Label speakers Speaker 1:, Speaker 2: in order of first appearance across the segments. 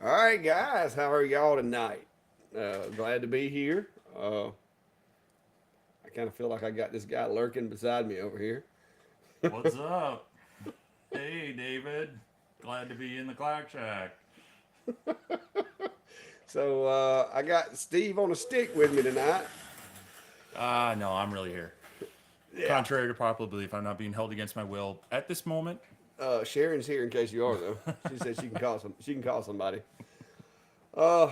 Speaker 1: All right, guys, how are y'all tonight? Glad to be here. I kind of feel like I got this guy lurking beside me over here.
Speaker 2: What's up? Hey, David. Glad to be in the Clack Shack.
Speaker 1: So I got Steve on a stick with me tonight.
Speaker 2: No, I'm really here.
Speaker 1: Yeah.
Speaker 2: Contrary to popular belief, I'm not being held against my will at this moment.
Speaker 1: Sharon's here in case you are though. She said she can call some. She can call somebody. Uh,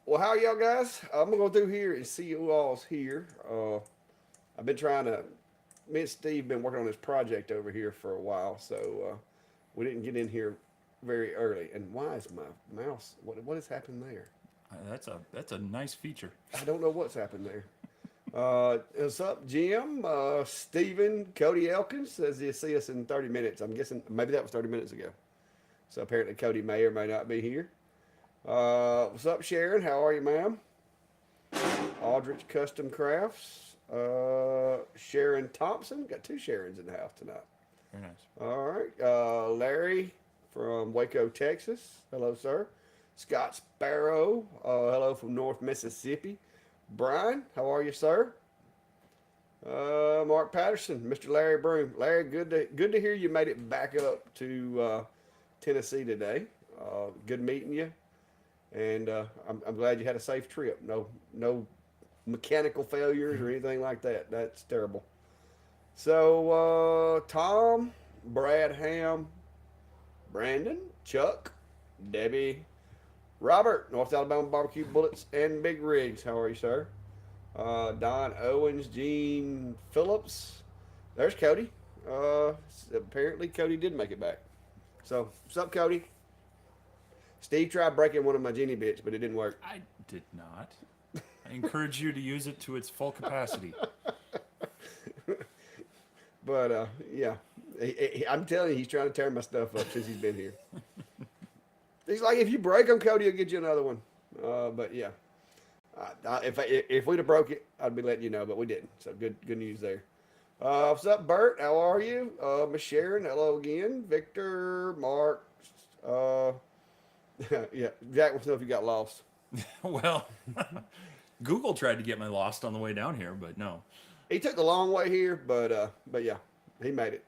Speaker 1: well, how are y'all guys? I'm gonna go through here and see who all's here. I've been trying to. Me and Steve been working on this project over here for a while, so we didn't get in here very early. And why is my mouse? What has happened there?
Speaker 2: That's a nice feature.
Speaker 1: I don't know what's happened there. What's up, Jim? Steven, Cody Elkins says he'll see us in 30 minutes. I'm guessing maybe that was 30 minutes ago. So apparently Cody may or may not be here. What's up, Sharon? How are you, ma'am? Aldrich Custom Crafts. Sharon Thompson. Got two Sharons in the house tonight.
Speaker 2: Very nice.
Speaker 1: All right. Larry from Waco, Texas. Hello, sir. Scott Sparrow. Hello from North Mississippi. Brian, how are you, sir? Mark Patterson, Mr. Larry Broom. Larry, good to hear you made it back up to Tennessee today. Good meeting you, and I'm glad you had a safe trip. No mechanical failures or anything like that. That's terrible. So Tom, Brad Ham, Brandon, Chuck, Debbie, Robert, North Alabama Barbecue Bullets and Big Rigs. How are you, sir? Don Owens, Gene Phillips. There's Cody. Apparently, Cody did make it back. So, what's up, Cody? Steve tried breaking one of my genie bits, but it didn't work.
Speaker 2: I did not. I encourage you to use it to its full capacity.
Speaker 1: But yeah, I'm telling you, he's trying to tear my stuff up since he's been here. He's like, if you break them, Cody will get you another one. But yeah, if we'd have broke it, I'd be letting you know, but we didn't. So good news there. What's up, Bert? How are you? Miss Sharon, hello again. Victor, Mark. Uh, yeah, Jack wants to know if you got lost.
Speaker 2: Well, Google tried to get me lost on the way down here, but no.
Speaker 1: He took the long way here, but yeah, he made it.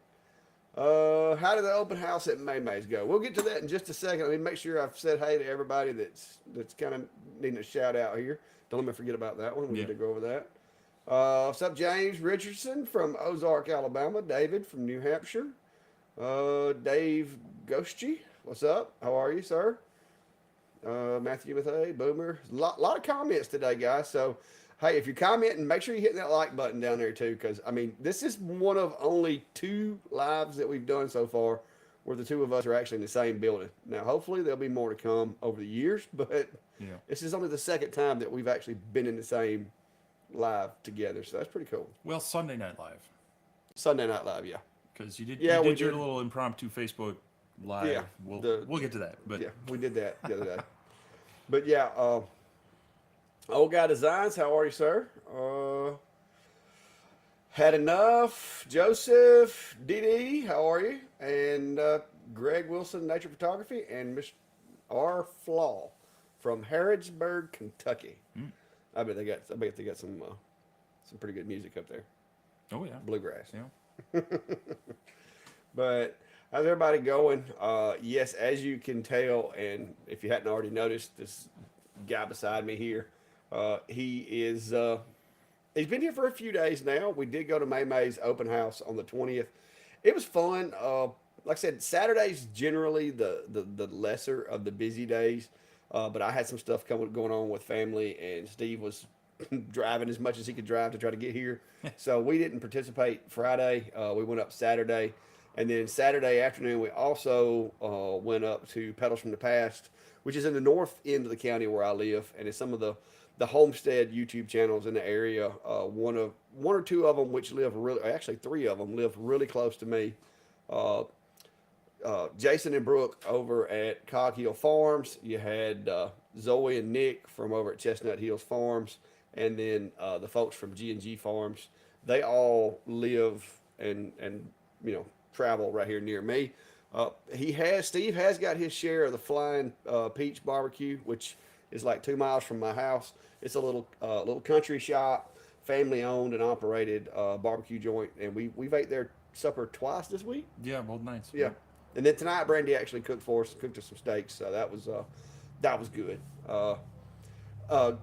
Speaker 1: How did the open house at May May's go? We'll get to that in just a second. I mean, make sure I've said hey to everybody that's kind of needing a shout out here. Don't let me forget about that one. We
Speaker 2: Yeah.
Speaker 1: need to go over that. What's up, James Richardson from Ozark, Alabama? David from New Hampshire. Dave Ghosty, what's up? How are you, sir? Matthew with a Boomer. Lot of comments today, guys. So, hey, if you're commenting, make sure you hit that like button down there too, because I mean, this is one of only two lives that we've done so far where the two of us are actually in the same building. Now, hopefully, there'll be more to come over the years, but
Speaker 2: Yeah.
Speaker 1: this is only the second time that we've actually been in the same live together, so that's pretty cool.
Speaker 2: Well, Sunday Night Live,
Speaker 1: Sunday Night Live, yeah,
Speaker 2: because you did
Speaker 1: yeah,
Speaker 2: you
Speaker 1: we
Speaker 2: did your
Speaker 1: did,
Speaker 2: little impromptu Facebook
Speaker 1: yeah,
Speaker 2: live. We'll
Speaker 1: the
Speaker 2: we'll get to that, but
Speaker 1: yeah, we did that the other day. But yeah, old guy designs. How are you, sir? Had enough. Joseph DD. How are you? And Greg Wilson, Nature Photography, and Miss R. Flaw from Harrodsburg, Kentucky.
Speaker 2: mm,
Speaker 1: I bet they got some pretty good music up there.
Speaker 2: oh yeah,
Speaker 1: Bluegrass.
Speaker 2: yeah.
Speaker 1: But how's everybody going? Yes, as you can tell, and if you hadn't already noticed, this guy beside me here, he is he's been here for a few days now. We did go to May May's open house on the 20th. It was fun. Like I said, Saturdays generally the lesser of the busy days. But I had some stuff going on with family, and Steve was driving as much as he could drive to try to get here. So we didn't participate Friday. We went up Saturday. And then Saturday afternoon, we also went up to Pedals from the Past, which is in the north end of the county where I live, and it's some of the homestead YouTube channels in the area. One or two of them, which live really, actually three of them live really close to me. Uh, Jason and Brooke over at Cog Hill Farms. You had Zoe and Nick from over at Chestnut Hills Farms, and then the folks from G&G Farms. They all live and travel right here near me. Steve has got his share of the Flying Peach Barbecue, which is like 2 miles from my house. It's a little country shop, family owned and operated barbecue joint, and we've ate their supper twice this week.
Speaker 2: Yeah, both nights.
Speaker 1: Yeah, and then tonight Brandy actually cooked for us, cooked us some steaks, so that was good. Uh,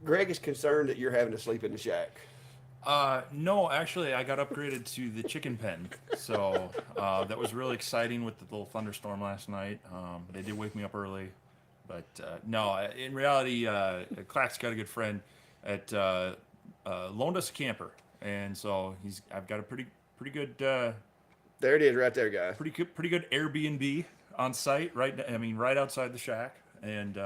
Speaker 1: Greg is concerned that you're having to sleep in the shack.
Speaker 2: No, actually, I got upgraded to the chicken pen, so that was really exciting with the little thunderstorm last night. They did wake me up early, but no, in reality, Clack's got a good friend at loaned us a camper, and so I've got a pretty good
Speaker 1: There it is, right there, guys.
Speaker 2: pretty good Airbnb on site, right? I mean, right outside the shack, and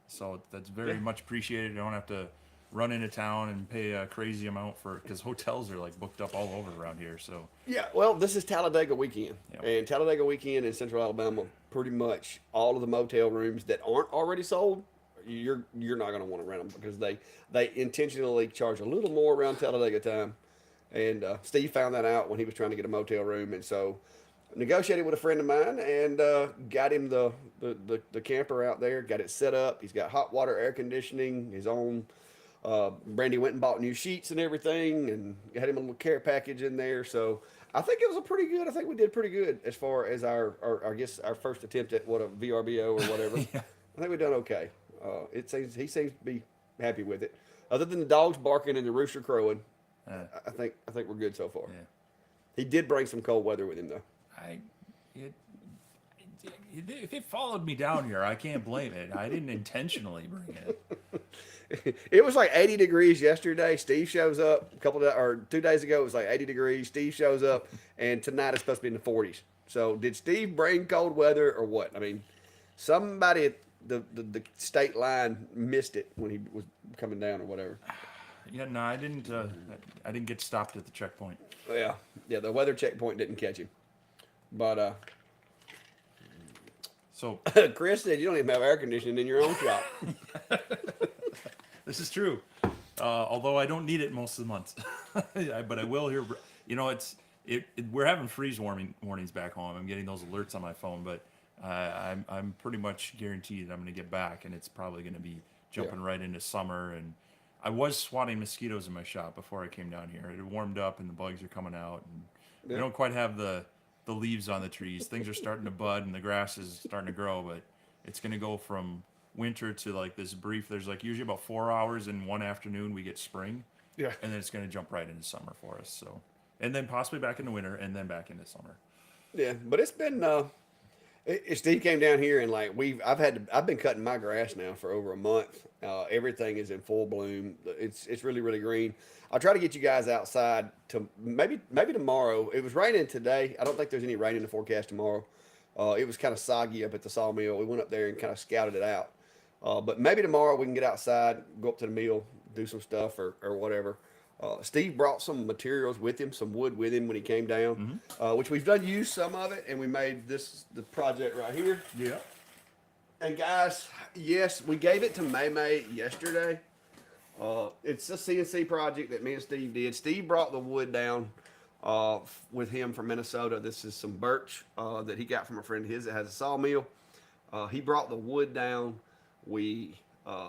Speaker 2: so that's very much appreciated. I don't have to run into town and pay a crazy amount because hotels are like booked up all over around here. So
Speaker 1: Yeah, well, this is Talladega weekend,
Speaker 2: Yep.
Speaker 1: and Talladega weekend in Central Alabama, pretty much all of the motel rooms that aren't already sold, you're not going to want to rent them because they intentionally charge a little more around Talladega time. And Steve found that out when he was trying to get a motel room, and so negotiated with a friend of mine and got him the camper out there, got it set up. He's got hot water, air conditioning, his own. Brandy went and bought new sheets and everything, and had him a little care package in there. So I think it was I think we did pretty good as far as I guess our first attempt at what a VRBO or whatever.
Speaker 2: Yeah.
Speaker 1: I think we done okay. He seems to be happy with it. Other than the dogs barking and the rooster crowing,
Speaker 2: Uh,
Speaker 1: I think we're good so far.
Speaker 2: yeah.
Speaker 1: He did bring some cold weather with him though.
Speaker 2: If it followed me down here, I can't blame it. I didn't intentionally bring it.
Speaker 1: It was like 80 degrees yesterday. Steve shows up 2 days ago. It was like 80 degrees. Steve shows up, and tonight it's supposed to be in the 40s. So did Steve bring cold weather or what? I mean, somebody at the state line missed it when he was coming down or whatever.
Speaker 2: Yeah, no, I didn't. I didn't get stopped at the checkpoint.
Speaker 1: Yeah, the weather checkpoint didn't catch him. But
Speaker 2: So
Speaker 1: Chris said you don't even have air conditioning in your own shop.
Speaker 2: this is true. Although I don't need it most of the months, but I will here. You know, we're having freeze warnings back home. I'm getting those alerts on my phone, but I'm pretty much guaranteed I'm going to get back, and it's probably going to be jumping right into summer. And I was swatting mosquitoes in my shop before I came down here. It had warmed up, and the bugs are coming out, and we don't quite have the leaves on the trees. Things are starting to bud, and the grass is starting to grow, but it's going to go from winter to like this brief. There's like usually about 4 hours in one afternoon we get spring,
Speaker 1: Yeah.
Speaker 2: and then it's going to jump right into summer for us. So, and then possibly back into winter, and then back into summer.
Speaker 1: Yeah, but it's been. Steve came down here and like I've been cutting my grass now for over a month. Everything is in full bloom. It's really really green. I'll try to get you guys outside to maybe tomorrow. It was raining today. I don't think there's any rain in the forecast tomorrow. It was kind of soggy up at the sawmill. We went up there and kind of scouted it out. But maybe tomorrow we can get outside, go up to the mill, do some stuff or whatever. Steve brought some materials with him, some wood with him when he came down, which we've use some of it, and we made the project right here.
Speaker 2: Yeah.
Speaker 1: And guys, yes, we gave it to May yesterday. It's a CNC project that me and Steve did. Steve brought the wood down with him from Minnesota. This is some birch that he got from a friend of his that has a sawmill. He brought the wood down. We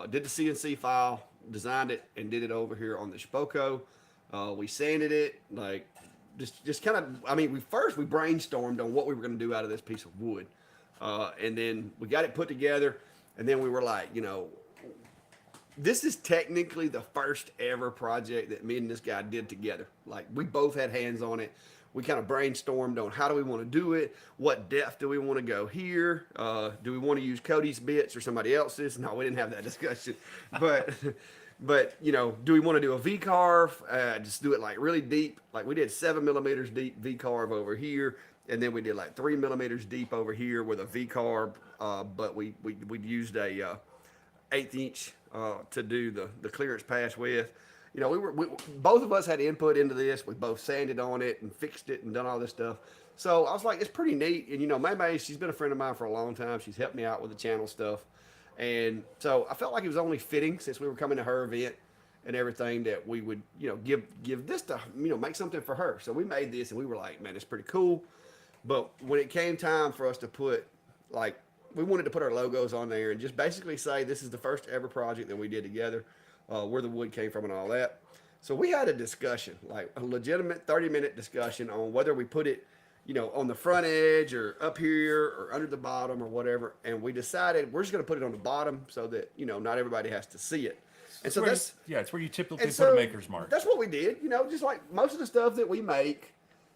Speaker 1: did the CNC file, designed it, and did it over here on the Shipoko. We sanded it, like just kind of. I mean, we brainstormed on what we were going to do out of this piece of wood, and then we got it put together. And then we were like, this is technically the first ever project that me and this guy did together. Like we both had hands on it. We kind of brainstormed on how do we want to do it? What depth do we want to go here? Do we want to use Cody's bits or somebody else's? No, we didn't have that discussion. But do we want to do a VCarve? Just do it like really deep. Like we did 7 millimeters deep VCarve over here. And then we did like 3 millimeters deep over here with a VCarve. But we used a 1/8 inch to do the clearance pass with. We both of us had input into this. We both sanded on it and fixed it and done all this stuff. So I was like, it's pretty neat. And May, she's been a friend of mine for a long time. She's helped me out with the channel stuff. And so I felt like it was only fitting, since we were coming to her event and everything, that we would, give this to, make something for her. So we made this, and we were like, man, it's pretty cool. But when it came time for us to put, like, we wanted to put our logos on there and just basically say this is the first ever project that we did together, where the wood came from and all that. So we had a discussion, like a legitimate 30-minute discussion on whether we put it, on the front edge or up here or under the bottom or whatever. And we decided we're just going to put it on the bottom so that, not everybody has to see it. And so
Speaker 2: it's where you typically
Speaker 1: so
Speaker 2: put a maker's mark.
Speaker 1: that's what we did, just like most of the stuff that we make,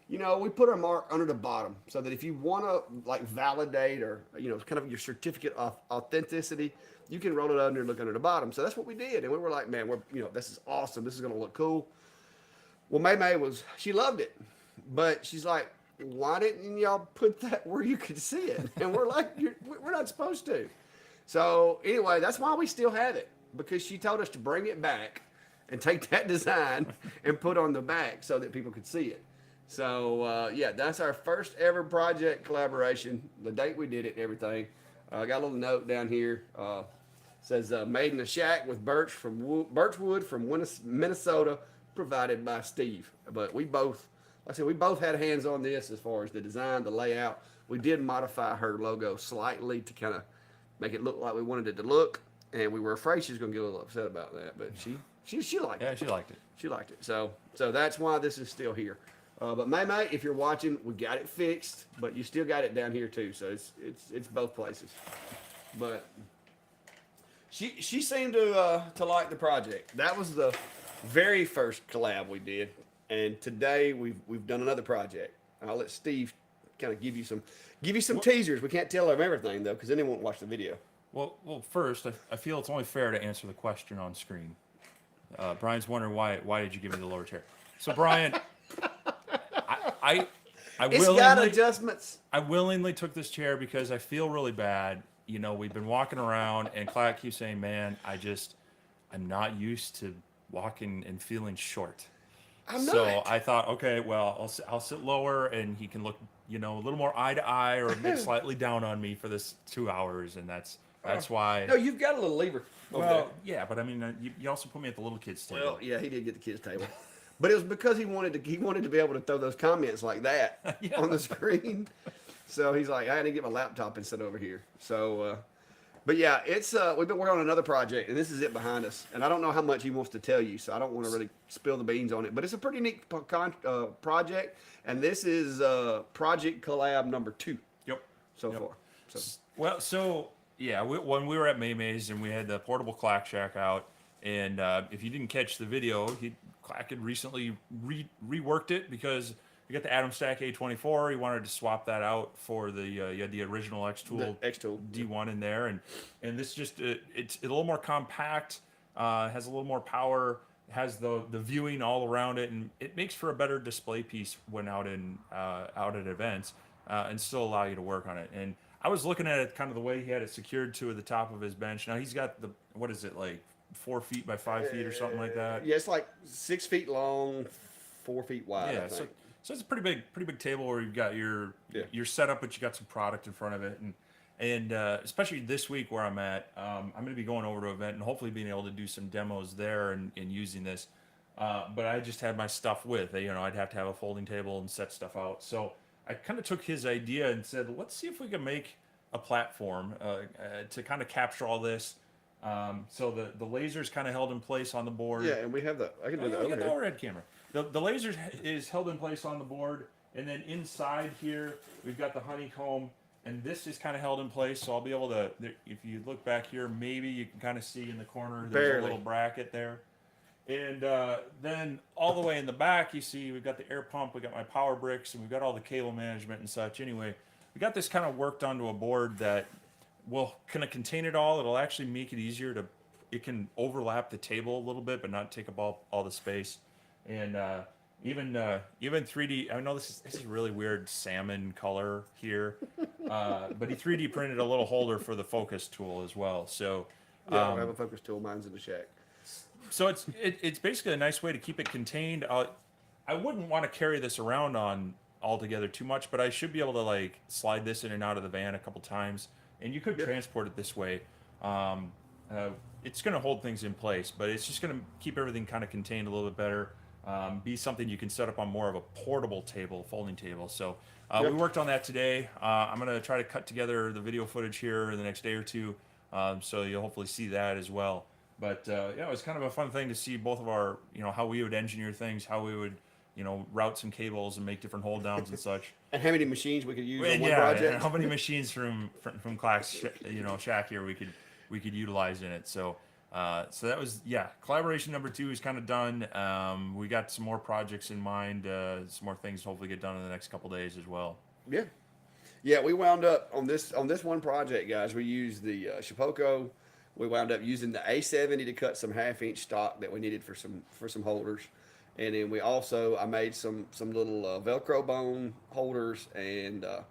Speaker 1: we put our mark under the bottom so that if you want to like validate or, kind of your certificate of authenticity, you can roll it under and look under the bottom. So that's what we did. And we were like, man, this is awesome. This is going to look cool. Well, May she loved it, but she's like, why didn't y'all put that where you could see it? And we're like, we're not supposed to. So anyway, that's why we still have it, because she told us to bring it back and take that design and put on the back so that people could see it. So, that's our first ever project collaboration, the date we did it and everything. I got a little note down here. Says, made in a shack with birchwood from Minnesota, provided by Steve. But we both had hands on this as far as the design, the layout. We did modify her logo slightly to kind of make it look like we wanted it to look. And we were afraid she was going to get a little upset about that. But she liked it.
Speaker 2: Yeah, she liked it.
Speaker 1: She liked it. So that's why this is still here. But May, if you're watching, we got it fixed, but you still got it down here too. So it's both places. But she seemed to like the project. That was the very first collab we did, and today we've done another project. I'll let Steve kind of give you some teasers. We can't tell them everything though, because then they won't watch the video.
Speaker 2: Well, first, I feel it's only fair to answer the question on screen. Brian's wondering why did you give me the lower chair? So Brian.
Speaker 1: It's got adjustments.
Speaker 2: I willingly took this chair because I feel really bad. We've been walking around, and Clark keeps saying, "Man, I'm not used to walking and feeling short." So I thought, okay, well, I'll sit lower, and he can look, a little more eye to eye, or slightly down on me for this 2 hours, and that's why.
Speaker 1: No, you've got a little lever.
Speaker 2: Well, yeah, but I mean, you also put me at the little kids' table.
Speaker 1: Well, yeah, he did get the kids' table. But it was because he wanted to be able to throw those comments like that on the screen. So he's like, I had to get my laptop and sit over here. So, but yeah, it's we've been working on another project, and this is it behind us. And I don't know how much he wants to tell you, so I don't want to really spill the beans on it. But it's a pretty neat project, and this is project collab number 2.
Speaker 2: Yep.
Speaker 1: So far.
Speaker 2: So when we were at May's and we had the portable clack shack out, and if you didn't catch the video, Clack had recently reworked it because you got the Atom Stack A24. He wanted to swap that out for you had the original xTool D1 in there, and this just it's a little more compact, has a little more power, has the viewing all around it, and it makes for a better display piece when out at events, and still allow you to work on it. And I was looking at it kind of the way he had it secured to the top of his bench. Now he's got what is it, like 4 feet by 5 feet or something like that?
Speaker 1: Yeah, it's like 6 feet long, 4 feet wide.
Speaker 2: Yeah, so it's a pretty big table where you've got your setup, but you got some product in front of it, and especially this week where I'm at, I'm going to be going over to an event and hopefully being able to do some demos there and using this. But I just had my stuff with, I'd have to have a folding table and set stuff out. So I kind of took his idea and said, let's see if we can make a platform to kind of capture all this. So the laser's kind of held in place on the board.
Speaker 1: Yeah, and we have I can do the
Speaker 2: overhead camera. The laser is held in place on the board, and then inside here we've got the honeycomb, and this is kind of held in place. So I'll be able to, if you look back here, maybe you can kind of see in the corner there's a little bracket there. And then all the way in the back, you see we've got the air pump, we got my power bricks, and we've got all the cable management and such. Anyway, we got this kind of worked onto a board that will kind of contain it all. It'll actually make it easier it can overlap the table a little bit, but not take up all the space. And even 3D, I know this is really weird salmon color here, but he 3D printed a little holder for the focus tool as well. So
Speaker 1: yeah, I have a focus tool. Mine's in the shack.
Speaker 2: So it's basically a nice way to keep it contained. I wouldn't want to carry this around on altogether too much, but I should be able to like slide this in and out of the van a couple times, and you could transport it this way. It's going to hold things in place, but it's just going to keep everything kind of contained a little bit better. be something you can set up on more of a portable table, folding table. So
Speaker 1: Yep.
Speaker 2: we worked on that today. I'm going to try to cut together the video footage here in the next day or two, so you'll hopefully see that as well. But yeah, it was kind of a fun thing to see both of our, how we would engineer things, how we would, route some cables and make different hold downs and such.
Speaker 1: And how many machines we could use on
Speaker 2: And
Speaker 1: one
Speaker 2: yeah, and
Speaker 1: project?
Speaker 2: how many machines from Clack's shack here we could utilize in it. So so that was, yeah, collaboration number 2 is kind of done. We got some more projects in mind, some more things to hopefully get done in the next couple days as well.
Speaker 1: Yeah. Yeah, we wound up on this one project, guys. We used the Shipoko. We wound up using the A70 to cut some 1/2 inch stock that we needed for some holders, and then I made some little Velcro bone holders and a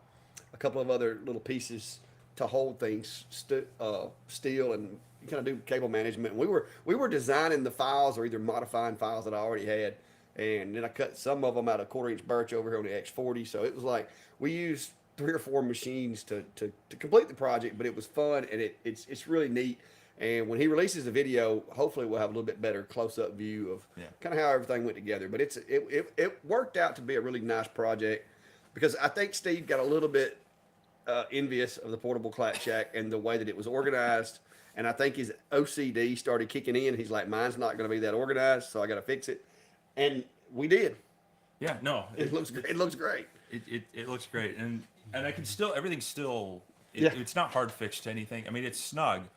Speaker 1: couple of other little pieces to hold things steel and kind of do cable management. And we were designing the files or either modifying files that I already had, and then I cut some of them out of 1/4 inch birch over here on the X40. So it was like we used 3 or 4 machines to complete the project, but it was fun and it's really neat. And when he releases the video, hopefully we'll have a little bit better close up view of kind of how everything went together. But it worked out to be a really nice project because I think Steve got a little bit envious of the portable Clack Shack and the way that it was organized. And I think his OCD started kicking in. He's like, mine's not going to be that organized, so I got to fix it. And we did.
Speaker 2: Yeah, no,
Speaker 1: It looks great. It looks great.
Speaker 2: It looks great, and I can still, everything's still,
Speaker 1: Yeah.
Speaker 2: it's not hard fixed to anything. I mean, it's snug.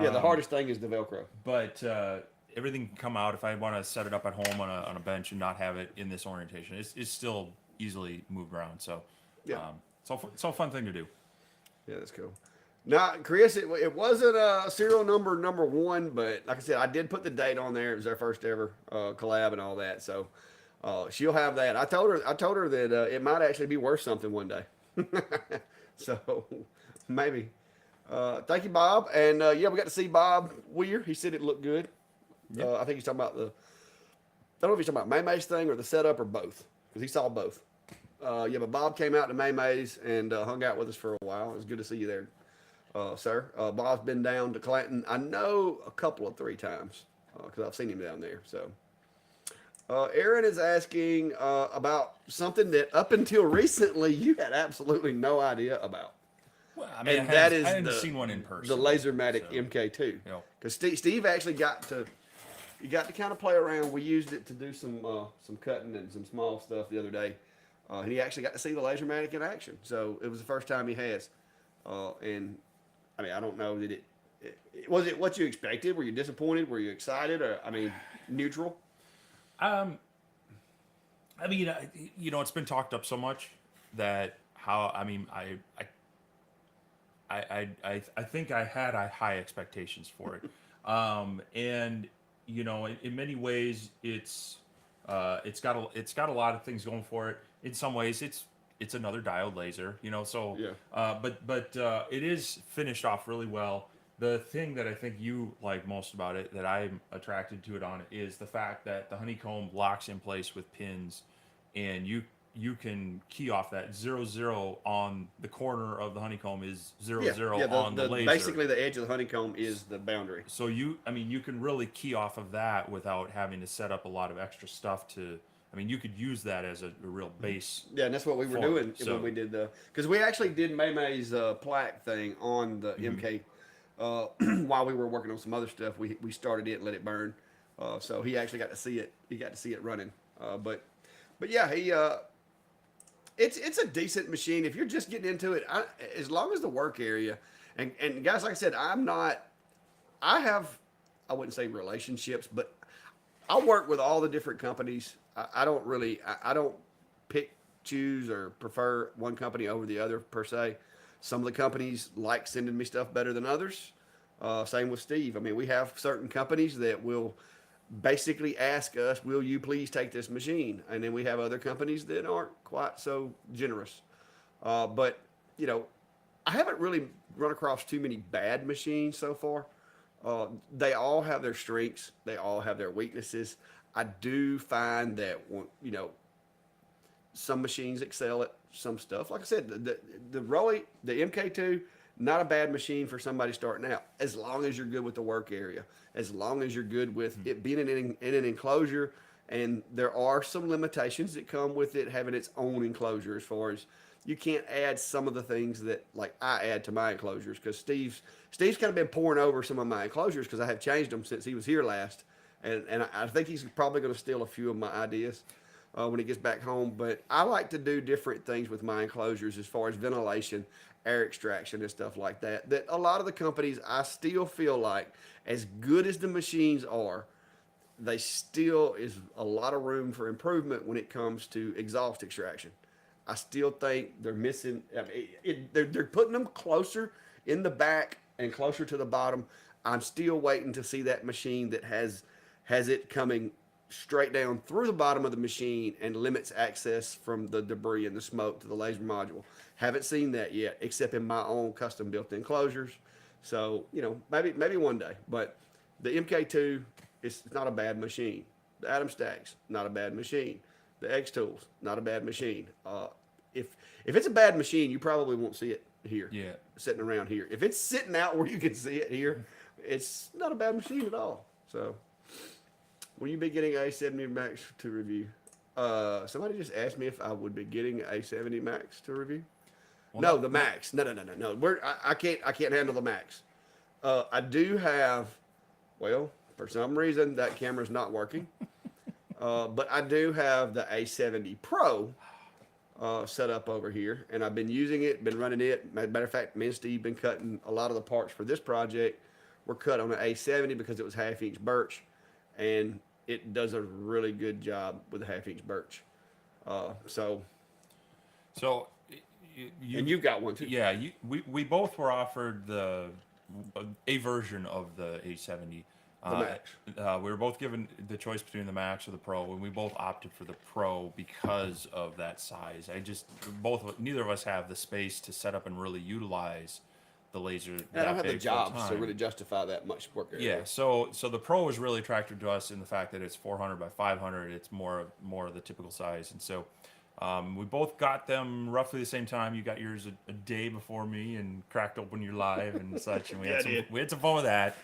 Speaker 1: Yeah, the hardest thing is the Velcro.
Speaker 2: But everything can come out if I want to set it up at home on a bench and not have it in this orientation. It's still easily moved around. So
Speaker 1: Yeah.
Speaker 2: it's all a fun thing to do.
Speaker 1: Yeah, that's cool. Now, Chris, it wasn't a serial number 1, but like I said, I did put the date on there. It was our first ever collab and all that. So she'll have that. I told her that it might actually be worth something one day. So maybe. Thank you, Bob. And yeah, we got to see Bob Weir. He said it looked good.
Speaker 2: Yep.
Speaker 1: I think he's talking about I don't know if he's talking about Maymay's thing or the setup or both, because he saw both. Yeah, but Bob came out to Maymay's and hung out with us for a while. It was good to see you there, sir. Bob's been down to Clanton, I know, a couple of 3 times because I've seen him down there. So Aaron is asking about something that up until recently you had absolutely no idea about.
Speaker 2: Well, I mean,
Speaker 1: And
Speaker 2: I hadn't seen one in person.
Speaker 1: The Lasermatic
Speaker 2: so,
Speaker 1: MK2.
Speaker 2: you know.
Speaker 1: Because Steve actually got to kind of play around. We used it to do some cutting and some small stuff the other day. And he actually got to see the Lasermatic in action. So it was the first time he has. And I mean, I don't know that was it what you expected? Were you disappointed? Were you excited? Or I mean, neutral?
Speaker 2: I mean, it's been talked up so much that I think I had high expectations for it. And in many ways it's got a lot of things going for it. In some ways it's another diode laser, so
Speaker 1: Yeah.
Speaker 2: but it is finished off really well. The thing that I think you like most about it, that I'm attracted to it on, is the fact that the honeycomb locks in place with pins, and you can key off that 0 on the corner of the honeycomb is 0 on the laser.
Speaker 1: Basically, the edge of the honeycomb is the boundary.
Speaker 2: So you can really key off of that without having to set up a lot of extra stuff to. I mean, you could use that as a real base.
Speaker 1: Yeah, and that's what we were doing when we did because we actually did Maymay's plaque thing on the MK while we were working on some other stuff. We started it and let it burn. So he actually got to see it. He got to see it running. But yeah, he it's a decent machine if you're just getting into it. As long as the work area and guys, like I said, I wouldn't say relationships, but I work with all the different companies. I don't pick, choose, or prefer one company over the other per se. Some of the companies like sending me stuff better than others. Same with Steve. I mean, we have certain companies that will basically ask us, will you please take this machine? And then we have other companies that aren't quite so generous. But, I haven't really run across too many bad machines so far. They all have their strengths. They all have their weaknesses. I do find that, some machines excel at some stuff. Like I said, the Roy, the MK2, not a bad machine for somebody starting out, as long as you're good with the work area, as long as you're good with it being in an enclosure And there are some limitations that come with it having its own enclosure, as far as you can't add some of the things that like I add to my enclosures, because Steve's kind of been pouring over some of my enclosures because I have changed them since he was here last, and I think he's probably going to steal a few of my ideas when he gets back home. But I like to do different things with my enclosures as far as ventilation, air extraction, and stuff like that. That a lot of the companies, I still feel like, as good as the machines are, they still is a lot of room for improvement when it comes to exhaust extraction. I still think they're missing. I mean, they're putting them closer in the back and closer to the bottom. I'm still waiting to see that machine that has it coming straight down through the bottom of the machine and limits access from the debris and the smoke to the laser module. Haven't seen that yet, except in my own custom built enclosures. So maybe one day. But the MK2, it's not a bad machine. The Atom Stacks, not a bad machine. The xTools, not a bad machine. If it's a bad machine, you probably won't see it here.
Speaker 2: Yeah.
Speaker 1: Sitting around here. If it's sitting out where you can see it here, it's not a bad machine at all. So, will you be getting A70 Max to review? Somebody just asked me if I would be getting A70 Max to review.
Speaker 2: Well,
Speaker 1: No, the Max. No. I can't handle the Max. I do have. Well, for some reason that camera's not working. But I do have the A70 Pro set up over here, and I've been using it, been running it. Matter of fact, me and Steve been cutting a lot of the parts for this project. Were cut on an A70 because it was 1/2 inch birch, and it does a really good job with a 1/2 inch birch. So and you've got one too.
Speaker 2: Yeah, we both were offered a version of the A70.
Speaker 1: The Max.
Speaker 2: We were both given the choice between the Max or the Pro, and we both opted for the Pro because of that size. Neither of us have the space to set up and really utilize the laser.
Speaker 1: I don't have the jobs to really justify that much work area.
Speaker 2: Yeah, so the Pro was really attractive to us in the fact that it's 400 by 500. It's more of the typical size, and so we both got them roughly the same time. You got yours a day before me and cracked open your live and such, and we had some fun with that.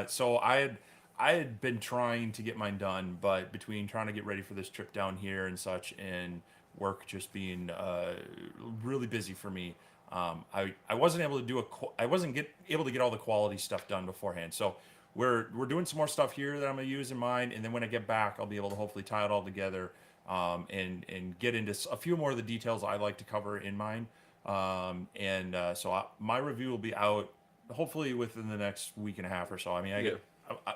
Speaker 2: So I had been trying to get mine done, but between trying to get ready for this trip down here and such, and work just being really busy for me, I wasn't able to able to get all the quality stuff done beforehand. So we're doing some more stuff here that I'm gonna use in mine, and then when I get back, I'll be able to hopefully tie it all together and get into a few more of the details I like to cover in mine. My review will be out hopefully within the next week and a half or so. I mean,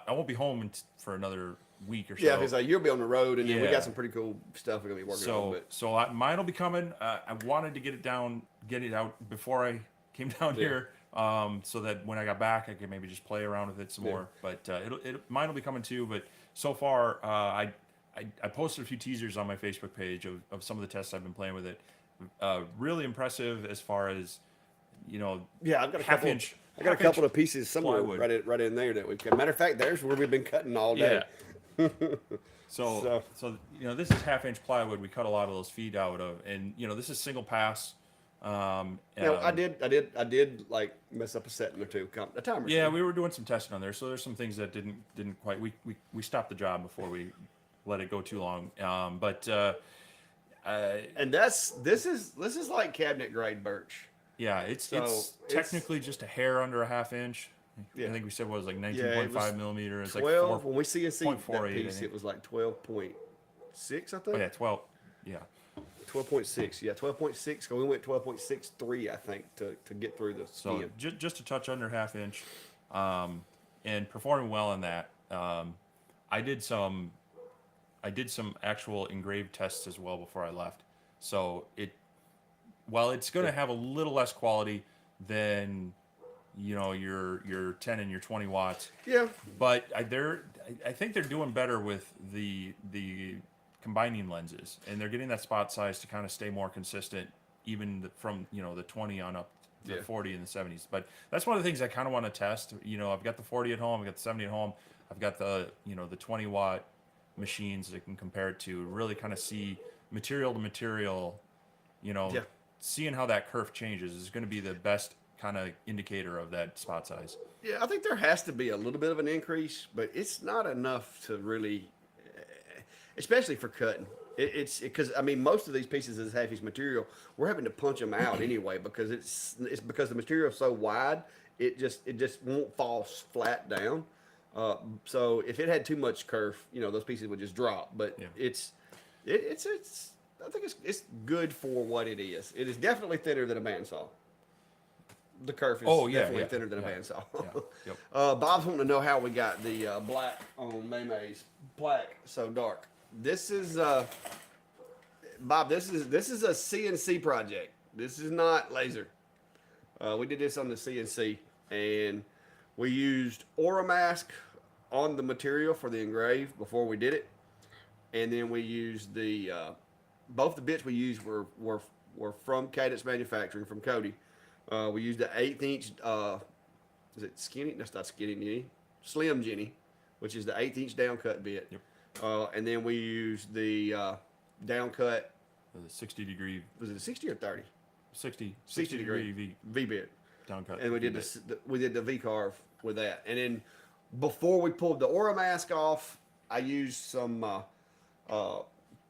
Speaker 2: I won't be home for another week or so.
Speaker 1: Yeah, because you'll be on the road, and then we got some pretty cool stuff we're gonna be working on.
Speaker 2: So mine will be coming. I wanted to get it out before I came down here, so that when I got back, I could maybe just play around with it some more. But mine will be coming too. But so far, I posted a few teasers on my Facebook page of some of the tests I've been playing with it. Really impressive as far as,
Speaker 1: yeah, I've got a couple of pieces somewhere right in there that we've cut. Matter of fact, there's where we've been cutting all day.
Speaker 2: Yeah. So this is 1/2 inch plywood. We cut a lot of those feet out of, and this is single pass.
Speaker 1: I did like mess up a setting or two. A timer.
Speaker 2: Yeah, we were doing some testing on there, so there's some things that didn't quite. We stopped the job before we let it go too long.
Speaker 1: And this is like cabinet grade birch.
Speaker 2: Yeah, it's technically just a hair under a 1/2 inch. I think we said what was like 19.5 millimeter. It's
Speaker 1: 12.
Speaker 2: Like
Speaker 1: when we see that piece,
Speaker 2: it
Speaker 1: it was like 12.6, I think.
Speaker 2: Oh yeah, 12. Yeah.
Speaker 1: 12.6. Yeah, 12.6. We went 12.63, I think, to get through the skin.
Speaker 2: So just a touch under 1/2 inch, and performing well in that. I did some actual engraved tests as well before I left. So while it's going to have a little less quality than your 10 and your 20 watts.
Speaker 1: Yeah.
Speaker 2: But I think they're doing better with the combining lenses, and they're getting that spot size to kind of stay more consistent, even from the 20 on up to the 40 and the 70s. But that's one of the things I kind of want to test. I've got the 40 at home, I've got the 70 at home, I've got the the 20 watt machines that I can compare it to, really kind of see material to material. Seeing how that curve changes is going to be the best kind of indicator of that spot size.
Speaker 1: Yeah, I think there has to be a little bit of an increase, but it's not enough to really. especially for cutting. It's because I mean most of these pieces of this half-inch material we're having to punch them out anyway because it's because the material is so wide it just won't fall flat down. So if it had too much curve, those pieces would just drop. But
Speaker 2: Yeah.
Speaker 1: it's I think it's good for what it is. It is definitely thinner than a bandsaw. The kerf is
Speaker 2: Oh, yeah,
Speaker 1: definitely
Speaker 2: yeah,
Speaker 1: thinner than
Speaker 2: yeah,
Speaker 1: a bandsaw.
Speaker 2: yeah, yep.
Speaker 1: Bob's wanting to know how we got the black on Maymay's plaque so dark. This is Bob. This is a CNC project. This is not laser. We did this on the CNC, and we used Mask on the material for the engrave before we did it, and then we used the both the bits we used were from Cadence Manufacturing from Cody. We used the 1/8 inch. Is it skinny? That's not skinny Jenny. Slim Jenny, which is the 1/8 inch down cut bit.
Speaker 2: Yep.
Speaker 1: And then we used the down cut.
Speaker 2: The 60-degree,
Speaker 1: Was it 60 or 30?
Speaker 2: 60 degree
Speaker 1: V bit.
Speaker 2: down cut.
Speaker 1: And we did the VCarve with that. And then before we pulled the Mask off, I used some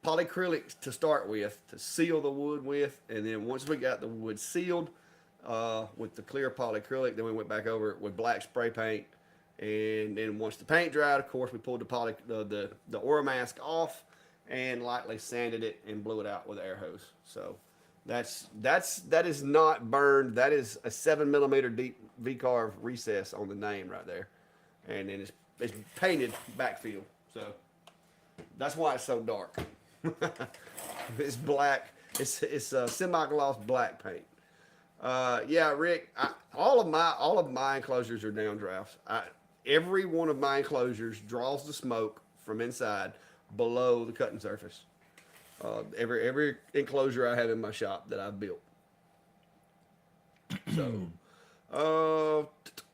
Speaker 1: polyacrylics to start with to seal the wood with, and then once we got the wood sealed with the clear polyacrylic, then we went back over it with black spray paint, and then once the paint dried, of course, we pulled the Mask off and lightly sanded it and blew it out with an air hose. So that is not burned. That is a 7mm deep VCarve recess on the name right there, and then it's painted backfill. So that's why it's so dark. It's black. It's semi-gloss black paint. Yeah, Rick. All of my enclosures are downdrafts. Every one of my enclosures draws the smoke from inside below the cutting surface. Every enclosure I have in my shop that I've built. So,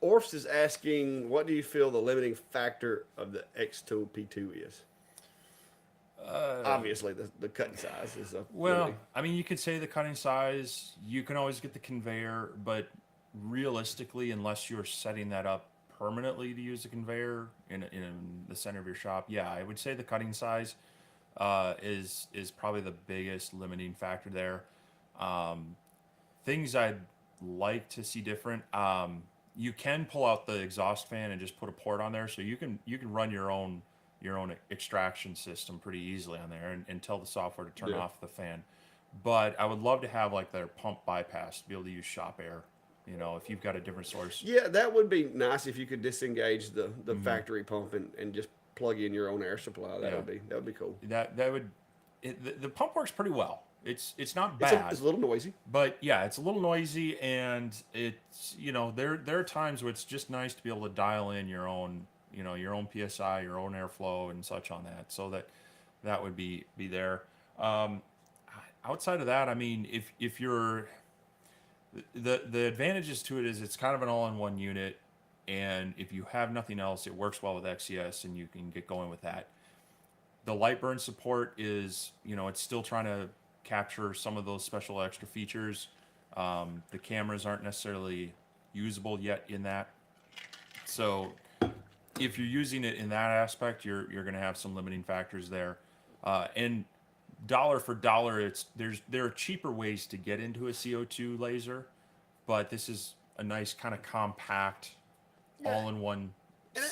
Speaker 1: Orfs is asking, what do you feel the limiting factor of the xTool P2 is? Obviously, the cutting size is a
Speaker 2: Well,
Speaker 1: limiting.
Speaker 2: I mean, you could say the cutting size. You can always get the conveyor, but realistically, unless you're setting that up permanently to use the conveyor in the center of your shop, yeah, I would say the cutting size is probably the biggest limiting factor there. Things I'd like to see different. You can pull out the exhaust fan and just put a port on there, so you can run your own extraction system pretty easily on there and tell the software to turn off the fan. But I would love to have like their pump bypass to be able to use shop air. If you've got a different source.
Speaker 1: Yeah, that would be nice if you could disengage the factory pump and just plug in your own air supply. That would be cool.
Speaker 2: That would the pump works pretty well. It's not bad.
Speaker 1: It's a little noisy.
Speaker 2: But yeah, it's a little noisy, and it's there are times where it's just nice to be able to dial in your own your own PSI, your own airflow and such on that, so that would be there. Outside of that, I mean, if you're the advantages to it is it's kind of an all-in-one unit, and if you have nothing else, it works well with XCS, and you can get going with that. The light burn support is it's still trying to capture some of those special extra features. The cameras aren't necessarily usable yet in that, so if you're using it in that aspect, you're going to have some limiting factors there. And dollar for dollar, there are cheaper ways to get into a CO2 laser, but this is a nice kind of compact, all-in-one.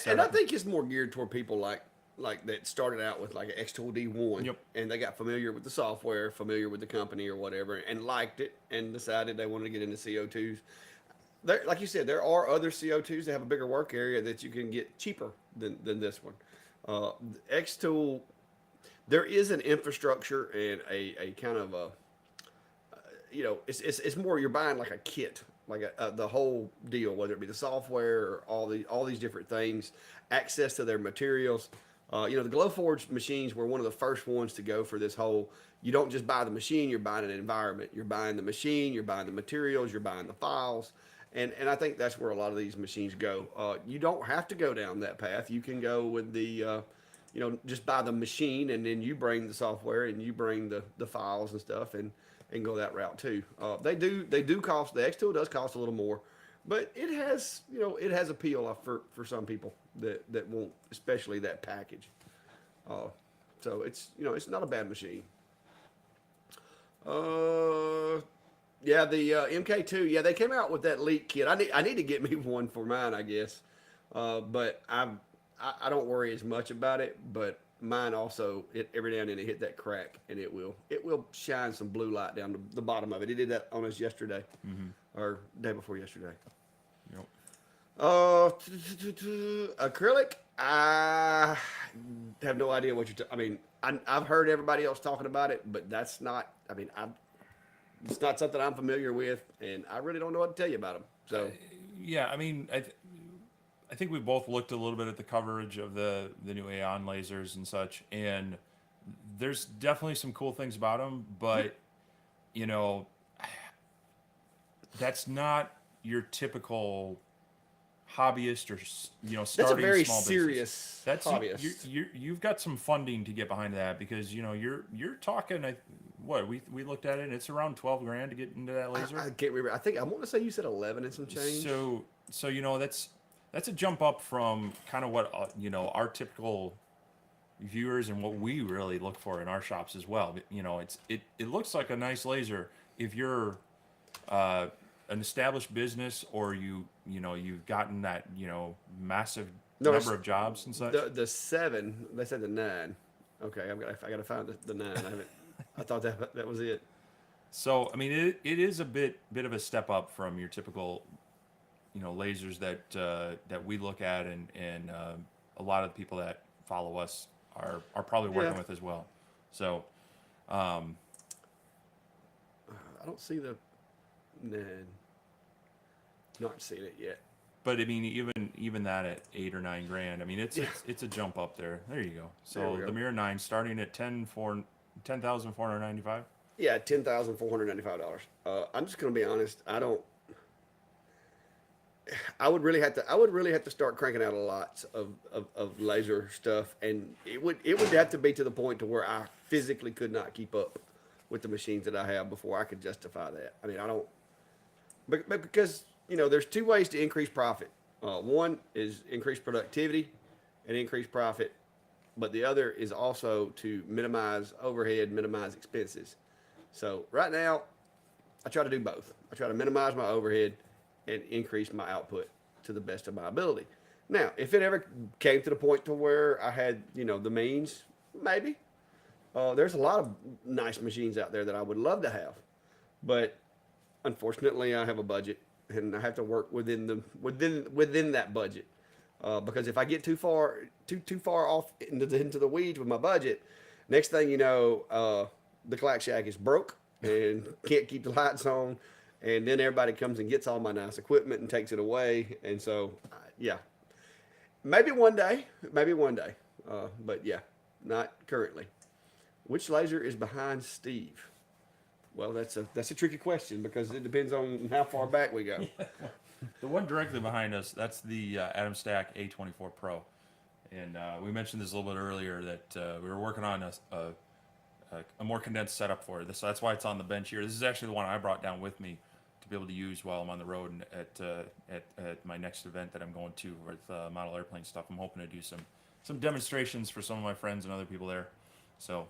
Speaker 1: And I think it's more geared toward people like that started out with like an xTool D1,
Speaker 2: Yep.
Speaker 1: and they got familiar with the software, familiar with the company or whatever, and liked it, and decided they wanted to get into CO2s. There, like you said, there are other CO2s that have a bigger work area that you can get cheaper than this one. xTool, there is an infrastructure and a kind of a, it's more you're buying like a kit, like the whole deal, whether it be the software or all these different things, access to their materials. The Glowforge machines were one of the first ones to go for this whole. You don't just buy the machine; you're buying an environment. You're buying the machine, you're buying the materials, you're buying the files. And I think that's where a lot of these machines go. You don't have to go down that path. You can go with the, just buy the machine, and then you bring the software and you bring the files and stuff, and go that route too. They do cost. The xTool does cost a little more, but it has appeal for some people that want especially that package. So it's, you know, it's not a bad machine. Uh, yeah, the MK2. Yeah, they came out with that leak kit. I need to get me one for mine, I guess. But I don't worry as much about it. But mine also, every now and then it hit that crack, and it will shine some blue light down the bottom of it. It did that on us yesterday, or day before yesterday.
Speaker 2: Yep.
Speaker 1: Acrylic. I have no idea what you're. I mean, I've heard everybody else talking about it, but that's not. I mean, it's not something I'm familiar with, and I really don't know what to tell you about them. So,
Speaker 2: Yeah, I mean, I think we both looked a little bit at the coverage of the new Aeon lasers and such, and there's definitely some cool things about them, but you know, that's not your typical hobbyist or
Speaker 1: that's a
Speaker 2: starting
Speaker 1: very
Speaker 2: small
Speaker 1: serious
Speaker 2: business. That's
Speaker 1: hobbyist.
Speaker 2: you've got some funding to get behind that, because you're talking what we looked at it, and it's around 12 grand to get into that laser.
Speaker 1: I can't remember. I think I want to say you said 11 and some change.
Speaker 2: So that's a jump up from kind of what our typical viewers and what we really look for in our shops as well. It looks like a nice laser if you're an established business, or you've gotten that massive
Speaker 1: No,
Speaker 2: number of jobs and such.
Speaker 1: The 7. They said the 9. Okay, I got to find the 9. I haven't. I thought that was it.
Speaker 2: So I mean, it is a bit of a step up from your typical lasers that we look at, and a lot of the people that follow us are probably working with as well. So
Speaker 1: I don't see the 9. Not seen it yet.
Speaker 2: but I mean, even that at 8 or 9 grand, I mean, it's a jump up there. There you go. So the Mirror 9 starting at 10,495.
Speaker 1: Yeah, $10,495. I'm just gonna be honest. I would really have to start cranking out a lot of laser stuff, and it would have to be to the point to where I physically could not keep up with the machines that I have before I could justify that. I mean, I don't, but because there's two ways to increase profit. One is increase productivity and increase profit, but the other is also to minimize overhead, minimize expenses. So right now, I try to do both. I try to minimize my overhead and increase my output to the best of my ability. Now, if it ever came to the point to where I had, the means, maybe. There's a lot of nice machines out there that I would love to have, but unfortunately, I have a budget, and I have to work within that budget. Because if I get too far off into the weeds with my budget, next thing you know, the clack shack is broke and can't keep the lights on, and then everybody comes and gets all my nice equipment and takes it away. And so, yeah, maybe one day, but yeah, not currently. Which laser is behind Steve? Well, that's a tricky question because it depends on how far back we go.
Speaker 2: The one directly behind us, that's the Atom Stack A24 Pro, and we mentioned this a little bit earlier that we were working on a more condensed setup for it. So that's why it's on the bench here. This is actually the one I brought down with me to be able to use while I'm on the road and at my next event that I'm going to with model airplane stuff. I'm hoping to do some demonstrations for some of my friends and other people there. So.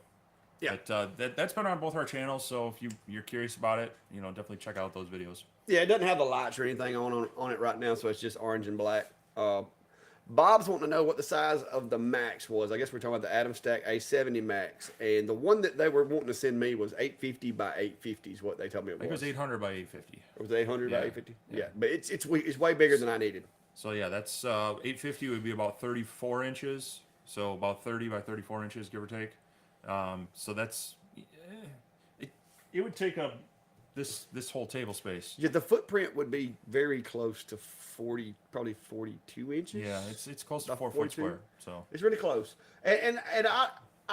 Speaker 1: Yeah.
Speaker 2: But that's been on both our channels, so if you're curious about it, definitely check out those videos.
Speaker 1: Yeah, it doesn't have the lights or anything on it right now, so it's just orange and black. Bob's wanting to know what the size of the Max was. I guess we're talking about the Atom Stack A70 Max, and the one that they were wanting to send me was 850 by 850 is what they told me it was.
Speaker 2: I think it was 800 by 850.
Speaker 1: It was 800 by 850.
Speaker 2: Yeah.
Speaker 1: Yeah, but it's way bigger than I needed.
Speaker 2: So yeah, that's 850 would be about 34 inches, so about 30 by 34 inches, give or take. So that's it would take up this whole table space.
Speaker 1: Yeah, the footprint would be very close to 40, probably 42 inches.
Speaker 2: Yeah, it's close to 4 foot
Speaker 1: 42.
Speaker 2: square. So
Speaker 1: It's really close. And I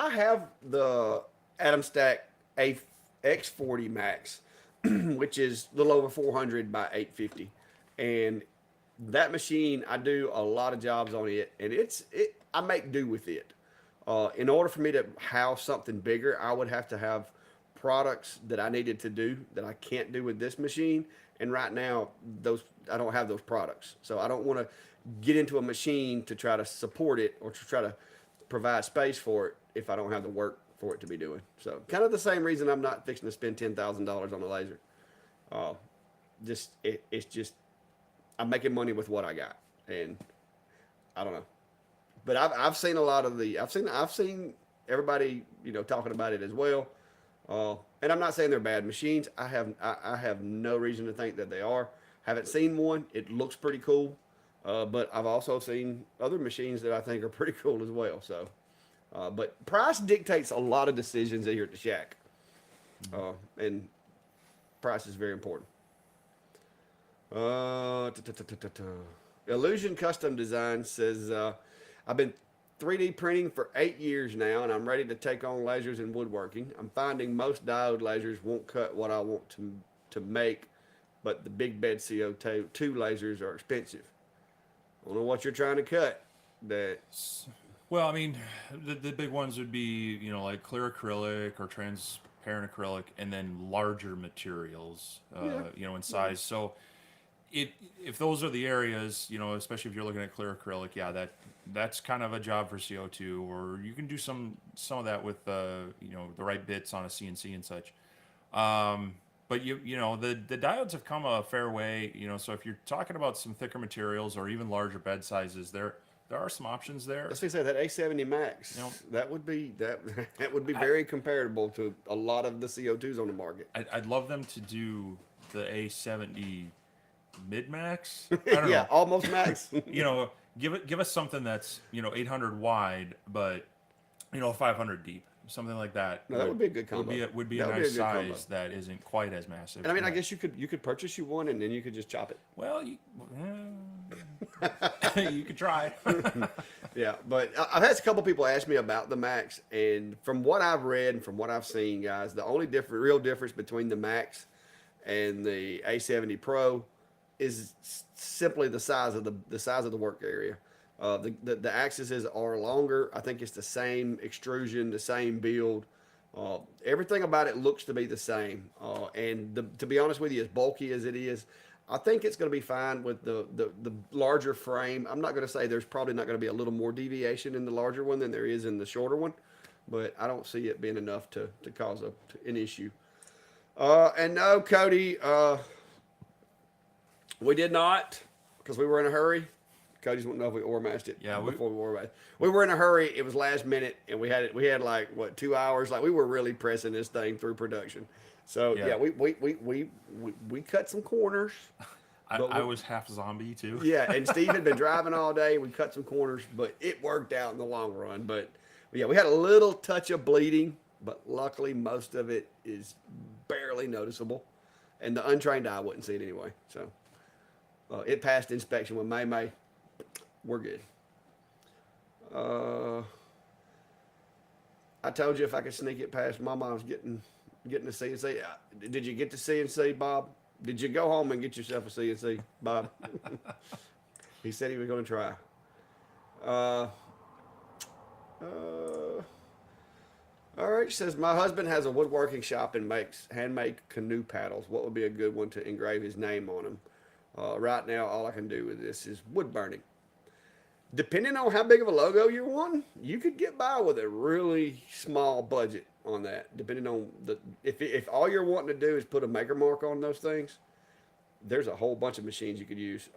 Speaker 1: have the Atom Stack X40 Max, which is a little over 400 by 850, and that machine, I do a lot of jobs on it, and I make do with it. In order for me to house something bigger, I would have to have products that I needed to do that I can't do with this machine. And right now, I don't have those products. So I don't want to get into a machine to try to support it or to try to provide space for it if I don't have the work for it to be doing. So kind of the same reason I'm not fixing to spend $10,000 on a laser. Uh, it's just I'm making money with what I got, and I don't know. But I've seen a lot of I've seen everybody talking about it as well. And I'm not saying they're bad machines. I have no reason to think that they are. Haven't seen one. It looks pretty cool. But I've also seen other machines that I think are pretty cool as well. So, but price dictates a lot of decisions here at the shack, and price is very important. Illusion Custom Design says, I've been 3D printing for 8 years now, and I'm ready to take on lasers and woodworking. I'm finding most diode lasers won't cut what I want to make, but the big bed CO2 lasers are expensive. I don't know what you're trying to cut.
Speaker 2: Well, I mean, the big ones would be, like clear acrylic or transparent acrylic, and then larger materials, in size. So if those are the areas, especially if you're looking at clear acrylic, that's kind of a job for CO2, or you can do some of that with, the right bits on a CNC and such. But the diodes have come a fair way, so if you're talking about some thicker materials or even larger bed sizes, there are some options there.
Speaker 1: Let's say that A70 Max, that would be very comparable to a lot of the CO2s on the market.
Speaker 2: I'd love them to do the A70 mid max. I don't know.
Speaker 1: Almost max.
Speaker 2: Give us something that's 800 wide, but 500 deep. Something like that.
Speaker 1: No, that would be a good combo.
Speaker 2: Would be a nice size that isn't quite as massive.
Speaker 1: And I mean, I guess you could purchase you one and then you could just chop it.
Speaker 2: Well, you could try.
Speaker 1: Yeah, but I've had a couple people ask me about the Max, and from what I've read and from what I've seen, guys, the only real difference between the Max and the A70 Pro is simply the size of the work area. The axes are longer. I think it's the same extrusion, the same build. Everything about it looks to be the same. To be honest with you, as bulky as it is, I think it's going to be fine with the larger frame. I'm not going to say there's probably not going to be a little more deviation in the larger one than there is in the shorter one, but I don't see it being enough to cause an issue. And no, Cody, we did not, because we were in a hurry. Cody's wouldn't know if we ormatched it.
Speaker 2: Yeah,
Speaker 1: before we ormatched it. We were in a hurry. It was last minute, and we had like 2 hours. Like we were really pressing this thing through production. So we cut some corners.
Speaker 2: I was half zombie too.
Speaker 1: Yeah, and Steve had been driving all day. We cut some corners, but it worked out in the long run. But yeah, we had a little touch of bleeding, but luckily most of it is barely noticeable, and the untrained eye wouldn't see it anyway. So it passed inspection with May. We're good. I told you if I could sneak it past my mom's getting the CNC. Did you get the CNC, Bob? Did you go home and get yourself a CNC, Bob? He said he was going to try. All right, she says, my husband has a woodworking shop and makes handmade canoe paddles. What would be a good one to engrave his name on them? Right now, all I can do with this is wood burning. Depending on how big of a logo you're wanting, you could get by with a really small budget on that. Depending on if all you're wanting to do is put a maker mark on those things, there's a whole bunch of machines you could use.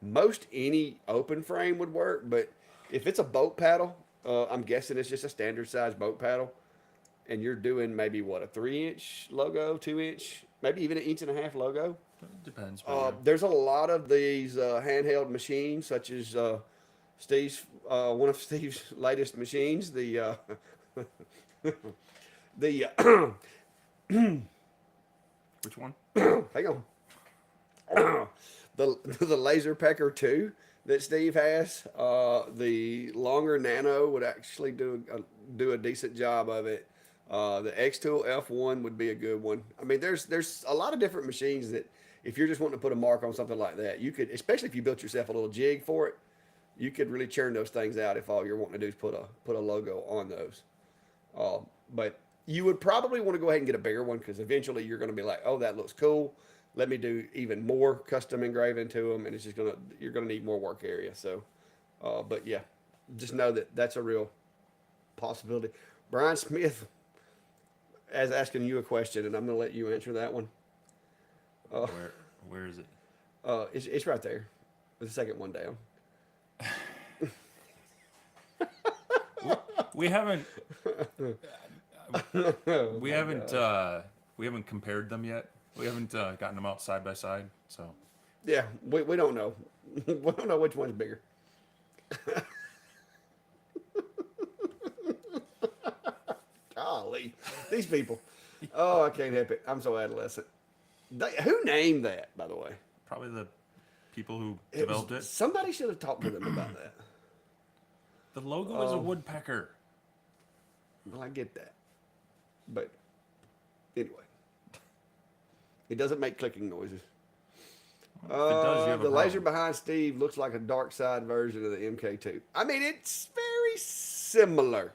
Speaker 1: Most any open frame would work, but if it's a boat paddle, I'm guessing it's just a standard size boat paddle, and you're doing maybe a 3-inch logo, 2-inch, maybe even an 1.5 inch logo.
Speaker 2: Depends.
Speaker 1: There's a lot of these handheld machines, such as one of Steve's latest machines, the
Speaker 2: which one?
Speaker 1: Hang on. The Laser Pecker 2 that Steve has. The longer Nano would actually do a decent job of it. The xTool F1 would be a good one. I mean, there's a lot of different machines that if you're just wanting to put a mark on something like that, you could, especially if you built yourself a little jig for it, you could really churn those things out if all you're wanting to do is put a logo on those. But you would probably want to go ahead and get a bigger one because eventually you're going to be like, oh, that looks cool. Let me do even more custom engraving to them, and you're going to need more work area. So, but yeah, just know that that's a real possibility. Brian Smith is asking you a question, and I'm going to let you answer that one. Uh,
Speaker 2: Where is it?
Speaker 1: it's right there, with the second one down.
Speaker 2: We haven't
Speaker 1: Oh,
Speaker 2: we
Speaker 1: my
Speaker 2: haven't
Speaker 1: gosh.
Speaker 2: we haven't compared them yet. We haven't gotten them out side by side. So
Speaker 1: Yeah, we don't know. We don't know which one's bigger. Golly, these people. Oh, I can't help it. I'm so adolescent. Who named that, by the way?
Speaker 2: probably the people who
Speaker 1: It was
Speaker 2: developed it.
Speaker 1: somebody should have talked to them about that.
Speaker 2: The logo is a woodpecker.
Speaker 1: Well, I get that, but anyway, it doesn't make clicking noises.
Speaker 2: If it does, you have a
Speaker 1: The laser
Speaker 2: problem.
Speaker 1: behind Steve looks like a dark side version of the MK2. I mean, it's very similar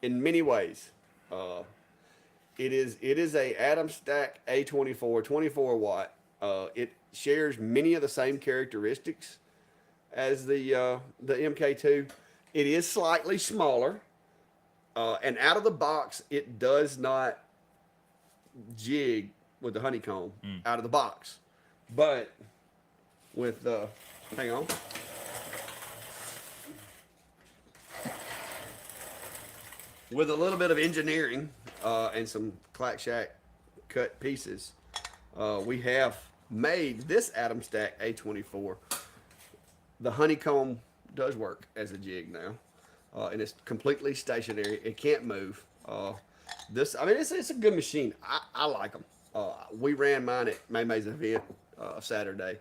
Speaker 1: in many ways. It is a Atom Stack A24 24 watt. It shares many of the same characteristics as the MK2. It is slightly smaller, and out of the box, it does not jig with the honeycomb out of the box. But with hang on. With a little bit of engineering and some clack shack cut pieces, we have made this Atom Stack A24. The honeycomb does work as a jig now, and it's completely stationary. It can't move. I mean, it's a good machine. I like them. We ran mine at May's event Saturday,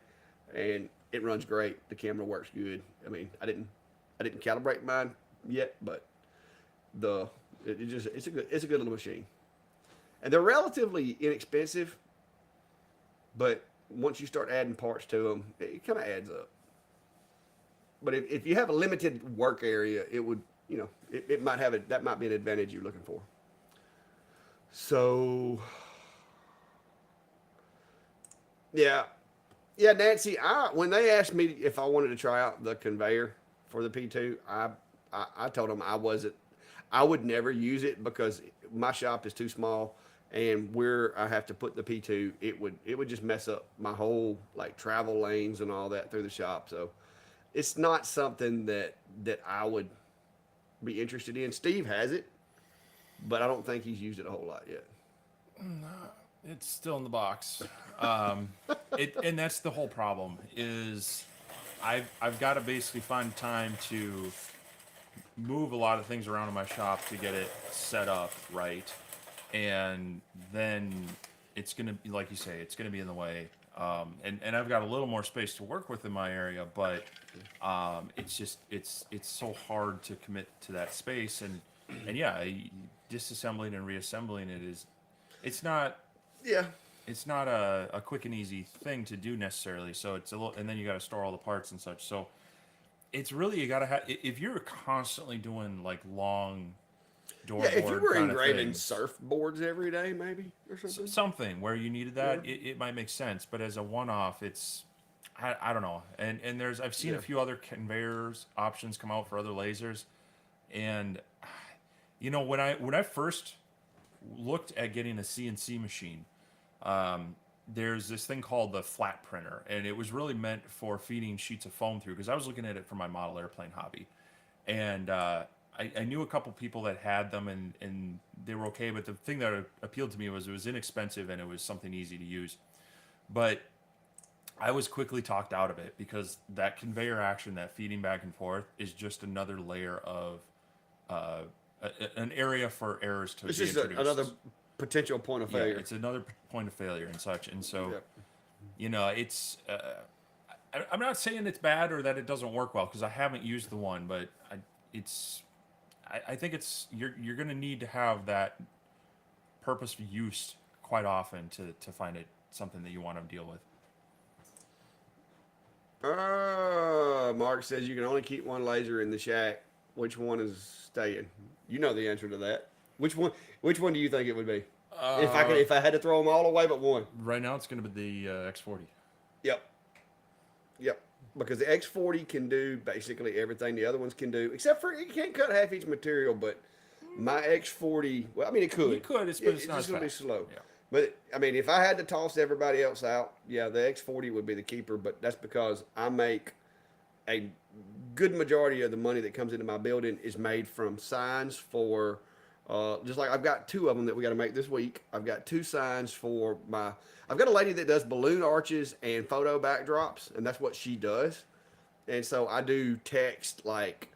Speaker 1: and it runs great. The camera works good. I mean, I didn't calibrate mine yet, but it's a good little machine, and they're relatively inexpensive. But once you start adding parts to them, it kind of adds up. But if you have a limited work area, it would, it might have that might be an advantage you're looking for. So, yeah, Nancy. When they asked me if I wanted to try out the conveyor for the P2, I told them I would never use it because my shop is too small, and where I have to put the P2, it would just mess up my whole like travel lanes and all that through the shop. So it's not something that I would be interested in. Steve has it, but I don't think he's used it a whole lot yet.
Speaker 2: It's still in the box. And that's the whole problem is I've got to basically find time to move a lot of things around in my shop to get it set up right. And then it's going to be, like you say, it's going to be in the way. And I've got a little more space to work with in my area, but it's just, it's so hard to commit to that space. And yeah, disassembling and reassembling it's not
Speaker 1: Yeah.
Speaker 2: it's not a quick and easy thing to do necessarily. So it's a little, and then you got to store all the parts and such. So it's really, you got to have, if you're constantly doing like long door
Speaker 1: Yeah, if you were
Speaker 2: kind of
Speaker 1: engraving
Speaker 2: things,
Speaker 1: surfboards every day, maybe, or something.
Speaker 2: something where you needed that,
Speaker 1: Yeah.
Speaker 2: it might make sense. But as a one-off, I don't know. And I've seen
Speaker 1: Yeah.
Speaker 2: a few other conveyors options come out for other lasers, and when I first looked at getting a CNC machine, there's this thing called the flat printer, and it was really meant for feeding sheets of foam through, because I was looking at it for my model airplane hobby, and I knew a couple people that had them, and they were okay. But the thing that appealed to me was it was inexpensive and it was something easy to use. But I was quickly talked out of it because that conveyor action, that feeding back and forth, is just another layer of an area for errors to
Speaker 1: It's
Speaker 2: be
Speaker 1: just
Speaker 2: introduced.
Speaker 1: another potential point of
Speaker 2: Yeah,
Speaker 1: failure.
Speaker 2: it's another point of failure and such. And so,
Speaker 1: Yeah.
Speaker 2: it's. I'm not saying it's bad or that it doesn't work well, because I haven't used the one, but I think it's you're going to need to have that purpose use quite often to find it something that you want to deal with.
Speaker 1: Mark says you can only keep one laser in the shack. Which one is staying? You know the answer to that. Which one? Which one do you think it would be? If I had to throw them all away but one.
Speaker 2: Right now, it's going to be the X40.
Speaker 1: Yep. Yep. because the X40 can do basically everything the other ones can do, except for it can't cut half inch material. But my X40, well, I mean, it could.
Speaker 2: You could, but it's not
Speaker 1: just
Speaker 2: as
Speaker 1: gonna be
Speaker 2: fast.
Speaker 1: slow.
Speaker 2: Yeah.
Speaker 1: But I mean, if I had to toss everybody else out, yeah, the X40 would be the keeper. But that's because I make a good majority of the money that comes into my building is made from signs for. Just like I've got two of them that we got to make this week. I've got two signs for my. I've got a lady that does balloon arches and photo backdrops, and that's what she does. And so I do text like,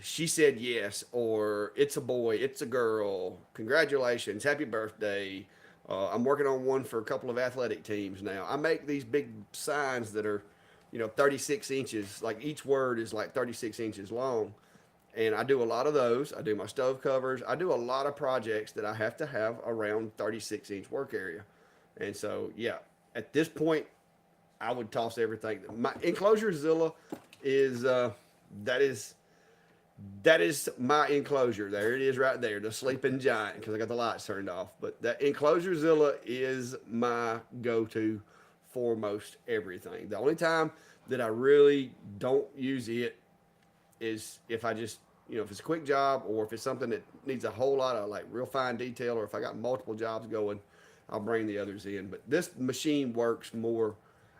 Speaker 1: she said yes, or it's a boy, it's a girl, congratulations, happy birthday. I'm working on one for a couple of athletic teams now. I make these big signs that are, 36 inches. Like each word is like 36 inches long. And I do a lot of those. I do my stove covers. I do a lot of projects that I have to have around 36-inch work area. And so, yeah, at this point, I would toss everything. My enclosure Zilla is that is my enclosure. There it is right there, the sleeping giant, because I got the lights turned off. But that enclosure Zilla is my go-to for most everything. The only time that I really don't use it is if I just, if it's a quick job or if it's something that needs a whole lot of like real fine detail, or if I got multiple jobs going, I'll bring the others in. But this machine works more.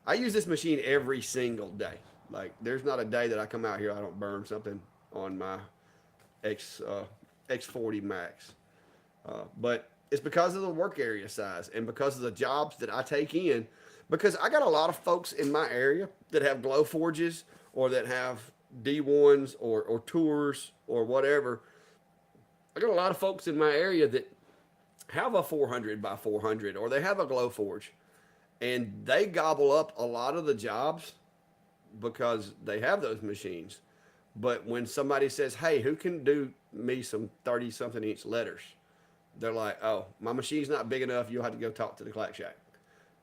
Speaker 1: I use this machine every single day. Like there's not a day that I come out here I don't burn something on my X40 Max. But it's because of the work area size and because of the jobs that I take in. Because I got a lot of folks in my area that have glow forges or that have D1s or tours or whatever. I got a lot of folks in my area that have a 400 by 400 or they have a glow forge, and they gobble up a lot of the jobs because they have those machines. But when somebody says, hey, who can do me some 30 something inch letters? They're like, oh, my machine's not big enough. You'll have to go talk to the clack shack.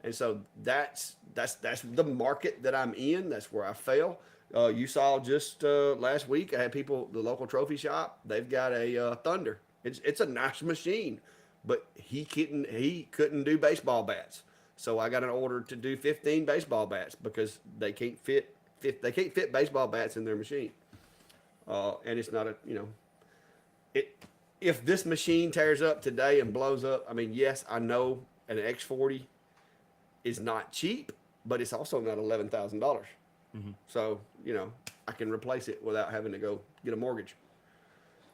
Speaker 1: And so that's the market that I'm in. That's where I fail. You saw just last week, I had people, the local trophy shop, they've got a Thunder. It's a nice machine, but he couldn't do baseball bats. So I got an order to do 15 baseball bats because they can't fit baseball bats in their machine. And it's not if this machine tears up today and blows up, I mean, yes, I know an X40 is not cheap, but it's also not $11,000. Mm-hmm. So, I can replace it without having to go get a mortgage.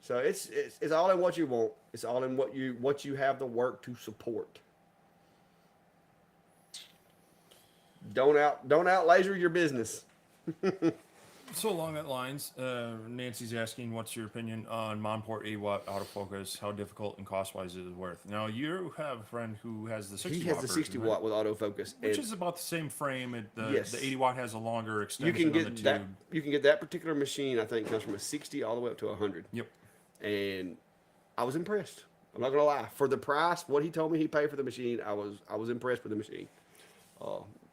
Speaker 1: So it's all in what you want. It's all in what you have the work to support. Don't out laser your business.
Speaker 2: So along that lines, Nancy's asking, what's your opinion on Monport 8-watt autofocus? How difficult and cost-wise is it worth? Now, you have a friend who has the 60-watt
Speaker 1: He has the 60 watt with autofocus,
Speaker 2: which is about the same frame.
Speaker 1: Yes.
Speaker 2: The 80-watt has a longer extension
Speaker 1: you can get
Speaker 2: on the
Speaker 1: that.
Speaker 2: tube.
Speaker 1: You can get that particular machine. I think comes from a 60 all the way up to 100.
Speaker 2: Yep.
Speaker 1: And I was impressed. I'm not gonna lie. For the price, what he told me he paid for the machine, I was impressed with the machine.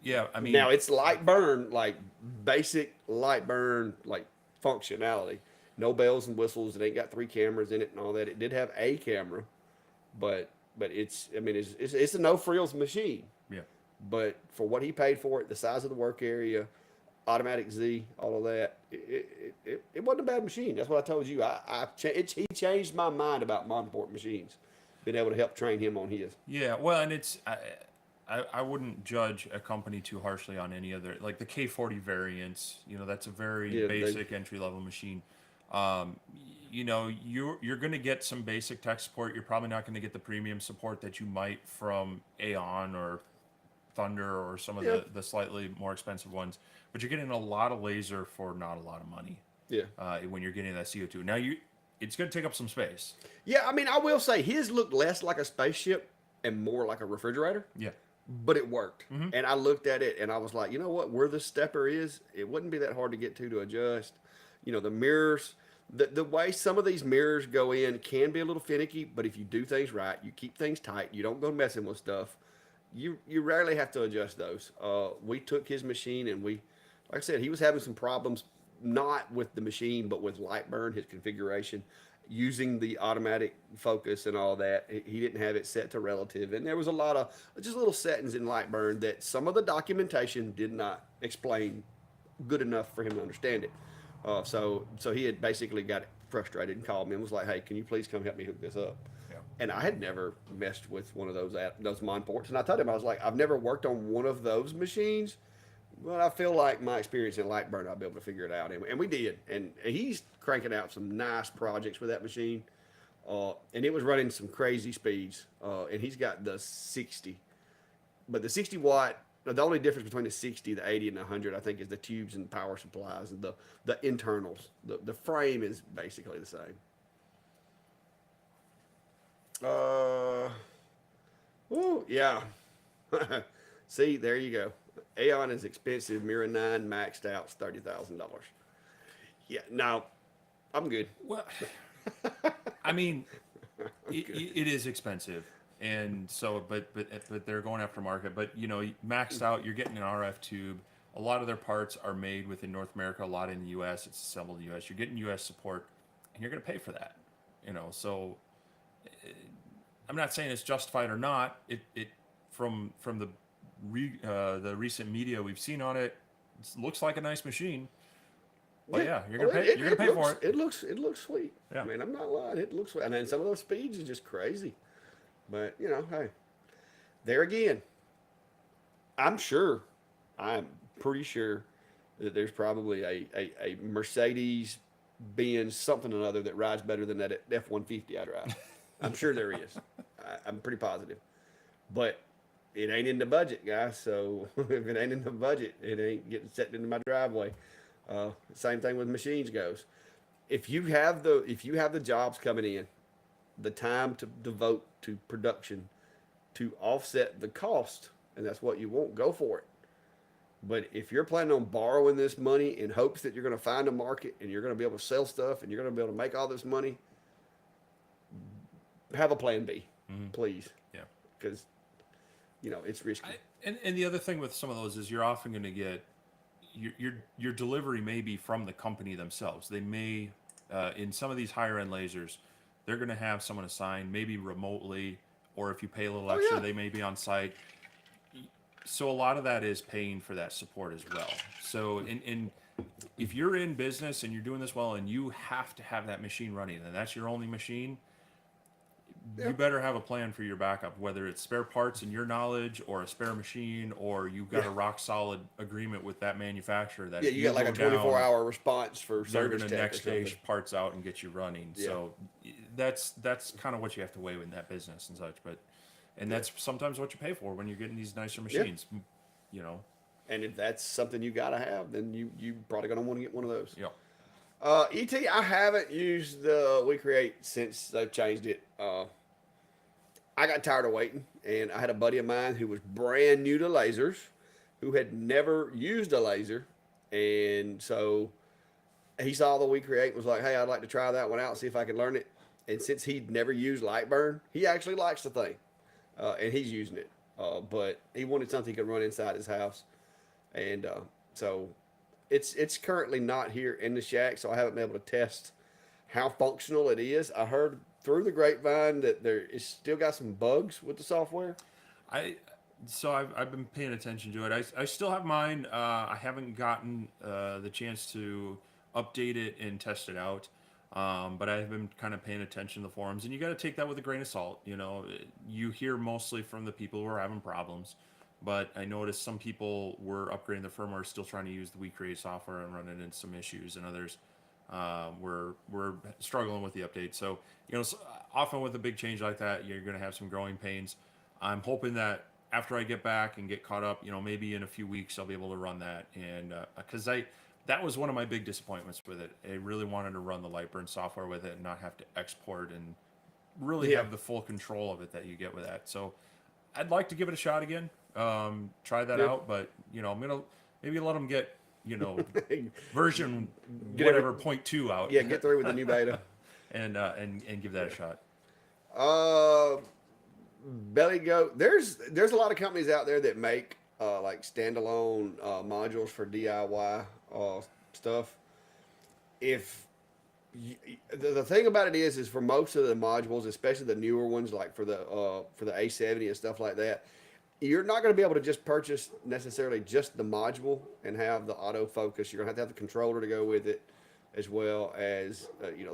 Speaker 2: Yeah, I mean,
Speaker 1: now it's light burn, like basic light burn, like functionality. No bells and whistles. It ain't got 3 cameras in it and all that. It did have a camera, but it's a no frills machine.
Speaker 2: Yeah.
Speaker 1: But for what he paid for it, the size of the work area, automatic Z, all of that, it wasn't a bad machine. That's what I told you. He changed my mind about Monport machines. Been able to help train him on his.
Speaker 2: Yeah, well, and I wouldn't judge a company too harshly on any other, like the K40 variants. That's a very basic entry-level machine. You're going to get some basic tech support. You're probably not going to get the premium support that you might from Aeon or Thunder or some of the slightly more expensive ones. But you're getting a lot of laser for not a lot of money.
Speaker 1: Yeah.
Speaker 2: When you're getting that CO2. Now it's going to take up some space.
Speaker 1: Yeah, I mean, I will say his looked less like a spaceship and more like a refrigerator.
Speaker 2: Yeah.
Speaker 1: But it worked.
Speaker 2: Mm-hmm.
Speaker 1: And I looked at it and I was like, you know what? Where the stepper is, it wouldn't be that hard to get to adjust. The mirrors, the way some of these mirrors go in can be a little finicky, but if you do things right, you keep things tight, you don't go messing with stuff, you rarely have to adjust those. We took his machine and like I said, he was having some problems, not with the machine, but with light burn, his configuration. Using the automatic focus and all that, he didn't have it set to relative, and there was a lot of just little settings in light burn that some of the documentation did not explain good enough for him to understand it. So he had basically got frustrated and called me and was like, "Hey, can you please come help me hook this up?"
Speaker 2: Yeah.
Speaker 1: And I had never messed with one of those Mon ports, and I told him, I was like, "I've never worked on one of those machines, but I feel like my experience in Lightburn, I'll be able to figure it out." And we did, and he's cranking out some nice projects with that machine, and it was running some crazy speeds, and he's got the 60, but the 60 watt. The only difference between the 60, the 80, and the 100, I think, is the tubes and power supplies and the internals. The frame is basically the same. Oh yeah. See, there you go. Aeon is expensive. Mira 9 maxed out $30,000. Yeah, no, I'm good.
Speaker 2: Well, I mean, it is expensive, and so, but they're going after market. But you know, maxed out, you're getting an RF tube. A lot of their parts are made within North America. A lot in the U.S. It's assembled in the U.S. You're getting U.S. support, and you're going to pay for that. You know, so I'm not saying it's justified or not. It from the recent media we've seen on it, it looks like a nice machine. But yeah, you're gonna pay. You're gonna pay for it.
Speaker 1: It looks sweet.
Speaker 2: Yeah.
Speaker 1: I mean, I'm not lying. It looks sweet. And then some of those speeds are just crazy. But you know, hey, there again, I'm pretty sure that there's probably a Mercedes Benz something or other that rides better than that F-150 I drive. I'm sure there is. I'm pretty positive. But it ain't in the budget, guys. So if it ain't in the budget, it ain't getting set into my driveway. Same thing with machines goes. If you have the jobs coming in, the time to devote to production to offset the cost, and that's what you want, go for it. But if you're planning on borrowing this money in hopes that you're going to find a market and you're going to be able to sell stuff and you're going to be able to make all this money, have a plan B, please.
Speaker 2: Yeah.
Speaker 1: Because, you know, it's risky.
Speaker 2: And the other thing with some of those is you're often going to get your delivery may be from the company themselves. They may in some of these higher end lasers, they're going to have someone assigned, maybe remotely, or if you pay a little extra, they may be on site. So a lot of that is paying for that support as well. So if you're in business and you're doing this well and you have to have that machine running and that's your only machine, you better have a plan for your backup, whether it's spare parts in your knowledge or a spare machine, or you've got a rock solid agreement with that manufacturer that
Speaker 1: you got like a 24-hour response for
Speaker 2: they're
Speaker 1: service
Speaker 2: going to
Speaker 1: tech
Speaker 2: next
Speaker 1: or
Speaker 2: day
Speaker 1: something.
Speaker 2: parts out and get you running.
Speaker 1: Yeah.
Speaker 2: So that's kind of what you have to weigh in that business and such. But that's sometimes what you pay for when you're getting these nicer machines. You know.
Speaker 1: And if that's something you gotta have, then you probably gonna want to get one of those.
Speaker 2: Yeah.
Speaker 1: ET, I haven't used the WeCreate since they've changed it. I got tired of waiting, and I had a buddy of mine who was brand new to lasers, who had never used a laser, and so he saw the WeCreate and was like, "Hey, I'd like to try that one out, see if I can learn it." And since he'd never used Lightburn, he actually likes the thing, and he's using it. But he wanted something he could run inside his house, and so it's currently not here in the shack, so I haven't been able to test how functional it is. I heard through the grapevine that there is still got some bugs with the software.
Speaker 2: I've been paying attention to it. I still have mine. I haven't gotten the chance to update it and test it out. But I've been kind of paying attention to the forums, and you got to take that with a grain of salt. You know, you hear mostly from the people who are having problems, but I noticed some people were upgrading their firmware, still trying to use the WeCreate software and running into some issues, and others were struggling with the update. So, you know, often with a big change like that, you're going to have some growing pains. I'm hoping that after I get back and get caught up, you know, maybe in a few weeks I'll be able to run that, and because that was one of my big disappointments with it. I really wanted to run the Lightburn software with it and not have to export and really have the full control of it that you get with that. So I'd like to give it a shot again, try that out, but you know, I'm gonna maybe let them get, you know, version whatever 0.2 out.
Speaker 1: Yeah, get through with the new beta
Speaker 2: and give that a shot.
Speaker 1: Belly Goat. There's a lot of companies out there that make like standalone modules for DIY stuff. If the thing about it is for most of the modules, especially the newer ones, like for the A70 and stuff like that, you're not going to be able to just purchase necessarily just the module and have the autofocus. You're going to have the controller to go with it, as well as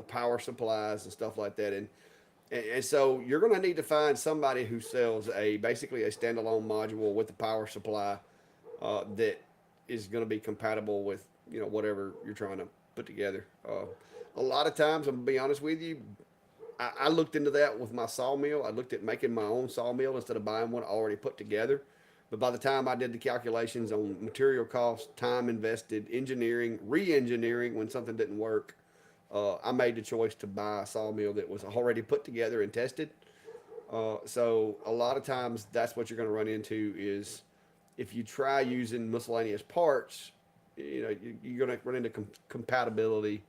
Speaker 1: power supplies and stuff like that. And so you're going to need to find somebody who sells basically a standalone module with the power supply that is going to be compatible with whatever you're trying to put together. A lot of times, I'm gonna be honest with you, I looked into that with my sawmill. I looked at making my own sawmill instead of buying one already put together. But by the time I did the calculations on material costs, time invested, engineering, re-engineering when something didn't work, I made the choice to buy a sawmill that was already put together and tested. So a lot of times that's what you're going to run into is if you try using miscellaneous parts, you're going to run into compatibility,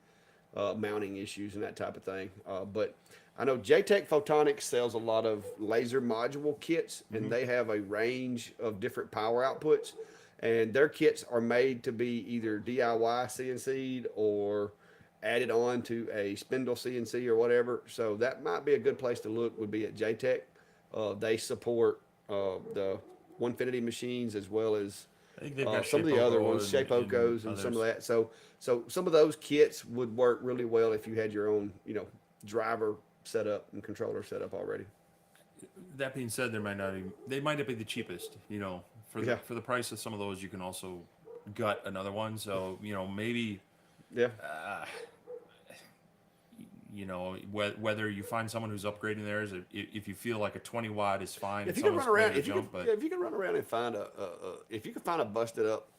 Speaker 1: mounting issues and that type of thing. But I know JTech Photonics sells a lot of laser module kits, and they have a range of different power outputs. And their kits are made to be either DIY CNC'd or added on to a spindle CNC or whatever. So that might be a good place to look. Would be at JTech. They support the Onefinity machines as well as
Speaker 2: I think they've got
Speaker 1: some of the other ones, Shape Ocos and some of that. So some of those kits would work really well if you had your own, driver set up and controller set up already.
Speaker 2: That being said, they might not be the cheapest. For the price of some of those, you can also gut another one. So maybe
Speaker 1: Yeah.
Speaker 2: Whether you find someone who's upgrading theirs, if you feel like a 20 watt is fine.
Speaker 1: If you can run around, if you can run around and find if you can find a busted up,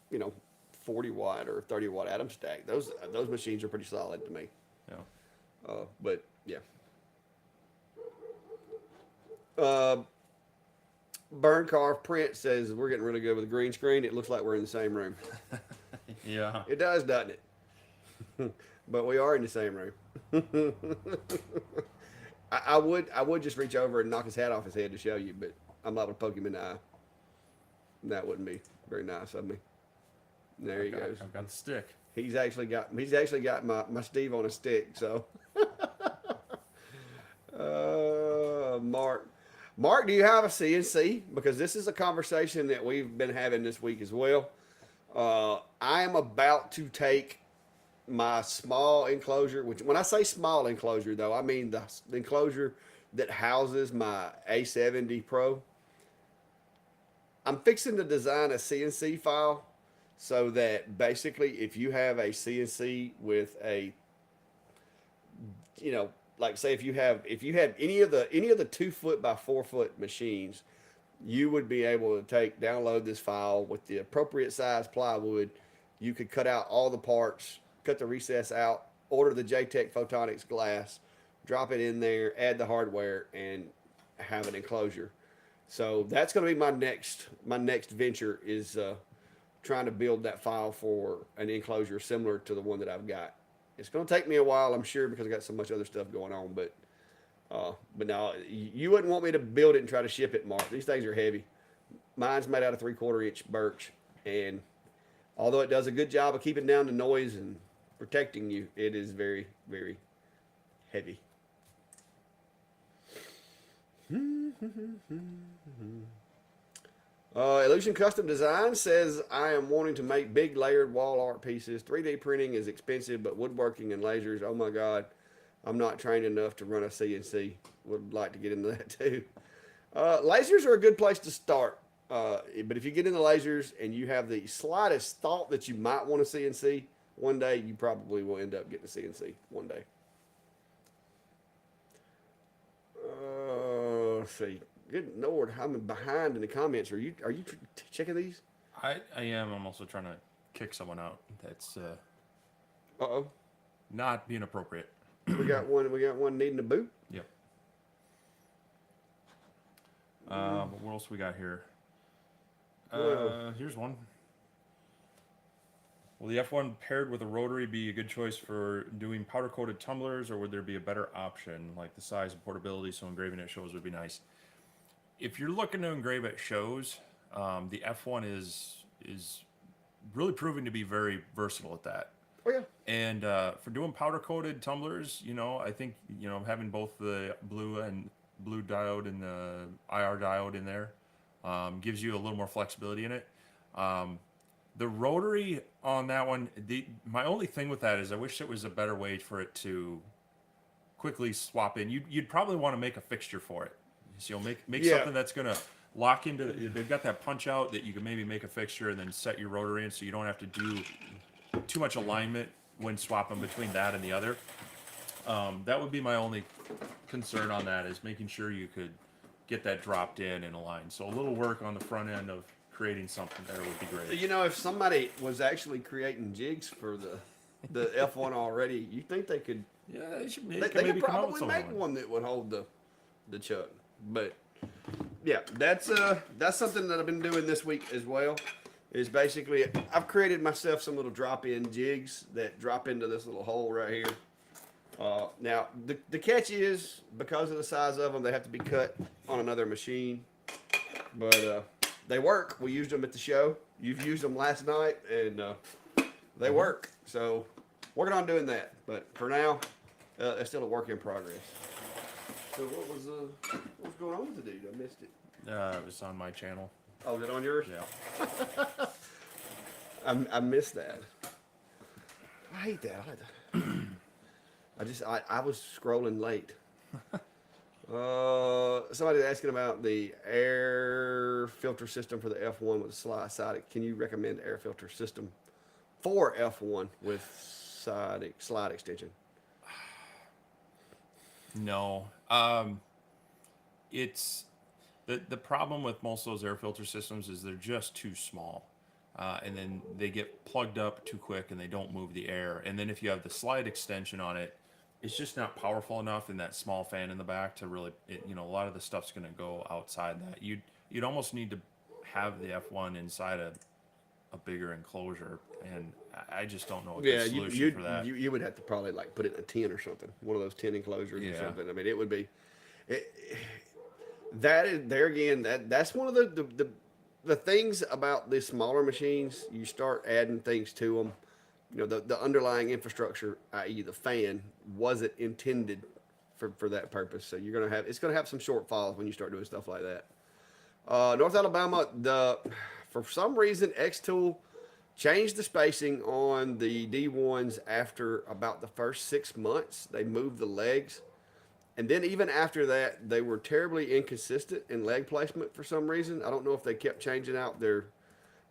Speaker 1: 40 watt or 30 watt atom stack, those machines are pretty solid to me.
Speaker 2: Yeah.
Speaker 1: But yeah. Burn Carve Print says we're getting really good with the green screen. It looks like we're in the same room.
Speaker 2: Yeah.
Speaker 1: It does, doesn't it? But we are in the same room. I would just reach over and knock his hat off his head to show you, but I'm not gonna poke him in the eye. That wouldn't be very nice of me. There he goes.
Speaker 2: I've got the stick.
Speaker 1: He's actually got my Steve on a stick. So, Mark, do you have a CNC? Because this is a conversation that we've been having this week as well. I am about to take my small enclosure, which when I say small enclosure though, I mean the enclosure that houses my A70 Pro. I'm fixing to design a CNC file so that basically if you have a CNC with a, like say if you had any of the 2 foot by 4 foot machines, you would be able to download this file with the appropriate size plywood. You could cut out all the parts, cut the recess out, order the JTech Photonics glass, drop it in there, add the hardware, and have an enclosure. So that's going to be my next venture is trying to build that file for an enclosure similar to the one that I've got. It's going to take me a while, I'm sure, because I got so much other stuff going on. But no, you wouldn't want me to build it and try to ship it, Mark. These things are heavy. Mine's made out of 3/4 inch birch, and although it does a good job of keeping down the noise and protecting you, it is very, very heavy. Illusion Custom Design says, I am wanting to make big layered wall art pieces. 3D printing is expensive, but woodworking and lasers, oh my God, I'm not trained enough to run a CNC. Would like to get into that too. Lasers are a good place to start. But if you get into lasers and you have the slightest thought that you might want a CNC one day, you probably will end up getting a CNC one day. Let's see. Good Lord, I'm behind in the comments. Are you checking these?
Speaker 2: I am. I'm also trying to kick someone out. That's
Speaker 1: Uh-oh.
Speaker 2: not being appropriate.
Speaker 1: We got one needing a boot.
Speaker 2: Yep. But what else we got here? Here's one. Will the F1 paired with a rotary be a good choice for doing powder coated tumblers, or would there be a better option like the size and portability so engraving at shows would be nice? If you're looking to engrave at shows, the F1 is really proving to be very versatile at that.
Speaker 1: Oh yeah.
Speaker 2: And for doing powder coated tumblers, I think having both the blue diode and the IR diode in there gives you a little more flexibility in it. The rotary on that one, my only thing with that is I wish it was a better way for it to quickly swap in. You'd probably want to make a fixture for it. So you'll make
Speaker 1: Yeah.
Speaker 2: something that's gonna lock into. They've got that punch out that you can maybe make a fixture and then set your rotary in, so you don't have to do too much alignment when swapping between that and the other. That would be my only concern on that, is making sure you could get that dropped in and aligned. So a little work on the front end of creating something there would be great.
Speaker 1: You know, if somebody was actually creating jigs for the F1 already, you think they could?
Speaker 2: Yeah, they should
Speaker 1: They
Speaker 2: maybe
Speaker 1: could
Speaker 2: come out with
Speaker 1: probably make
Speaker 2: something.
Speaker 1: one that would hold the chuck. But yeah, that's something that I've been doing this week as well. Is basically I've created myself some little drop-in jigs that drop into this little hole right here. Now the catch is, because of the size of them, they have to be cut on another machine. But they work. We used them at the show. You've used them last night, and they work. So working on doing that. But for now, it's still a work in progress. So what's going on with the dude? I missed it.
Speaker 2: It was on my channel.
Speaker 1: Oh, is it on yours?
Speaker 2: Yeah.
Speaker 1: I missed that. I hate that. I was scrolling late. Somebody's asking about the air filter system for the F1 with slide. Can you recommend air filter system for F1 with slide extension?
Speaker 2: No. It's the problem with most of those air filter systems is they're just too small. And then they get plugged up too quick and they don't move the air. And then if you have the slide extension on it, it's just not powerful enough in that small fan in the back to really, a lot of the stuff's going to go outside that. You'd almost need to have the F1 inside a bigger enclosure, and I just don't know a good solution for that.
Speaker 1: You would have to probably like put it in a tin or something, one of those tin enclosures or something. I mean, it would be. That is there again. That's one of the things about the smaller machines. You start adding things to them. The underlying infrastructure, i.e. the fan, wasn't intended for that purpose. So it's gonna have some shortfalls when you start doing stuff like that. North Alabama, for some reason xTool changed the spacing on the D1s after about the first 6 months. They moved the legs, and then even after that, they were terribly inconsistent in leg placement for some reason. I don't know if they kept changing out their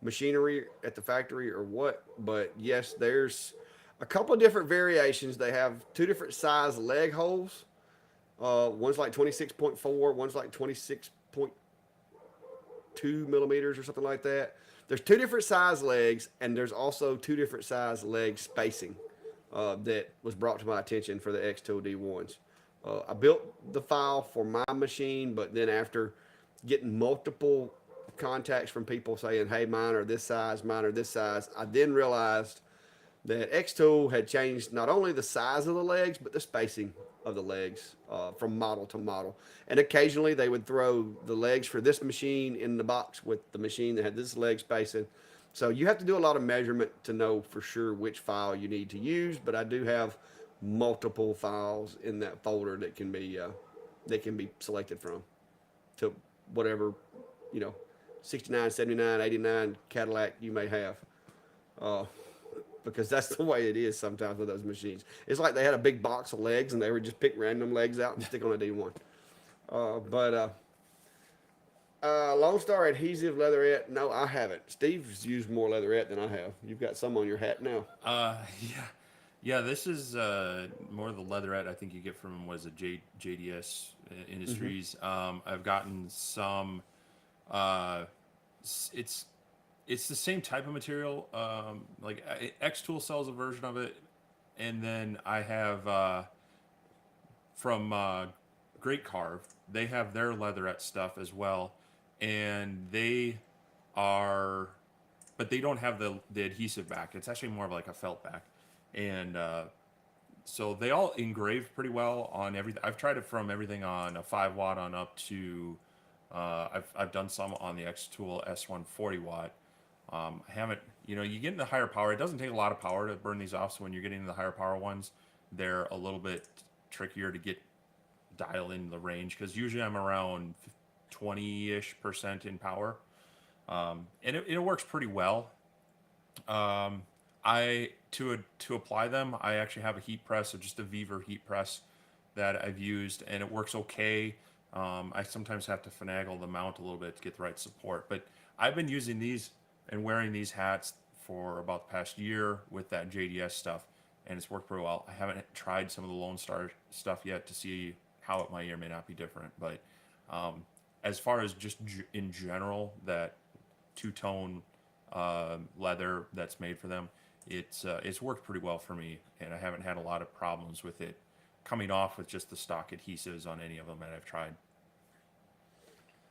Speaker 1: machinery at the factory or what, but yes, there's a couple of different variations. They have two different size leg holes. One's like 26.4, one's like 26.2 millimeters or something like that. There's two different size legs, and there's also two different size leg spacing that was brought to my attention for the xTool D1s. I built the file for my machine, but then after getting multiple contacts from people saying, hey, mine are this size, I then realized that xTool had changed not only the size of the legs, but the spacing of the legs from model to model. And occasionally they would throw the legs for this machine in the box with the machine that had this leg spacing. So you have to do a lot of measurement to know for sure which file you need to use, but I do have multiple files in that folder that can be selected from to whatever, 69, 79, 89 Cadillac you may have. Because that's the way it is sometimes with those machines. It's like they had a big box of legs and they would just pick random legs out and stick on a D1. Lone Star adhesive leatherette. No, I haven't. Steve's used more leatherette than I have. You've got some on your hat now.
Speaker 2: Yeah. This is more of the leatherette I think you get from JDS Industries. Mm-hmm. I've gotten some. It's the same type of material. Like xTool sells a version of it, and then I have from VectriC. They have their leatherette stuff as well, and they are, but they don't have the adhesive back. It's actually more of like a felt back, and so they all engrave pretty well on everything. I've tried it from everything on a 5 watt on up to. I've done some on the xTool S1 40 watt. I haven't, you get into higher power. It doesn't take a lot of power to burn these off. So when you're getting into the higher power ones, they're a little bit trickier to dial in the range. Cause usually I'm around 20-ish% in power. And it works pretty well. I to apply them, I actually have a heat press, or just a Viver heat press that I've used, and it works okay. I sometimes have to finagle the mount a little bit to get the right support, but I've been using these and wearing these hats for about the past year with that JDS stuff, and it's worked pretty well. I haven't tried some of the Lone Star stuff yet to see how it might or may not be different, but as far as just in general, that two-tone leather that's made for them, it's worked pretty well for me, and I haven't had a lot of problems with it coming off with just the stock adhesives on any of them that I've tried.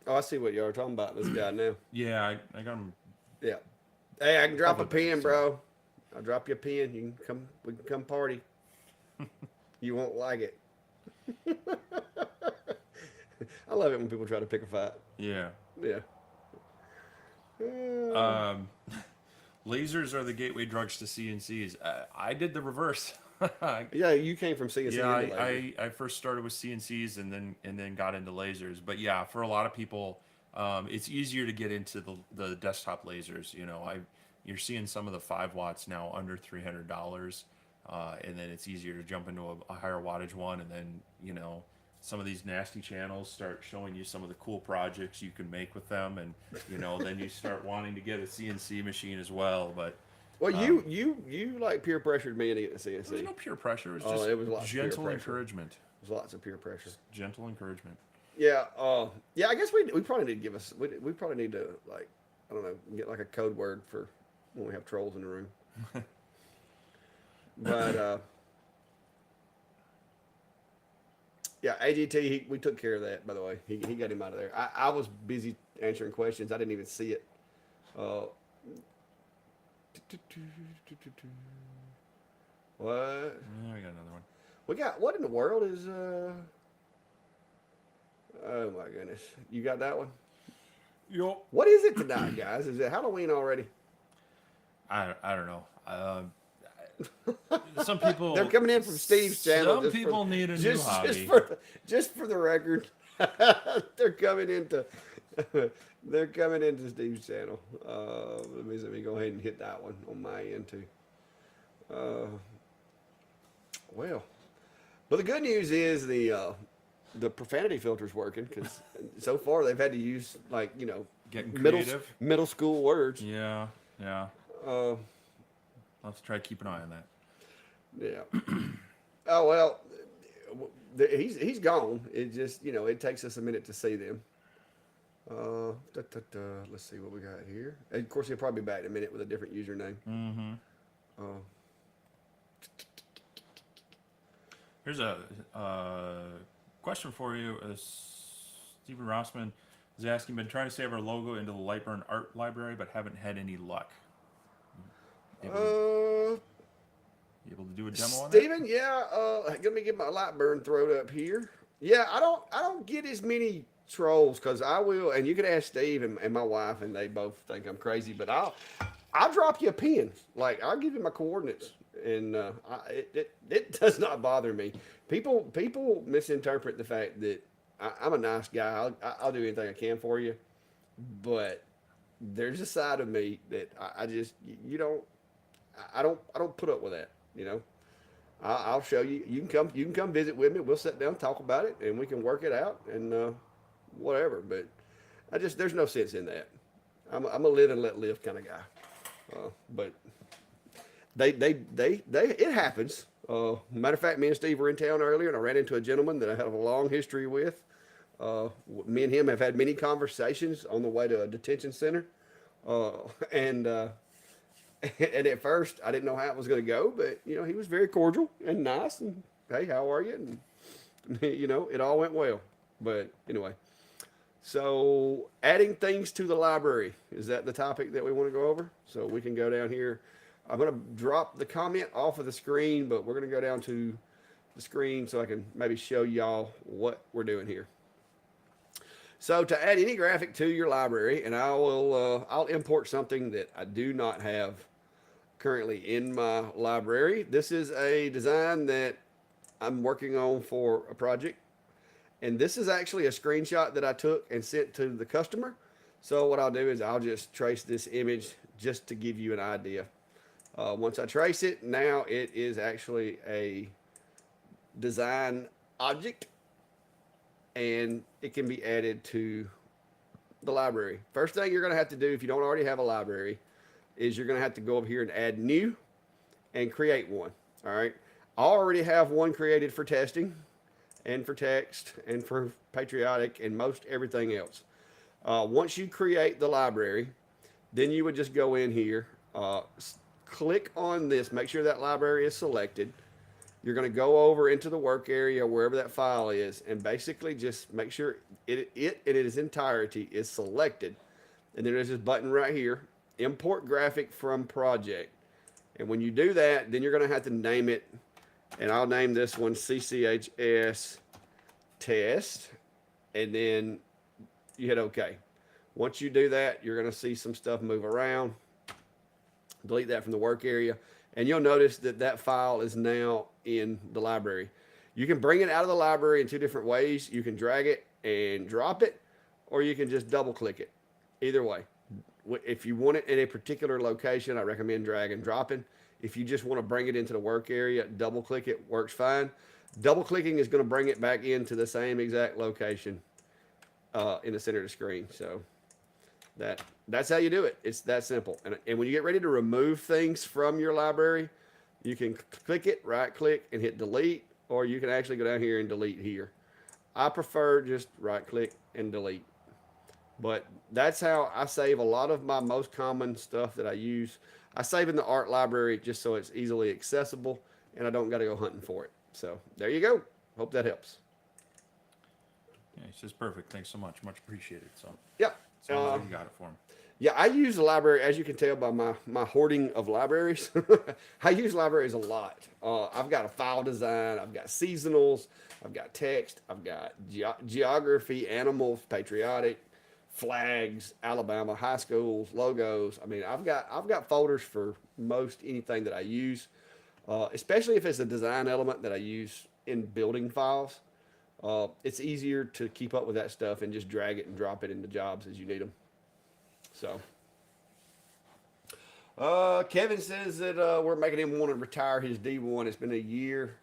Speaker 1: Oh, I see what y'all are talking about. This guy now.
Speaker 2: Yeah, I got them.
Speaker 1: Yeah. Hey, I can drop a
Speaker 2: Public,
Speaker 1: pin,
Speaker 2: so-
Speaker 1: bro. I'll drop you a pin. You can come. We can come party. You won't like it. I love it when people try to pick a fight.
Speaker 2: Yeah.
Speaker 1: Yeah.
Speaker 2: Lasers are the gateway drugs to CNCs. I did the reverse.
Speaker 1: Yeah, you came from CNC.
Speaker 2: Yeah,
Speaker 1: into laser.
Speaker 2: I first started with CNCs and then got into lasers. But yeah, for a lot of people, it's easier to get into the desktop lasers. You know, you're seeing some of the 5 watts now under $300, and then it's easier to jump into a higher wattage one, and then some of these nasty channels start showing you some of the cool projects you can make with them, and then you start wanting to get a CNC machine as well. But
Speaker 1: Well, you like peer pressured me into getting a CNC.
Speaker 2: there was no peer pressure. It was
Speaker 1: Oh,
Speaker 2: just
Speaker 1: it was lots of peer
Speaker 2: gentle
Speaker 1: pressure.
Speaker 2: encouragement.
Speaker 1: There's lots of peer pressure.
Speaker 2: Gentle encouragement.
Speaker 1: Yeah, yeah. I guess we probably need to give us. We probably need to, like, I don't know, get like a code word for when we have trolls in the room. But yeah, AGT. We took care of that. By the way, he got him out of there. I was busy answering questions. I didn't even see it. What?
Speaker 2: Yeah, I got another one.
Speaker 1: We got, what in the world is oh my goodness. You got that one?
Speaker 2: Yup.
Speaker 1: What is it tonight, guys? Is it Halloween already?
Speaker 2: I don't know. Some people.
Speaker 1: They're coming in from Steve's channel.
Speaker 2: Some people need a new hobby.
Speaker 1: Just for the record. they're coming into Steve's channel. Let me go ahead and hit that one on my end too. Well, but the good news is the profanity filter's working, because so far they've had to use, like,
Speaker 2: Getting
Speaker 1: middle
Speaker 2: creative.
Speaker 1: middle school words.
Speaker 2: Yeah.
Speaker 1: Uh,
Speaker 2: I'll have to try to keep an eye on that.
Speaker 1: yeah. Oh well, he's gone. It just, it takes us a minute to see them. Let's see what we got here. And of course, he'll probably be back in a minute with a different username.
Speaker 2: Mm-hmm. Here's a question for you. Stephen Rossman is asking, been trying to save our logo into the Lightburn art library, but haven't had any luck. Able to do a demo on that?
Speaker 1: Steven, yeah. Let me get my Lightburn thrown up here. Yeah, I don't get as many trolls, because I will, and you can ask Steve and my wife, and they both think I'm crazy, but I'll drop you a pin. Like, I'll give you my coordinates, and it does not bother me. People misinterpret the fact that I'm a nice guy. I'll do anything I can for you, but there's a side of me that I just, I don't put up with that. I'll show you. You can come visit with me. We'll sit down, talk about it, and we can work it out and whatever. But there's no sense in that. I'm a live and let live kind of guy. But it happens. Matter of fact, me and Steve were in town earlier, and I ran into a gentleman that I have a long history with. Me and him have had many conversations on the way to a detention center, and at first I didn't know how it was going to go, but he was very cordial and nice, and hey, how are you? And it all went well. But anyway, so adding things to the library, is that the topic that we want to go over? So we can go down here. I'm going to drop the comment off of the screen, but we're going to go down to the screen so I can maybe show y'all what we're doing here. So to add any graphic to your library, and I'll import something that I do not have currently in my library. This is a design that I'm working on for a project, And this is actually a screenshot that I took and sent to the customer. So what I'll do is I'll just trace this image just to give you an idea. Once I trace it, now it is actually a design object, and it can be added to the library. First thing you're going to have to do, if you don't already have a library, is you're going to have to go over here and add new and create one. All right. I already have one created for testing and for text and for patriotic and most everything else. Once you create the library, then you would just go in here, click on this, make sure that library is selected. You're going to go over into the work area, wherever that file is, and basically just make sure it in its entirety is selected. And then there's this button right here, import graphic from project. And when you do that, then you're going to have to name it. And I'll name this one CCHS test. And then you hit OK. Once you do that, you're going to see some stuff move around. Delete that from the work area. And you'll notice that that file is now in the library. You can bring it out of the library in two different ways. You can drag it and drop it, or you can just double click it. Either way. If you want it in a particular location, I recommend drag and dropping. If you just want to bring it into the work area, double click it, works fine. Double clicking is going to bring it back into the same exact location in the center of the screen. So that's how you do it. It's that simple. And when you get ready to remove things from your library, you can click it, right click, and hit delete, or you can actually go down here and delete here. I prefer just right click and delete. But that's how I save a lot of my most common stuff that I use. I save in the art library just so it's easily accessible and I don't got to go hunting for it. So there you go. Hope that helps.
Speaker 2: Yeah, it's just perfect. Thanks so much. Much appreciated. So
Speaker 1: Yeah.
Speaker 2: sounds like you got it for him.
Speaker 1: Yeah, I use the library, as you can tell by my hoarding of libraries. I use libraries a lot. I've got a file design. I've got seasonals. I've got text. I've got geography, animals, patriotic, flags, Alabama, high schools, logos. I mean, I've got folders for most anything that I use, especially if it's a design element that I use in building files. It's easier to keep up with that stuff and just drag it and drop it into jobs as you need them. So, Kevin says that we're making him want to retire his D1. It's been a year.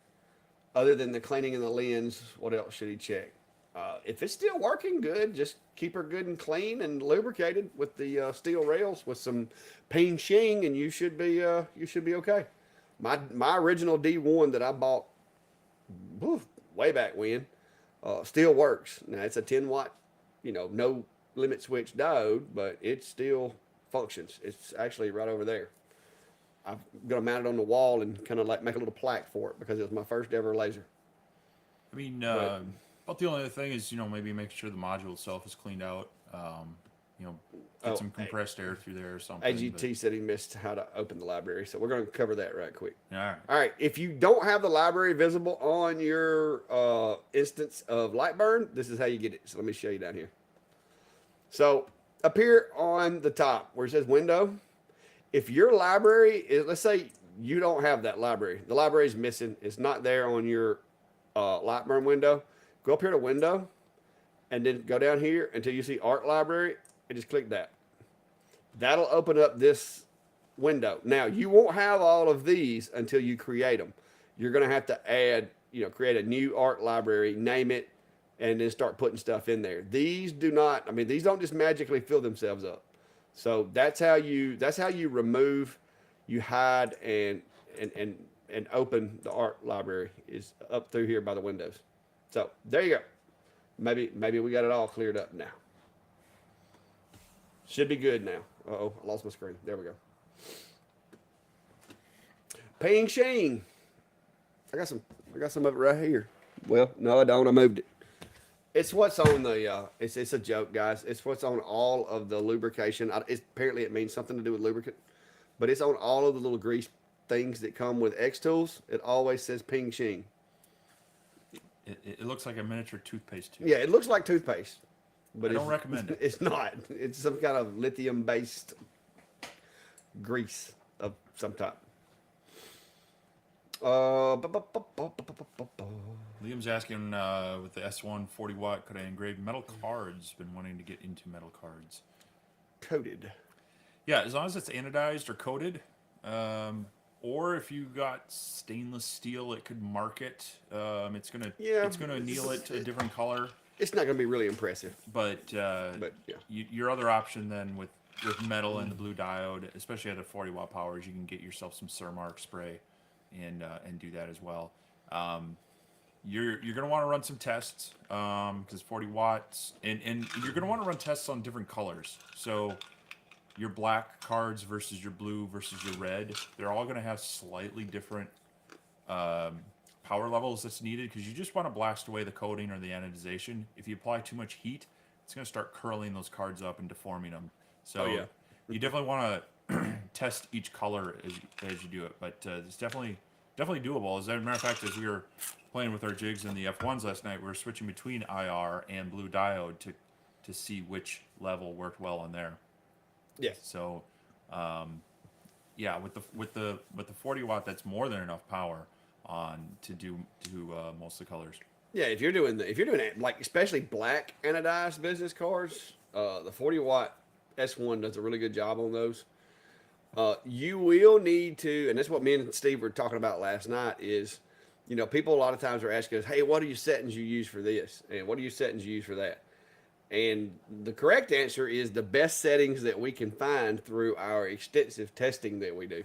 Speaker 1: Other than the cleaning and the lens, what else should he check? If it's still working good, just keep her good and clean and lubricated with the steel rails with some ping shing, and you should be okay. My original D1 that I bought way back when still works. Now it's a 10-watt, no limit switch diode, but it still functions. It's actually right over there. I'm gonna mount it on the wall and kind of like make a little plaque for it because it was my first ever laser.
Speaker 2: I mean, but the only other thing is, maybe make sure the module itself is cleaned out. Get some compressed air through there or something.
Speaker 1: AGT said he missed how to open the library, so we're going to cover that right quick.
Speaker 2: All right.
Speaker 1: All right. If you don't have the library visible on your instance of Lightburn, this is how you get it. So let me show you down here. So up here on the top where it says window, if your library is, let's say you don't have that library, the library is missing, it's not there on your Lightburn window, go up here to window and then go down here until you see art library and just click that. That'll open up this window. Now you won't have all of these until you create them. You're going to have to add, create a new art library, name it, and then start putting stuff in there. These don't just magically fill themselves up. So that's how you remove, you hide and open the art library is up through here by the windows. So there you go. Maybe we got it all cleared up now. Should be good now. Uh-oh, I lost my screen. There we go. Ping Shane. I got some of it right here. Well, no, I don't. I moved it. It's what's on the, it's a joke, guys. It's what's on all of the lubrication. Apparently it means something to do with lubricant, but it's on all of the little grease things that come with xTools. It always says Ping Shing.
Speaker 2: It looks like a miniature toothpaste tube.
Speaker 1: Yeah, it looks like toothpaste. But
Speaker 2: I don't recommend it.
Speaker 1: It's not. It's some kind of lithium-based grease of some type.
Speaker 2: Liam's asking with the S1 40 watt, could I engrave metal cards? Been wanting to get into metal cards.
Speaker 1: Coated.
Speaker 2: Yeah, as long as it's anodized or coated. Or if you got stainless steel, it could mark it.
Speaker 1: Yeah,
Speaker 2: It's gonna anneal it to a different color.
Speaker 1: it's not going to be really impressive.
Speaker 2: But
Speaker 1: But yeah,
Speaker 2: your other option then with metal and the blue diode, especially at the 40 watt powers, you can get yourself some Surmark spray and do that as well. You're gonna want to run some tests because 40 watts and you're gonna want to run tests on different colors. So your black cards versus your blue versus your red, they're all gonna have slightly different power levels that's needed because you just want to blast away the coating or the anodization. If you apply too much heat, it's going to start curling those cards up and deforming them. So you definitely want to test each color as you do it. But it's definitely doable. As a matter of fact, as we were playing with our jigs in the F1s last night, we were switching between IR and blue diode to see which level worked well on there.
Speaker 1: yes.
Speaker 2: So yeah, with the 40 watt, that's more than enough power on to do most of the colors.
Speaker 1: Yeah, if you're doing it like especially black anodized business cards, the 40 watt S1 does a really good job on those. You will need to, and that's what me and Steve were talking about last night. Is people a lot of times are asking us, hey, what are your settings you use for this, and what are your settings you use for that? And the correct answer is the best settings that we can find through our extensive testing that we do.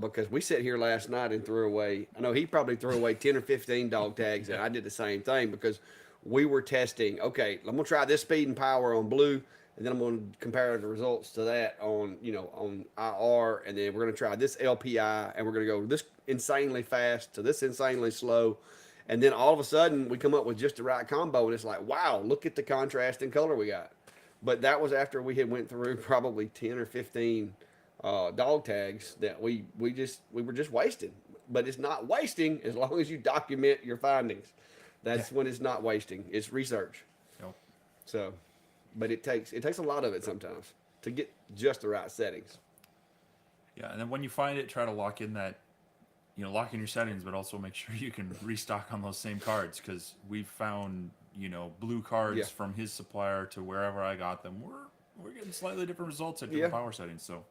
Speaker 1: Because we sat here last night and threw away, I know he probably threw away 10 or 15 dog tags, and I did the same thing because we were testing, okay, I'm going to try this speed and power on blue, and then I'm going to compare the results to that on IR, and then we're going to try this LPI, and we're going to go this insanely fast to this insanely slow. And then all of a sudden, we come up with just the right combo, and it's like, wow, look at the contrast in color we got. But that was after we had went through probably 10 or 15 dog tags that we were just wasting. But it's not wasting as long as you document your findings. That's when it's not wasting. It's research.
Speaker 2: Yep.
Speaker 1: So, but it takes a lot of it sometimes to get just the right settings.
Speaker 2: Yeah, and then when you find it, try to lock in lock in your settings, but also make sure you can restock on those same cards because we've found blue cards from his supplier to wherever I got them. We're getting slightly different results at different power settings. So.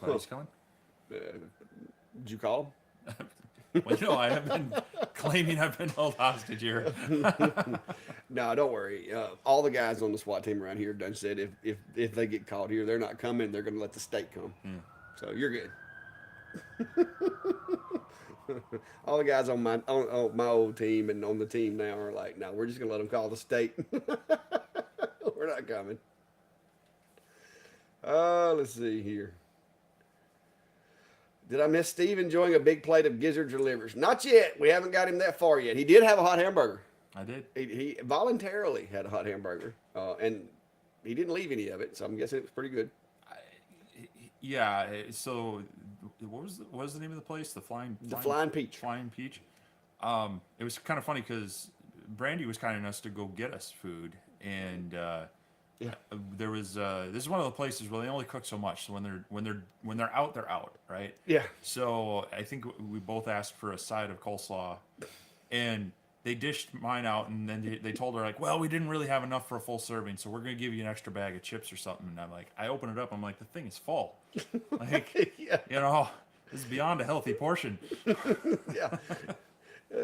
Speaker 2: Buddy's coming?
Speaker 1: Did you call
Speaker 2: him? Well, I have been claiming I've been held hostage here.
Speaker 1: No, don't worry. All the guys on the SWAT team around here done said if they get caught here, they're not coming. They're going to let the state come. So you're good. All the guys on my old team and on the team now are like, no, we're just going to let them call the state. We're not coming. Let's see here. Did I miss Steve enjoying a big plate of gizzards or livers? Not yet. We haven't got him that far yet. He did have a hot hamburger.
Speaker 2: I did.
Speaker 1: He voluntarily had a hot hamburger, and he didn't leave any of it, so I'm guessing it was pretty good.
Speaker 2: Yeah. So, what was the name of the place? The Flying
Speaker 1: Peach.
Speaker 2: Flying Peach. It was kind of funny because Brandy was kind enough to go get us food, and there was this is one of the places where they only cook so much. So when they're out, they're out, right?
Speaker 1: Yeah.
Speaker 2: So I think we both asked for a side of coleslaw, and they dished mine out, and then they told her like, well, we didn't really have enough for a full serving, so we're gonna give you an extra bag of chips or something. And I'm like, I open it up, I'm like, the thing is full, like this is beyond a healthy portion.
Speaker 1: Yeah.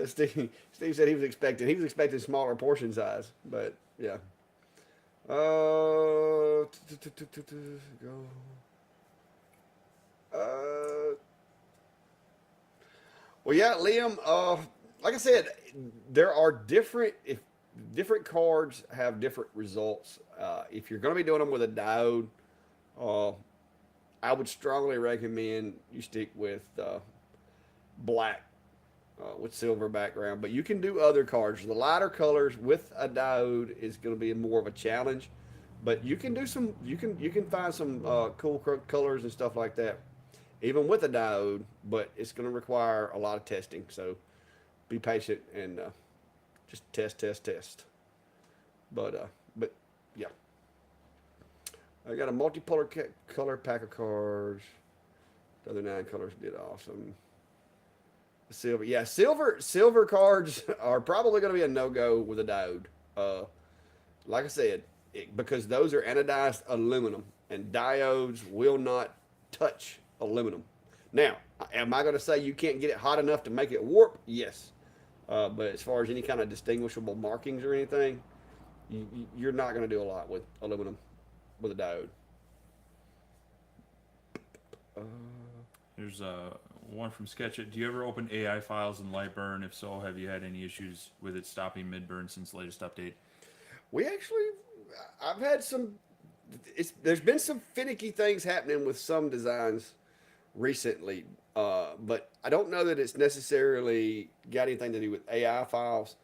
Speaker 1: Steve said he was expecting smaller portion size, but yeah. Go. Well, yeah, Liam. Like I said, there are different cards have different results. If you're going to be doing them with a diode, I would strongly recommend you stick with black with silver background. But you can do other cards. The lighter colors with a diode is going to be more of a challenge. But you can do some. You can find some cool colors and stuff like that, even with a diode. But it's going to require a lot of testing. So be patient and just test. But yeah, I got a multicolor color pack of cards. The other 9 colors did awesome. Silver, yeah, silver cards are probably going to be a no go with a diode. Like I said, because those are anodized aluminum, and diodes will not touch aluminum. Now, am I going to say you can't get it hot enough to make it warp? Yes. But as far as any kind of distinguishable markings or anything, you're not going to do a lot with aluminum with a diode. Uh,
Speaker 2: There's one from Sketchit. Do you ever open AI files in Lightburn? If so, have you had any issues with it stopping mid-burn since the latest update?
Speaker 1: we actually, I've had some. There's been some finicky things happening with some designs recently, but I don't know that it's necessarily got anything to do with AI files.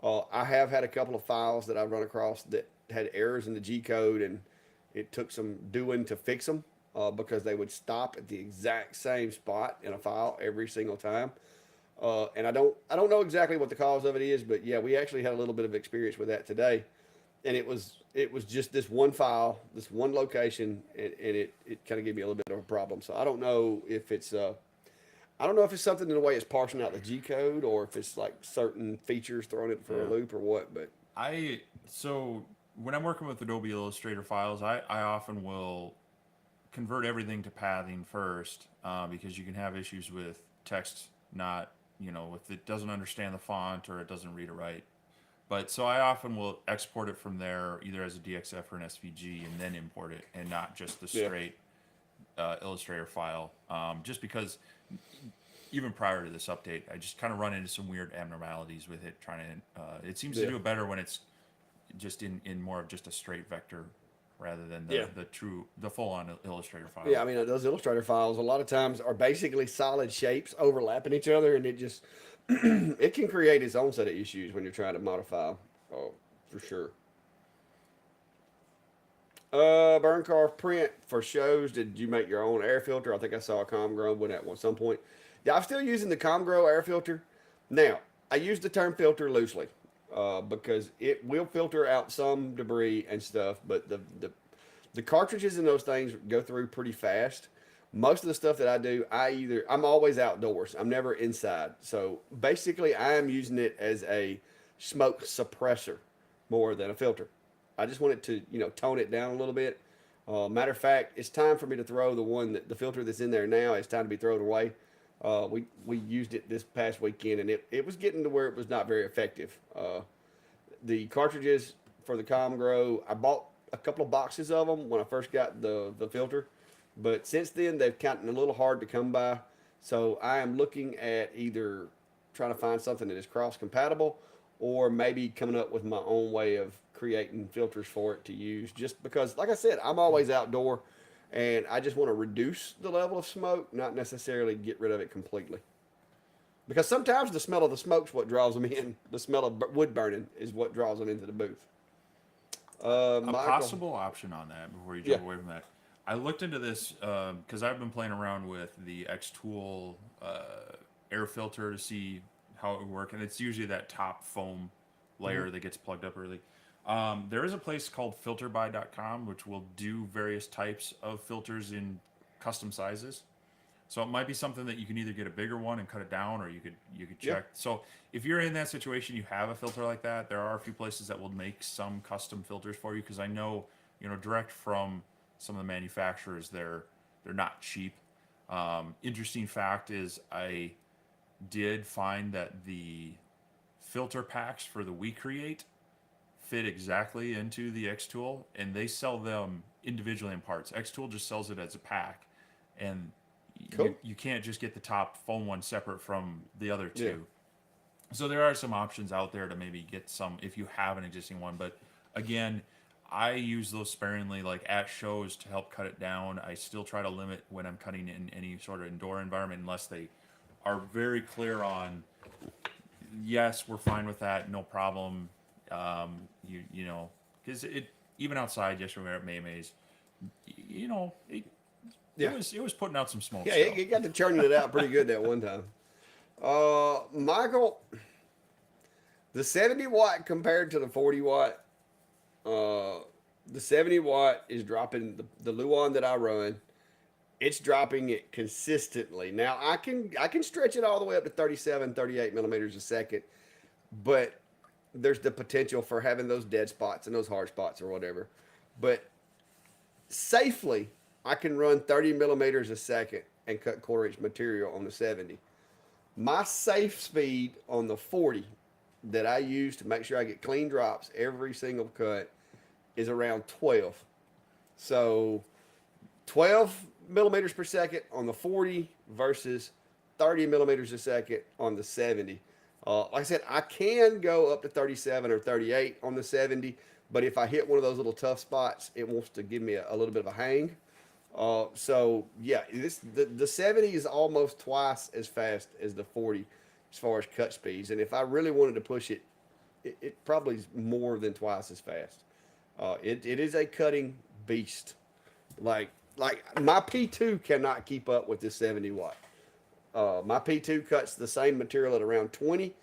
Speaker 1: I have had a couple of files that I've run across that had errors in the G code, and it took some doing to fix them because they would stop at the exact same spot in a file every single time. And I don't know exactly what the cause of it is, but yeah, we actually had a little bit of experience with that today, and it was just this one file, this one location, and it kind of gave me a little bit of a problem. So I don't know if it's something in the way it's parsing out the G code, or if it's like certain features throwing it for a loop or what. But
Speaker 2: So when I'm working with Adobe Illustrator files, I often will convert everything to pathing first because you can have issues with text not, if it doesn't understand the font or it doesn't read it right. But so I often will export it from there either as a DXF or an SVG and then import it, and not just the straight Illustrator file. Just because even prior to this update, I just kind of run into some weird abnormalities with it. It seems to do it better when it's just in more of just a straight vector rather than the full-on Illustrator file.
Speaker 1: yeah, I mean those Illustrator files a lot of times are basically solid shapes overlapping each other, and it just it can create its own set of issues when you're trying to modify. Oh, for sure. Burn carve print for shows. Did you make your own air filter? I think I saw a Comgrow one at some point. Yeah, I'm still using the Comgrow air filter. Now, I use the term filter loosely because it will filter out some debris and stuff, but the cartridges in those things go through pretty fast. Most of the stuff that I do, I'm always outdoors. I'm never inside. So basically, I am using it as a smoke suppressor more than a filter. I just want it to, tone it down a little bit. Matter of fact, it's time for me to throw the filter that's in there now. It's time to be thrown away. We used it this past weekend, and it was getting to where it was not very effective. The cartridges for the Comgrow, I bought a couple of boxes of them when I first got the filter, but since then they've gotten a little hard to come by. So I am looking at either trying to find something that is cross compatible, or maybe coming up with my own way of creating filters for it to use. Just because, like I said, I'm always outdoor, and I just want to reduce the level of smoke, not necessarily get rid of it completely. Because sometimes the smell of the smoke's what draws them in. The smell of wood burning is what draws them into the booth.
Speaker 2: A
Speaker 1: Michael,
Speaker 2: possible option on that before you jump away from that. I looked into this because I've been playing around with the xTool air filter to see how it would work, and it's usually that top foam layer that gets plugged up early. There is a place called filterby.com which will do various types of filters in custom sizes. So it might be something that you can either get a bigger one and cut it down, or you could check. So if you're in that situation, you have a filter like that, there are a few places that will make some custom filters for you, because I know, direct from some of the manufacturers, they're not cheap. Interesting fact is I did find that the filter packs for the WeCreate fit exactly into the xTool, and they sell them individually in parts. xTool just sells it as a pack, and
Speaker 1: Cool.
Speaker 2: you can't just get the top foam one separate from the other two. Yeah. So there are some options out there to maybe get some if you have an existing one. But again, I use those sparingly, like at shows, to help cut it down. I still try to limit when I'm cutting in any sort of indoor environment, unless they are very clear on, yes, we're fine with that, no problem. Because even outside yesterday at Maymay's, it was putting out some smoke.
Speaker 1: Yeah, it got to churning it out pretty good that one time. Michael, the 70 watt compared to the 40 watt, the 70 watt is dropping the Luan that I run it's dropping it consistently. Now I can stretch it all the way up to 37, 38 millimeters a second, but there's the potential for having those dead spots and those hard spots or whatever. But safely, I can run 30 millimeters a second and cut quarter inch material on the 70. My safe speed on the 40 that I use to make sure I get clean drops every single cut is around 12. So 12 millimeters per second on the 40 versus 30 millimeters a second on the 70. Like I said, I can go up to 37 or 38 on the 70, but if I hit one of those little tough spots, it wants to give me a little bit of a hang. So yeah, the 70 is almost twice as fast as the 40 as far as cut speeds, and if I really wanted to push it, it probably is more than twice as fast. It is a cutting beast. Like my P2 cannot keep up with this 70 watt. My P2 cuts the same material at around 20,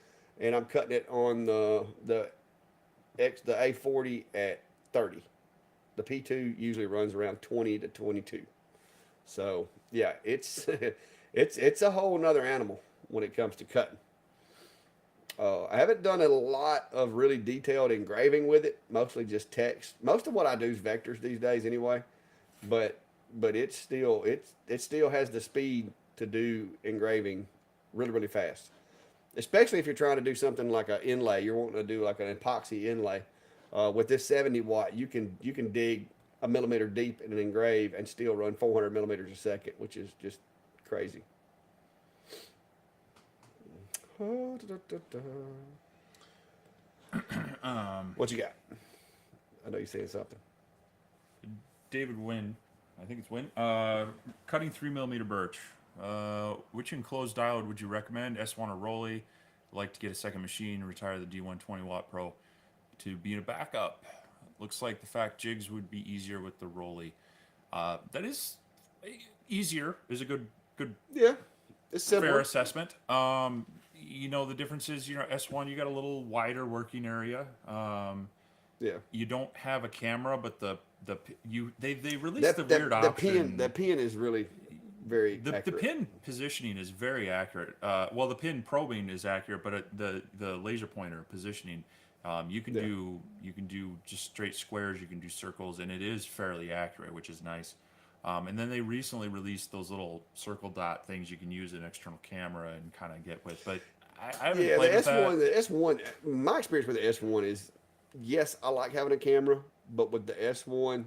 Speaker 1: and I'm cutting it on the A40 at 30. The P2 usually runs around 20 to 22. So yeah, it's it's a whole nother animal when it comes to cutting. I haven't done a lot of really detailed engraving with it. Mostly just text. Most of what I do is vectors these days anyway. But it still has the speed to do engraving really really fast. Especially if you're trying to do something like an inlay. You're wanting to do like an epoxy inlay. With this 70 watt, you can dig a millimeter deep in an engrave and still run 400 millimeters a second, which is just crazy. What you got? I know you're saying something.
Speaker 2: David Wynn, I think it's Wynn. Cutting 3 millimeter birch. Which enclosed diode would you recommend? S1 or Rolly? Like to get a second machine, retire the D120 watt Pro to be a backup. Looks like the fact jigs would be easier with the Rolly. That is easier. Is a good
Speaker 1: Yeah, it's similar.
Speaker 2: fair assessment. The difference is, S1 you got a little wider working area.
Speaker 1: Yeah.
Speaker 2: You don't have a camera, but they released the weird
Speaker 1: the
Speaker 2: option.
Speaker 1: The pin is really very
Speaker 2: The
Speaker 1: accurate.
Speaker 2: pin positioning is very accurate. Well, the pin probing is accurate, but the laser pointer positioning, you can do just straight squares, you can do circles, and it is fairly accurate, which is nice. And then they recently released those little circle dot things you can use an external camera and kind of get with. But I haven't played with that.
Speaker 1: The S1. My experience with the S1 is, yes, I like having a camera, but with the S1,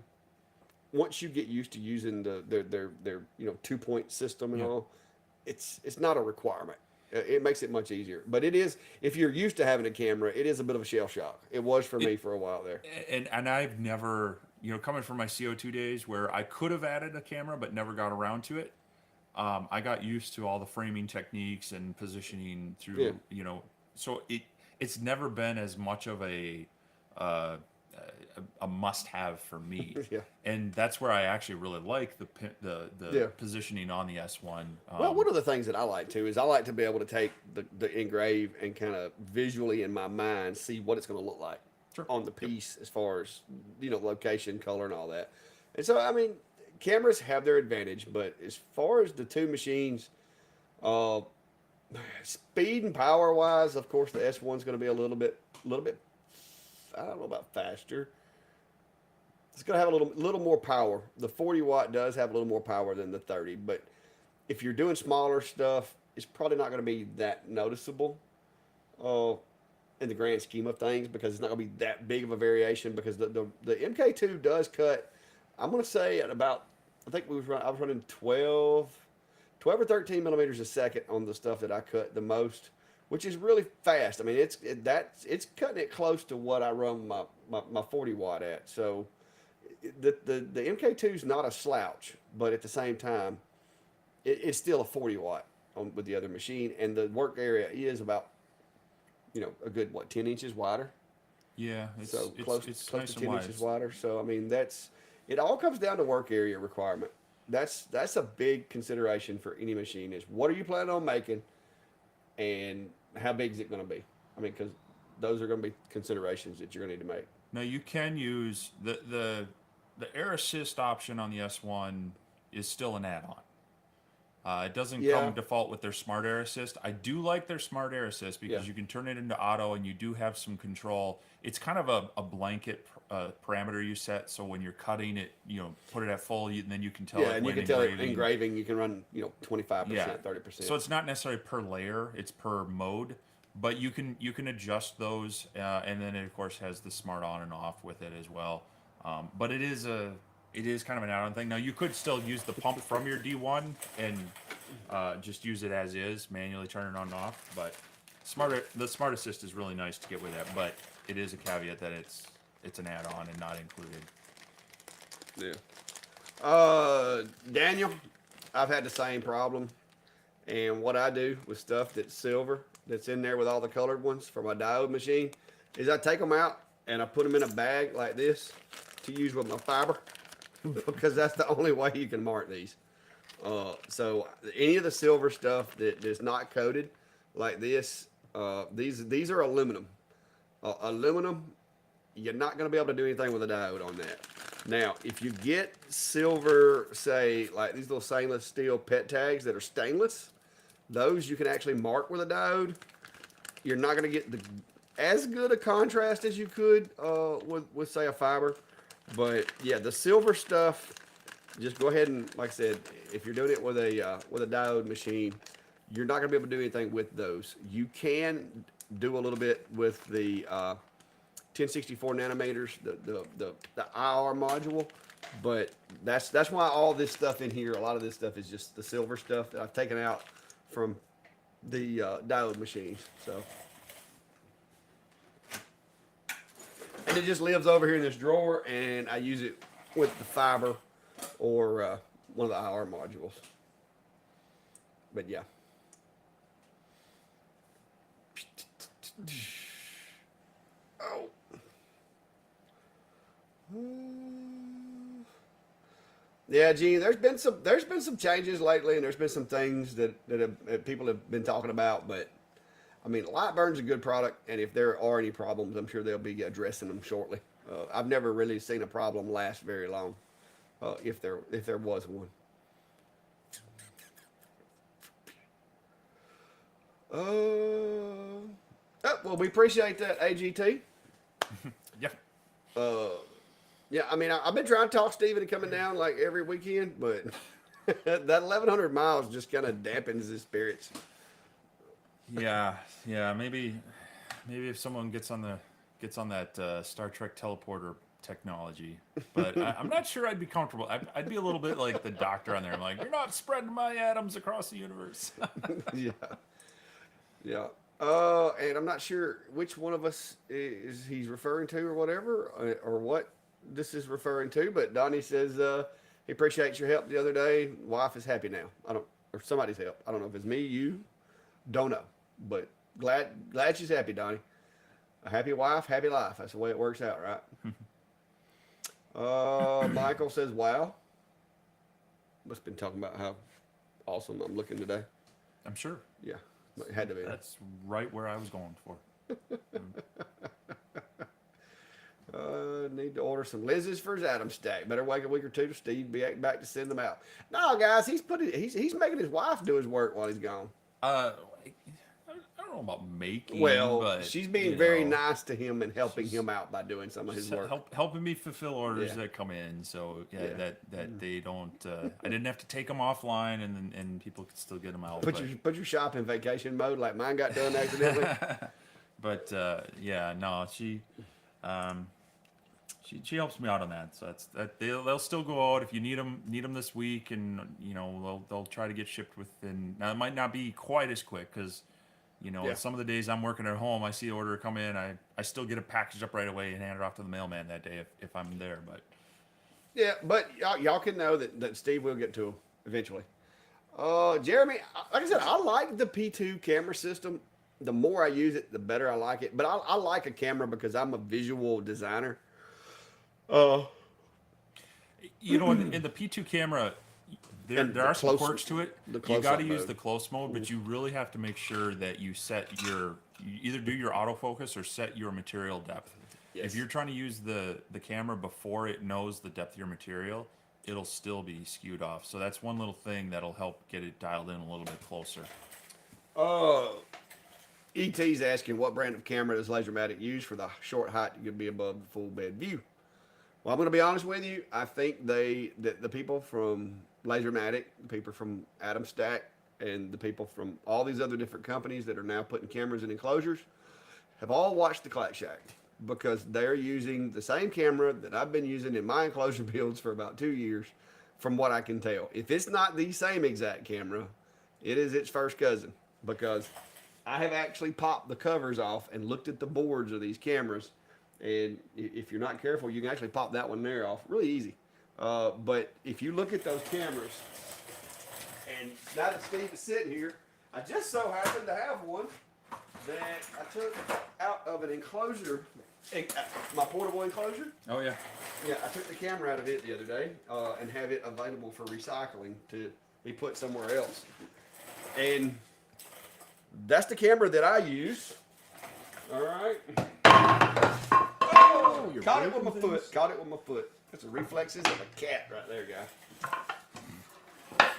Speaker 1: once you get used to using their 2 point system and all, it's not a requirement. It makes it much easier. But it is, if you're used to having a camera, it is a bit of a shell shock. It was for me for a while there.
Speaker 2: And I've never, coming from my CO2 days where I could have added a camera but never got around to it. I got used to all the framing techniques and positioning through, so it's never been as much of a must-have for me.
Speaker 1: Yeah.
Speaker 2: And that's where I actually really like the positioning on the S1.
Speaker 1: Well, one of the things that I like too is I like to be able to take the engrave and kind of visually in my mind see what it's going to look like on the piece as far as location, color, and all that. And so I mean, cameras have their advantage, but as far as the two machines, speed and power wise, of course, the S1 is going to be a little bit. I don't know about faster. It's going to have a little more power. The 40 watt does have a little more power than the 30, but if you're doing smaller stuff, it's probably not going to be that noticeable in the grand scheme of things, because it's not going to be that big of a variation, because the MK2 does cut, I'm going to say at about, I think I was running 12 or 13 millimeters a second on the stuff that I cut the most, which is really fast. I mean, it's cutting it close to what I run my 40 watt at. So the MK2 is not a slouch, but at the same time, it's still a 40 watt with the other machine, and the work area is about a good 10 inches wider.
Speaker 2: Yeah,
Speaker 1: it's close
Speaker 2: nice
Speaker 1: to 10
Speaker 2: and
Speaker 1: inches wider. So I mean, it all comes down to work area requirement. That's a big consideration for any machine, is what are you planning on making, and how big is it going to be? I mean, because those are going to be considerations that you're going to need to make.
Speaker 2: Now you can use the air assist option on the S1 is still an add-on. It doesn't
Speaker 1: Yeah.
Speaker 2: come default with their Smart Air Assist. I do like their Smart Air Assist because
Speaker 1: Yeah.
Speaker 2: you can turn it into auto and you do have some control. It's kind of a blanket parameter you set, so when you're cutting it, put it at full, and then you can tell
Speaker 1: Yeah,
Speaker 2: it
Speaker 1: and you
Speaker 2: when
Speaker 1: can tell it
Speaker 2: engraving.
Speaker 1: engraving. You can run 25%,
Speaker 2: Yeah,
Speaker 1: 30%.
Speaker 2: so it's not necessarily per layer; it's per mode. But you can adjust those, and then it of course has the smart on and off with it as well. But it is kind of an add-on thing. Now you could still use the pump from your D1 and just use it as is, manually turn it on and off. But the Smart Assist is really nice to get with that. But it is a caveat that it's an add-on and not included.
Speaker 1: Yeah. Daniel, I've had the same problem. And what I do with stuff that's silver, that's in there with all the colored ones for my diode machine, is I take them out and I put them in a bag like this to use with my fiber, because that's the only way you can mark these. So any of the silver stuff that is not coated like this, these are aluminum. Aluminum, you're not going to be able to do anything with a diode on that. Now, if you get silver, say, like these little stainless steel pet tags that are stainless, those you can actually mark with a diode. You're not going to get as good a contrast as you could with say a fiber. But yeah, the silver stuff, just go ahead and, like I said, if you're doing it with a diode machine, you're not going to be able to do anything with those. You can do a little bit with the 1064 nanometers, the IR module, but that's why all this stuff in here, a lot of this stuff is just the silver stuff that I've taken out from the diode machines. So, and it just lives over here in this drawer, and I use it with the fiber or one of the IR modules. But yeah. Oh. Yeah, Gene. There's been some changes lately, and there's been some things that people have been talking about. But I mean, Lightburn's a good product, and if there are any problems, I'm sure they'll be addressing them shortly. I've never really seen a problem last very long, if there was one. Well, we appreciate that, AGT.
Speaker 2: Yeah.
Speaker 1: Yeah, I mean, I've been trying to talk Steven into coming down like every weekend, but that 1,100 miles just kind of dampens his spirits.
Speaker 2: Yeah. Maybe if someone gets on that Star Trek teleporter technology, but I'm not sure I'd be comfortable. I'd be a little bit like the Doctor on there. I'm like, you're not spreading my atoms across the universe.
Speaker 1: Yeah. And I'm not sure which one of us he's referring to or whatever, or what this is referring to, but Donnie says he appreciates your help the other day. Wife is happy now. Or somebody's help. I don't know if it's me, you, don't know, but glad she's happy, Donnie. A happy wife, happy life. That's the way it works out, right? Michael says, "Wow, must have been talking about how awesome I'm looking today."
Speaker 2: I'm sure.
Speaker 1: Yeah, it had to be.
Speaker 2: That's right where I was going for.
Speaker 1: Need to order some Liz's for his Adam stack. Better wait a week or two to Steve be back to send them out. No, guys, he's making his wife do his work while he's gone.
Speaker 2: I don't know about making.
Speaker 1: Well,
Speaker 2: but,
Speaker 1: she's being very nice to him and helping him out by doing some of his work.
Speaker 2: Helping me fulfill orders that come in. So that they don't. I didn't have to take them offline, and people could still get them out.
Speaker 1: Put your shop in vacation mode like mine got done accidentally.
Speaker 2: But no, she helps me out on that. So they'll still go out if you need them this week, and they'll try to get shipped within. Now it might not be quite as quick because. Some of the days I'm working at home, I see the order come in, I still get it packaged up right away and hand it off to the mailman that day if I'm there. But
Speaker 1: yeah, but y'all can know that Steve will get to him eventually. Jeremy, like I said, I like the P2 camera system. The more I use it, the better I like it. But I like a camera because I'm a visual designer.
Speaker 2: in the P2 camera, there are some quirks to it. You got to use the close mode, but you really have to make sure that you you either do your autofocus or set your material depth.
Speaker 1: Yes.
Speaker 2: If you're trying to use the camera before it knows the depth of your material, it'll still be skewed off. So that's one little thing that'll help get it dialed in a little bit closer.
Speaker 1: ET's asking what brand of camera does Lasermatic use for the short height to be above the full bed view. Well, I'm going to be honest with you. I think the people from Lasermatic, the people from Atom Stack, and the people from all these other different companies that are now putting cameras in enclosures have all watched the Clack Shack, because they're using the same camera that I've been using in my enclosure builds for about 2 years, from what I can tell. If it's not the same exact camera, it is its first cousin, because I have actually popped the covers off and looked at the boards of these cameras, and if you're not careful, you can actually pop that one there off really easy. But if you look at those cameras, and now that Steve is sitting here, I just so happen to have one that I took out of an enclosure, my portable enclosure.
Speaker 2: Oh yeah.
Speaker 1: Yeah, I took the camera out of it the other day and have it available for recycling to be put somewhere else. And that's the camera that I use. All right. Oh, caught it with my foot. Caught it with my foot. That's the reflexes of a cat right there, guy.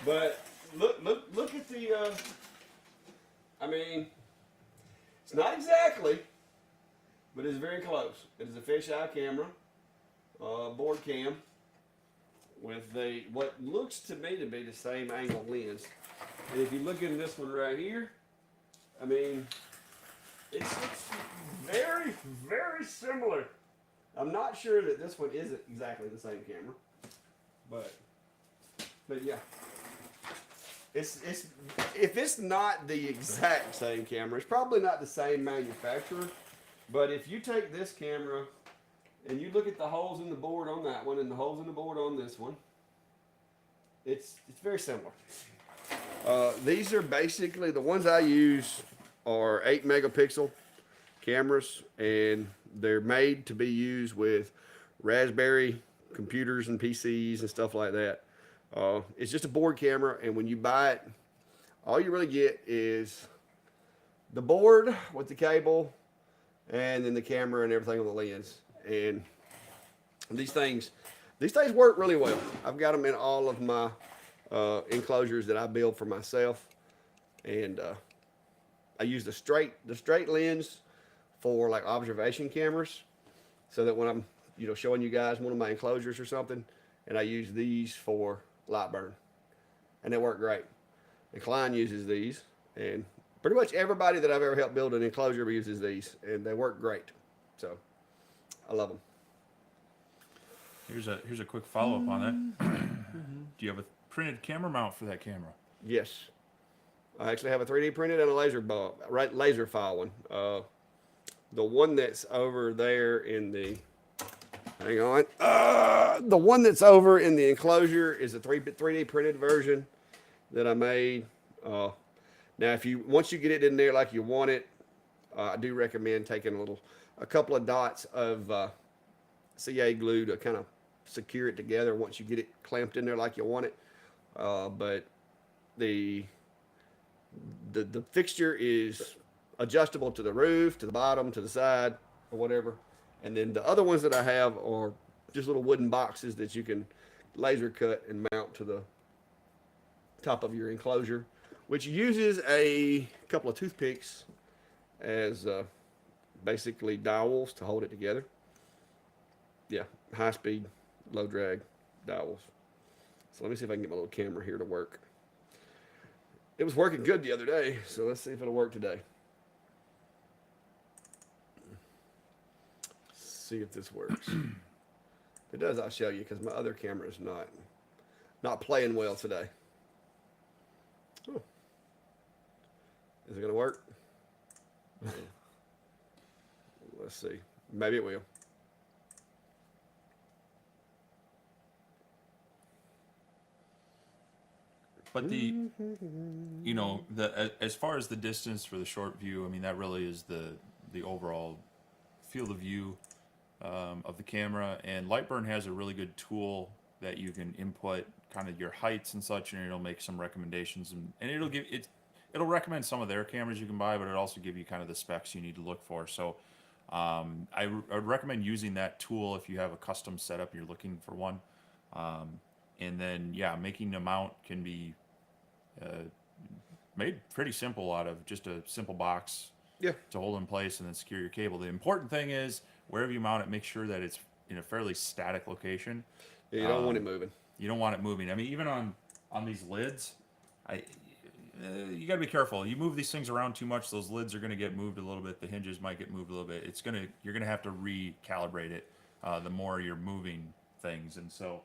Speaker 1: But look at the. I mean, it's not exactly, but it's very close. It is a fisheye camera, board cam, with what looks to me to be the same angle lens. And if you look in this one right here, I mean, it's very, very similar. I'm not sure that this one isn't exactly the same camera, but yeah. It's if it's not the exact same camera, it's probably not the same manufacturer. But if you take this camera and you look at the holes in the board on that one and the holes in the board on this one, it's very similar. These are basically the ones I use are 8 megapixel cameras, and they're made to be used with Raspberry computers and PCs and stuff like that. It's just a board camera, and when you buy it, all you really get is the board with the cable, and then the camera and everything on the lens. And these things work really well. I've got them in all of my enclosures that I build for myself, and I use the straight lens for like observation cameras, so that when I'm showing you guys one of my enclosures or something, and I use these for light burn, and they work great. And Klein uses these, and pretty much everybody that I've ever helped build an enclosure uses these, and they work great. So I love them.
Speaker 2: Here's a quick follow up on that. Do you have a printed camera mount for that camera?
Speaker 1: Yes, I actually have a 3D printed and a laser file one. The one that's over there in the hang on, the one that's over in the enclosure is a 3D printed version that I made. Now, once you get it in there like you want it, I do recommend taking a couple of dots of CA glue to kind of secure it together once you get it clamped in there like you want it. But the fixture is adjustable to the roof, to the bottom, to the side, or whatever. And then the other ones that I have are just little wooden boxes that you can laser cut and mount to the top of your enclosure, which uses a couple of toothpicks as basically dowels to hold it together. Yeah, high speed, low drag dowels. So let me see if I can get my little camera here to work. It was working good the other day, so let's see if it'll work today. See if this works. If it does, I'll show you, because my other camera is not playing well today. Oh. Is it gonna work? Let's see. Maybe it will.
Speaker 2: But as far as the distance for the short view, I mean, that really is the overall field of view of the camera. And Lightburn has a really good tool that you can input kind of your heights and such, and it'll make some recommendations, and it'll recommend some of their cameras you can buy, but it'll also give you kind of the specs you need to look for. So I would recommend using that tool if you have a custom setup, you're looking for one. and then yeah, making the mount can be made pretty simple out of just a simple box
Speaker 1: Yeah.
Speaker 2: to hold in place and then secure your cable. The important thing is wherever you mount it, make sure that it's in a fairly static location.
Speaker 1: You don't want it moving.
Speaker 2: You don't want it moving. I mean, even on these lids, you got to be careful. You move these things around too much, those lids are going to get moved a little bit. The hinges might get moved a little bit. You're going to have to recalibrate it the more you're moving things. And so,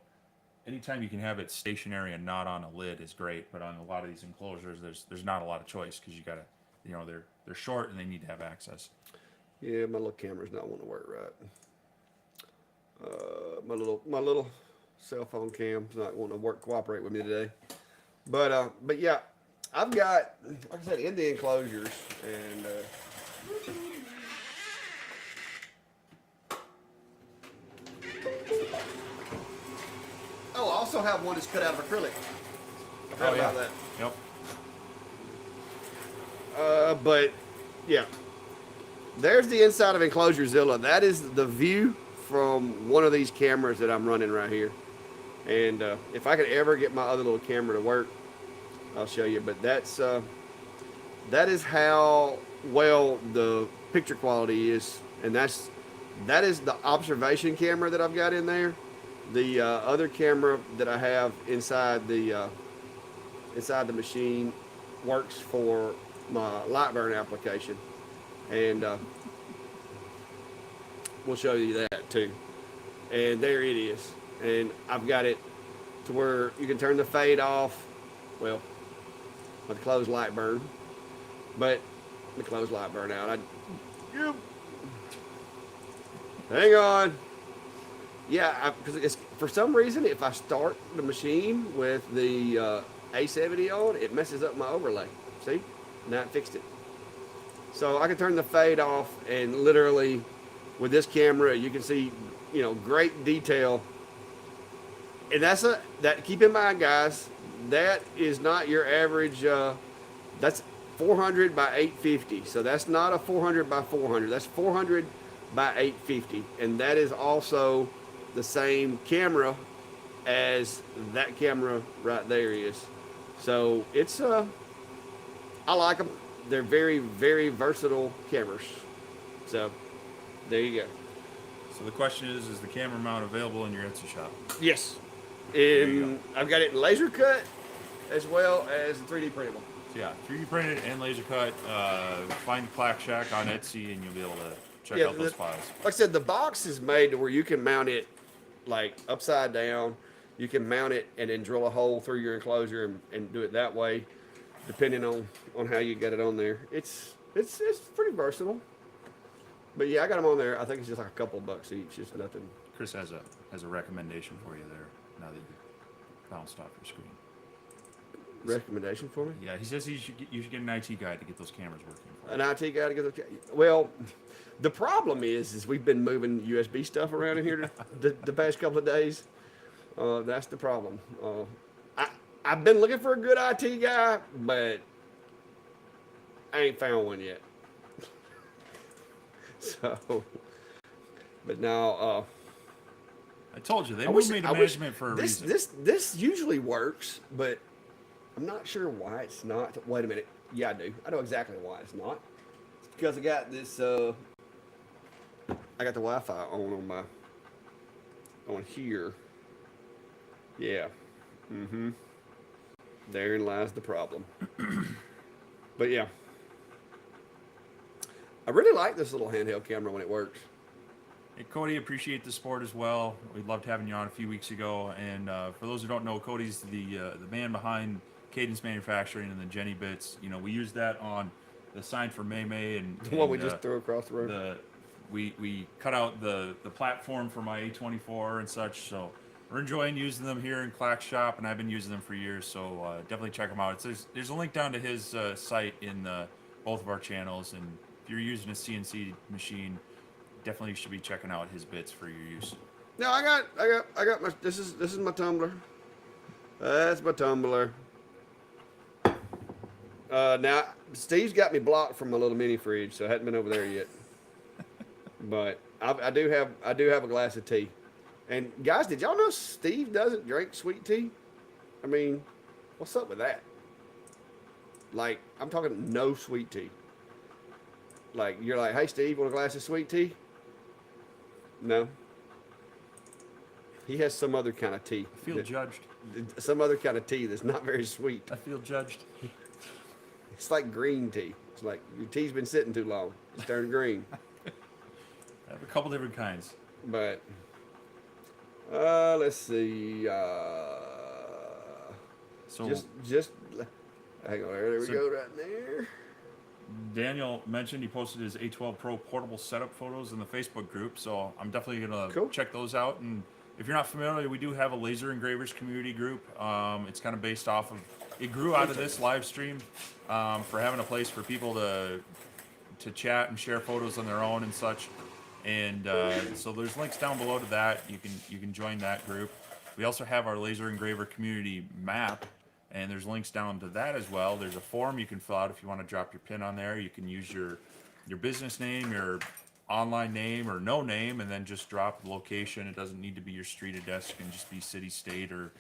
Speaker 2: anytime you can have it stationary and not on a lid is great. But on a lot of these enclosures, there's not a lot of choice because you got to, they're short and they need to have access.
Speaker 1: Yeah, my little camera's not want to work right. My little cell phone cam's not want to cooperate with me today. But yeah, I've got, like I said, in the enclosures, and I also have one that's cut out of acrylic. I forgot about that.
Speaker 2: Yep.
Speaker 1: But yeah, there's the inside of EnclosureZilla. That is the view from one of these cameras that I'm running right here. And if I could ever get my other little camera to work, I'll show you. But that is how well the picture quality is, and that is the observation camera that I've got in there. The other camera that I have inside the machine works for my light burn application, and we'll show you that too. And there it is, and I've got it to where you can turn the fade off. Well, with the closed light burn, but the closed light burn out. Hang on. Yeah, because it's for some reason, if I start the machine with the A70 on, it messes up my overlay. See? Now it fixed it. So I can turn the fade off, and literally with this camera, you can see, great detail. And keep in mind, guys, that is not your average, that's 400 by 850. So that's not a 400 by 400. That's 400 by 850. And that is also the same camera as that camera right there is. So it's I like them. They're very, very versatile cameras. So there you go.
Speaker 2: So the question is the camera mount available in your Etsy shop?
Speaker 1: Yes. I've got it in laser cut as well as 3D printable.
Speaker 2: So yeah, 3D printed and laser cut. Find Clack Shack on Etsy and you'll be able to check out those files.
Speaker 1: Like I said, the box is made to where you can mount it like upside down. You can mount it and then drill a hole through your enclosure and do it that way, depending on how you get it on there. It's pretty versatile. But yeah, I got them on there. I think it's just like a couple bucks each. It's nothing.
Speaker 2: Chris has a recommendation for you there. Now that you bounced off your screen.
Speaker 1: Recommendation for me?
Speaker 2: Yeah, he says you should get an IT guy to get those cameras working for you.
Speaker 1: An IT guy to get those. Well, the problem is we've been moving USB stuff around in here the past couple of days. That's the problem. I've been looking for a good IT guy, but I ain't found one yet. So, but now,
Speaker 2: I told you they moved me to management for a reason.
Speaker 1: This usually works, but I'm not sure why it's not. Wait a minute. Yeah, I do. I know exactly why it's not. It's because I got this. I got the Wi-Fi on here. Yeah. Mm-hmm. Therein lies the problem. But yeah. I really like this little handheld camera when it works.
Speaker 2: Hey, Cody, appreciate the support as well. We loved having you on a few weeks ago. And for those who don't know, Cody's the man behind Cadence Manufacturing and the Jenny Bits. We use that on the sign for May May and
Speaker 1: the one we just threw across the road.
Speaker 2: We cut out the platform for my A24 and such. So we're enjoying using them here in Clack's shop, and I've been using them for years. So definitely check them out. There's a link down to his site in both of our channels, and if you're using a CNC machine, definitely should be checking out his bits for your use.
Speaker 1: No, I got my. This is my tumbler. That's my tumbler. Now Steve's got me blocked from my little mini fridge, so I hadn't been over there yet. But I do have a glass of tea. And guys, did y'all know Steve doesn't drink sweet tea? I mean, what's up with that? Like, I'm talking no sweet tea. Like, you're like, hey, Steve, want a glass of sweet tea? No. He has some other kind of tea.
Speaker 2: I feel judged.
Speaker 1: Some other kind of tea that's not very sweet.
Speaker 2: I feel judged.
Speaker 1: It's like green tea. It's like your tea's been sitting too long. It's turned green.
Speaker 2: I have a couple different kinds.
Speaker 1: But let's see.
Speaker 2: So
Speaker 1: Just hang on there. There we
Speaker 2: So-
Speaker 1: go, right there.
Speaker 2: Daniel mentioned he posted his A12 Pro portable setup photos in the Facebook group, so I'm definitely gonna
Speaker 1: Cool.
Speaker 2: check those out. And if you're not familiar, we do have a laser engravers community group. It's kind of based off of, it grew out of this live stream for having a place for people to chat and share photos on their own and such. And so there's links down below to that. You can join that group. We also have our laser engraver community map, and there's links down to that as well. There's a form you can fill out if you want to drop your pin on there. You can use your business name, your online name, or no name, and then just drop the location. It doesn't need to be your street address. It can just be city, state, or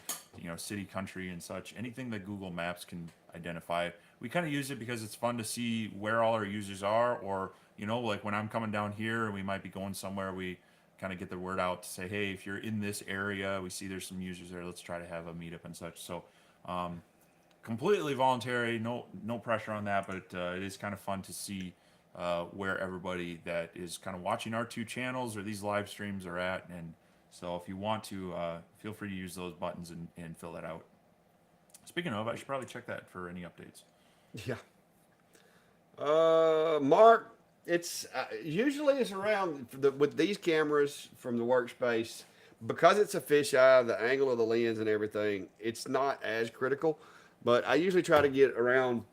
Speaker 2: city, country, and such. Anything that Google Maps can identify. We kind of use it because it's fun to see where all our users are, or like when I'm coming down here and we might be going somewhere, we kind of get the word out to say, hey, if you're in this area, we see there's some users there, let's try to have a meetup and such. So completely voluntary, no pressure on that, but it is kind of fun to see where everybody that is kind of watching our two channels or these live streams are at. And so if you want to, feel free to use those buttons and fill that out. Speaking of, I should probably check that for any updates.
Speaker 1: Yeah. Mark, it's usually it's around with these cameras from the workspace, because it's a fisheye, the angle of the lens and everything. It's not as critical, but I usually try to get around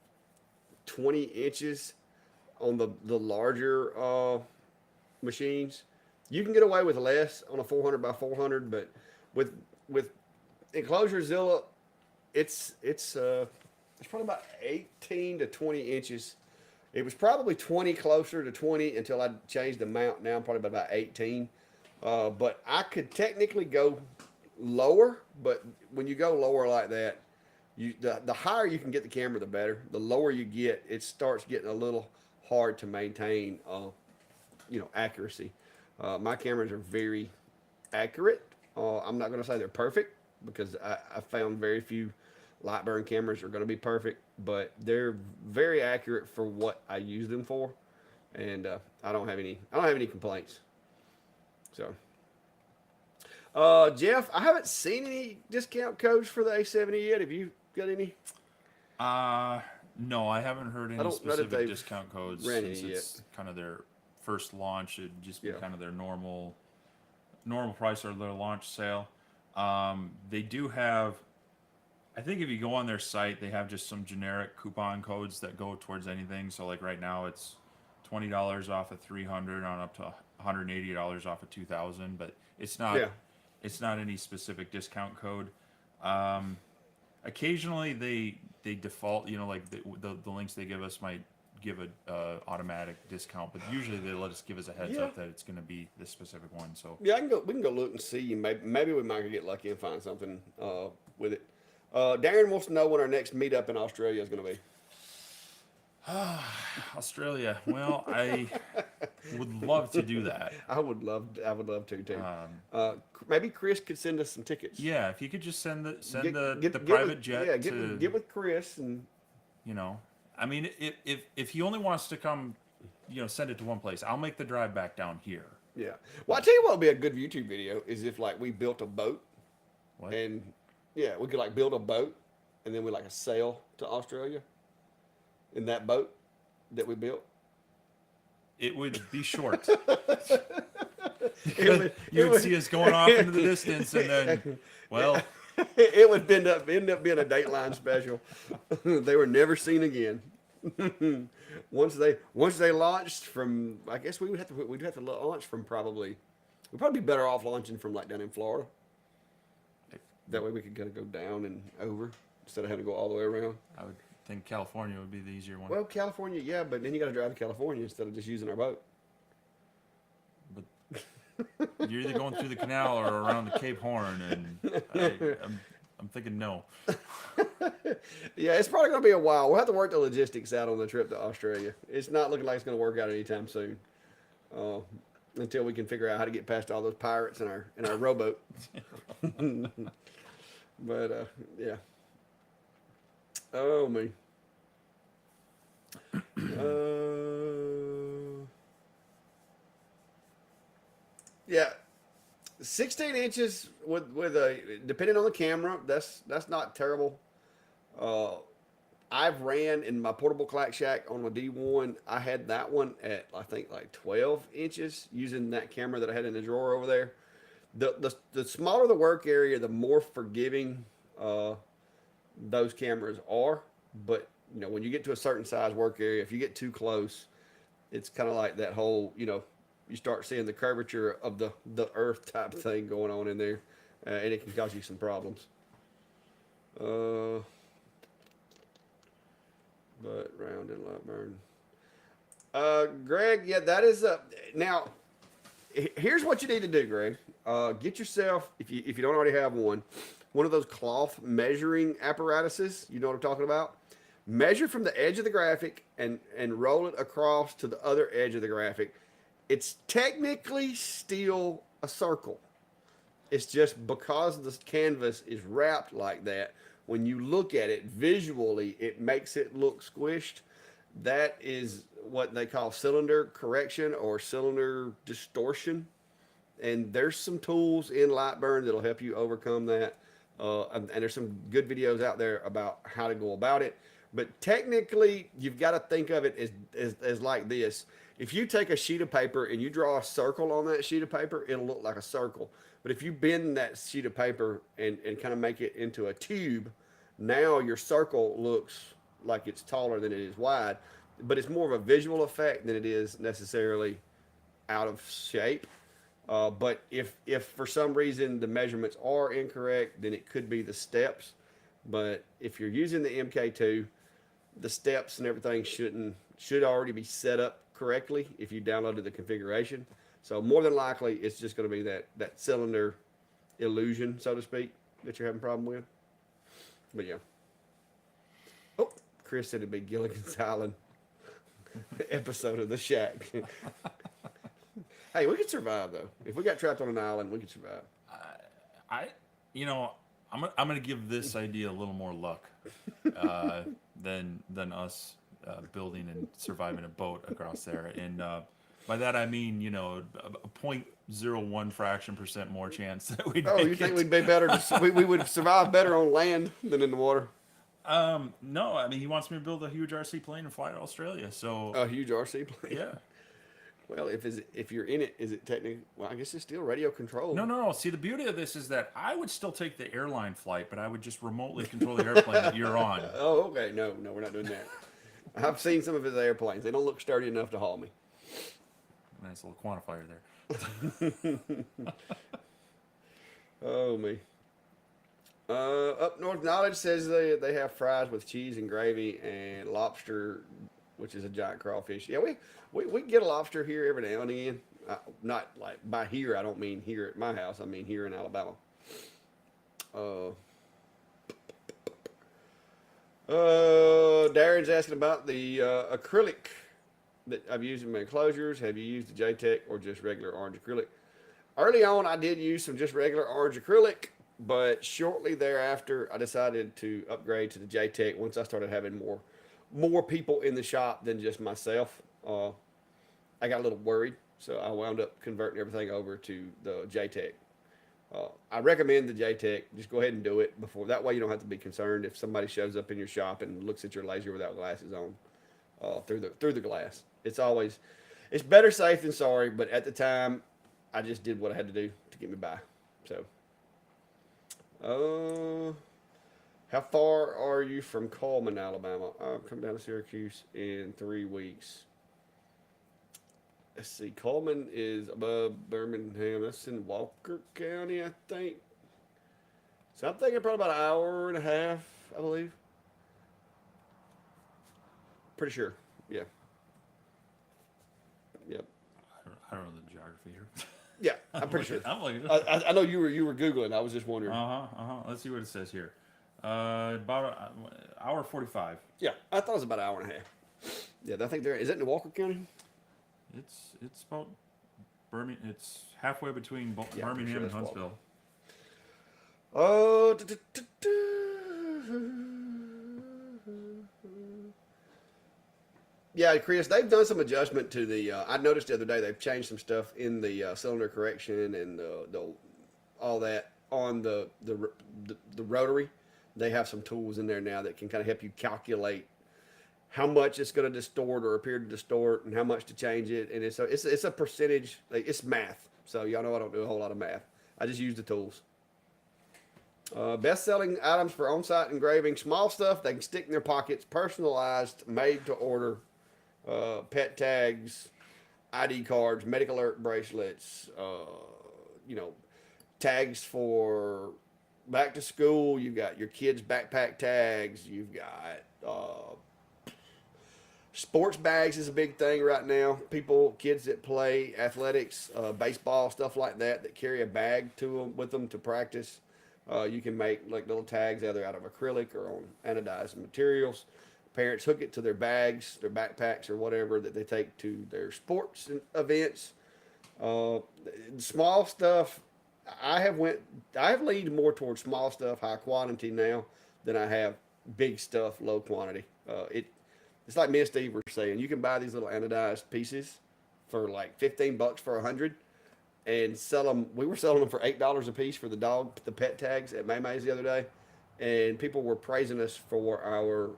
Speaker 1: 20 inches on the larger machines. You can get away with less on a 400 by 400, but with enclosure Zilla, it's probably about 18 to 20 inches. It was probably 20, closer to 20 until I changed the mount. Now I'm probably about 18. But I could technically go lower, but when you go lower like that, the higher you can get the camera, the better. The lower you get, it starts getting a little hard to maintain, accuracy. My cameras are very accurate. I'm not going to say they're perfect, because I found very few Lightburn cameras are going to be perfect, but they're very accurate for what I use them for, and I don't have any complaints. So, Jeff, I haven't seen any discount codes for the A70 yet. Have you got any?
Speaker 2: No, I haven't heard any specific discount codes since
Speaker 1: yet.
Speaker 2: it's kind of their first launch. It'd just be
Speaker 1: Yeah.
Speaker 2: kind of their normal price or their launch sale. They do have, I think if you go on their site, they have just some generic coupon codes that go towards anything. So like right now it's $20 off of 300 on up to $180 off of 2,000, but it's not any specific discount code. Occasionally they default, like the links they give us might give a automatic discount, but usually they let us give us a heads up that it's going to be this specific one. So
Speaker 1: yeah, we can go look and see. Maybe we might get lucky and find something with it. Darren wants to know when our next meetup in Australia is going to be.
Speaker 2: Australia. Well, I would love to do that.
Speaker 1: I would love to too. Maybe Chris could send us some tickets.
Speaker 2: Yeah, if you could just send the
Speaker 1: Get
Speaker 2: private
Speaker 1: with,
Speaker 2: jet
Speaker 1: yeah,
Speaker 2: to,
Speaker 1: get with Chris, and
Speaker 2: I mean, if he only wants to come, send it to one place. I'll make the drive back down here.
Speaker 1: yeah. Well, I tell you what would be a good YouTube video is if we built a boat,
Speaker 2: What?
Speaker 1: and yeah, we could build a boat, and then we a sail to Australia in that boat that we built.
Speaker 2: It would be short.
Speaker 1: It
Speaker 2: You would see us going off into the distance, and then, well,
Speaker 1: it would end up being a Dateline special. They were never seen again. once they launched from, I guess we'd have to launch from we'd probably be better off launching from down in Florida. That way we could kind of go down and over instead of having to go all the way around.
Speaker 2: I would think California would be the easier one.
Speaker 1: Well, California, yeah, but then you got to drive to California instead of just using our boat.
Speaker 2: But you're either going through the canal or around the Cape Horn, and I'm thinking no.
Speaker 1: Yeah, it's probably going to be a while. We'll have to work the logistics out on the trip to Australia. It's not looking like it's going to work out anytime soon. Uh, until we can figure out how to get past all those pirates in our rowboat. But yeah. Oh me. Yeah. 16 inches with a, depending on the camera, that's not terrible. I've ran in my portable clack shack on my D1. I had that one at I think like 12 inches using that camera that I had in the drawer over there. The smaller the work area, the more forgiving those cameras are. But you know, when you get to a certain size work area, if you get too close, it's kind of like that whole, you know, you start seeing the curvature of the earth type thing going on in there, and it can cause you some problems. But round and light burn. Greg, yeah, that is now. Here's what you need to do, Greg. Get yourself, if you don't already have one of those cloth measuring apparatuses. You know what I'm talking about. Measure from the edge of the graphic and roll it across to the other edge of the graphic. It's technically still a circle. It's just because the canvas is wrapped like that, when you look at it visually, it makes it look squished. That is what they call cylinder correction or cylinder distortion. And there's some tools in Lightburn that'll help you overcome that. And there's some good videos out there about how to go about it. But technically, you've got to think of it as like this. If you take a sheet of paper and you draw a circle on that sheet of paper, it'll look like a circle. But if you bend that sheet of paper and kind of make it into a tube, now your circle looks like it's taller than it is wide. But it's more of a visual effect than it is necessarily out of shape. But if for some reason the measurements are incorrect, then it could be the steps. But if you're using the MK2, the steps and everything should already be set up correctly if you downloaded the configuration. So more than likely, it's just going to be that cylinder illusion, so to speak, that you're having a problem with. But yeah. Oh, Chris said it'd be Gilligan's Island episode of The Shack. Hey, we could survive though. If we got trapped on an island, we could survive.
Speaker 2: I'm gonna give this idea a little more luck than us building and surviving a boat across there. And by that I mean, you know, a 0.01 fraction % more chance that we'd.
Speaker 1: Oh, you think we'd be better? We would survive better on land than in the water?
Speaker 2: No, I mean he wants me to build a huge RC plane and fly to Australia. So
Speaker 1: a huge RC plane.
Speaker 2: Yeah.
Speaker 1: Well, if you're in it, is it technically? Well, I guess it's still radio controlled.
Speaker 2: No. See, the beauty of this is that I would still take the airline flight, but I would just remotely control the airplane that you're on.
Speaker 1: Oh, okay. No, we're not doing that. I've seen some of his airplanes. They don't look sturdy enough to haul me.
Speaker 2: Nice little quantifier there.
Speaker 1: Oh me. Up North Knowledge says they have fries with cheese and gravy and lobster, which is a giant crawfish. Yeah, we get a lobster here every now and again. Not like by here, I don't mean here at my house. I mean here in Alabama. Darren's asking about the acrylic that I've used in my enclosures. Have you used the JTech or just regular orange acrylic? Early on, I did use some just regular orange acrylic, but shortly thereafter, I decided to upgrade to the JTech once I started having more people in the shop than just myself. I got a little worried, so I wound up converting everything over to the JTech. I recommend the JTech. Just go ahead and do it before. That way you don't have to be concerned if somebody shows up in your shop and looks at your laser without glasses on through the glass. It's better safe than sorry, but at the time, I just did what I had to do to get me by. So, how far are you from Coleman, Alabama? I'm coming down to Syracuse in 3 weeks. Let's see. Coleman is above Birmingham. That's in Walker County, I think. So I'm thinking probably about an hour and a half, I believe. Pretty sure. Yeah. Yep.
Speaker 2: I don't know the geography here.
Speaker 1: Yeah, I'm pretty sure.
Speaker 2: I'm looking.
Speaker 1: I know you were Googling. I was just wondering.
Speaker 2: Let's see what it says here. About an hour 45.
Speaker 1: Yeah, I thought it was about an hour and a half. Yeah, I think there is it in Walker County.
Speaker 2: It's about Birmingham. It's halfway between
Speaker 1: Yeah, I'm pretty
Speaker 2: Birmingham
Speaker 1: sure
Speaker 2: and
Speaker 1: that's
Speaker 2: Huntsville.
Speaker 1: Oh, yeah, Chris, they've done some adjustment to the. I noticed the other day they've changed some stuff in the cylinder correction and all that on the rotary. They have some tools in there now that can kind of help you calculate how much it's going to distort or appear to distort and how much to change it. And it's a percentage. Like, it's math. So y'all know I don't do a whole lot of math. I just use the tools. Best-selling items for on-site engraving: small stuff they can stick in their pockets, personalized, made to order. Pet tags, ID cards, medical alert bracelets, tags for back to school. You've got your kids' backpack tags. You've got sports bags is a big thing right now. Kids that play athletics, baseball, stuff like that carry a bag with them to practice. You can make like little tags either out of acrylic or on anodized materials. Parents hook it to their bags, their backpacks, or whatever that they take to their sports events. Small stuff. I have leaned more towards small stuff, high quantity now, than I have big stuff, low quantity. It's like me and Steve were saying. You can buy these little anodized pieces for like $15 for 100, and sell them. We were selling them for $8 a piece for the pet tags at Maymay's the other day, and people were praising us for our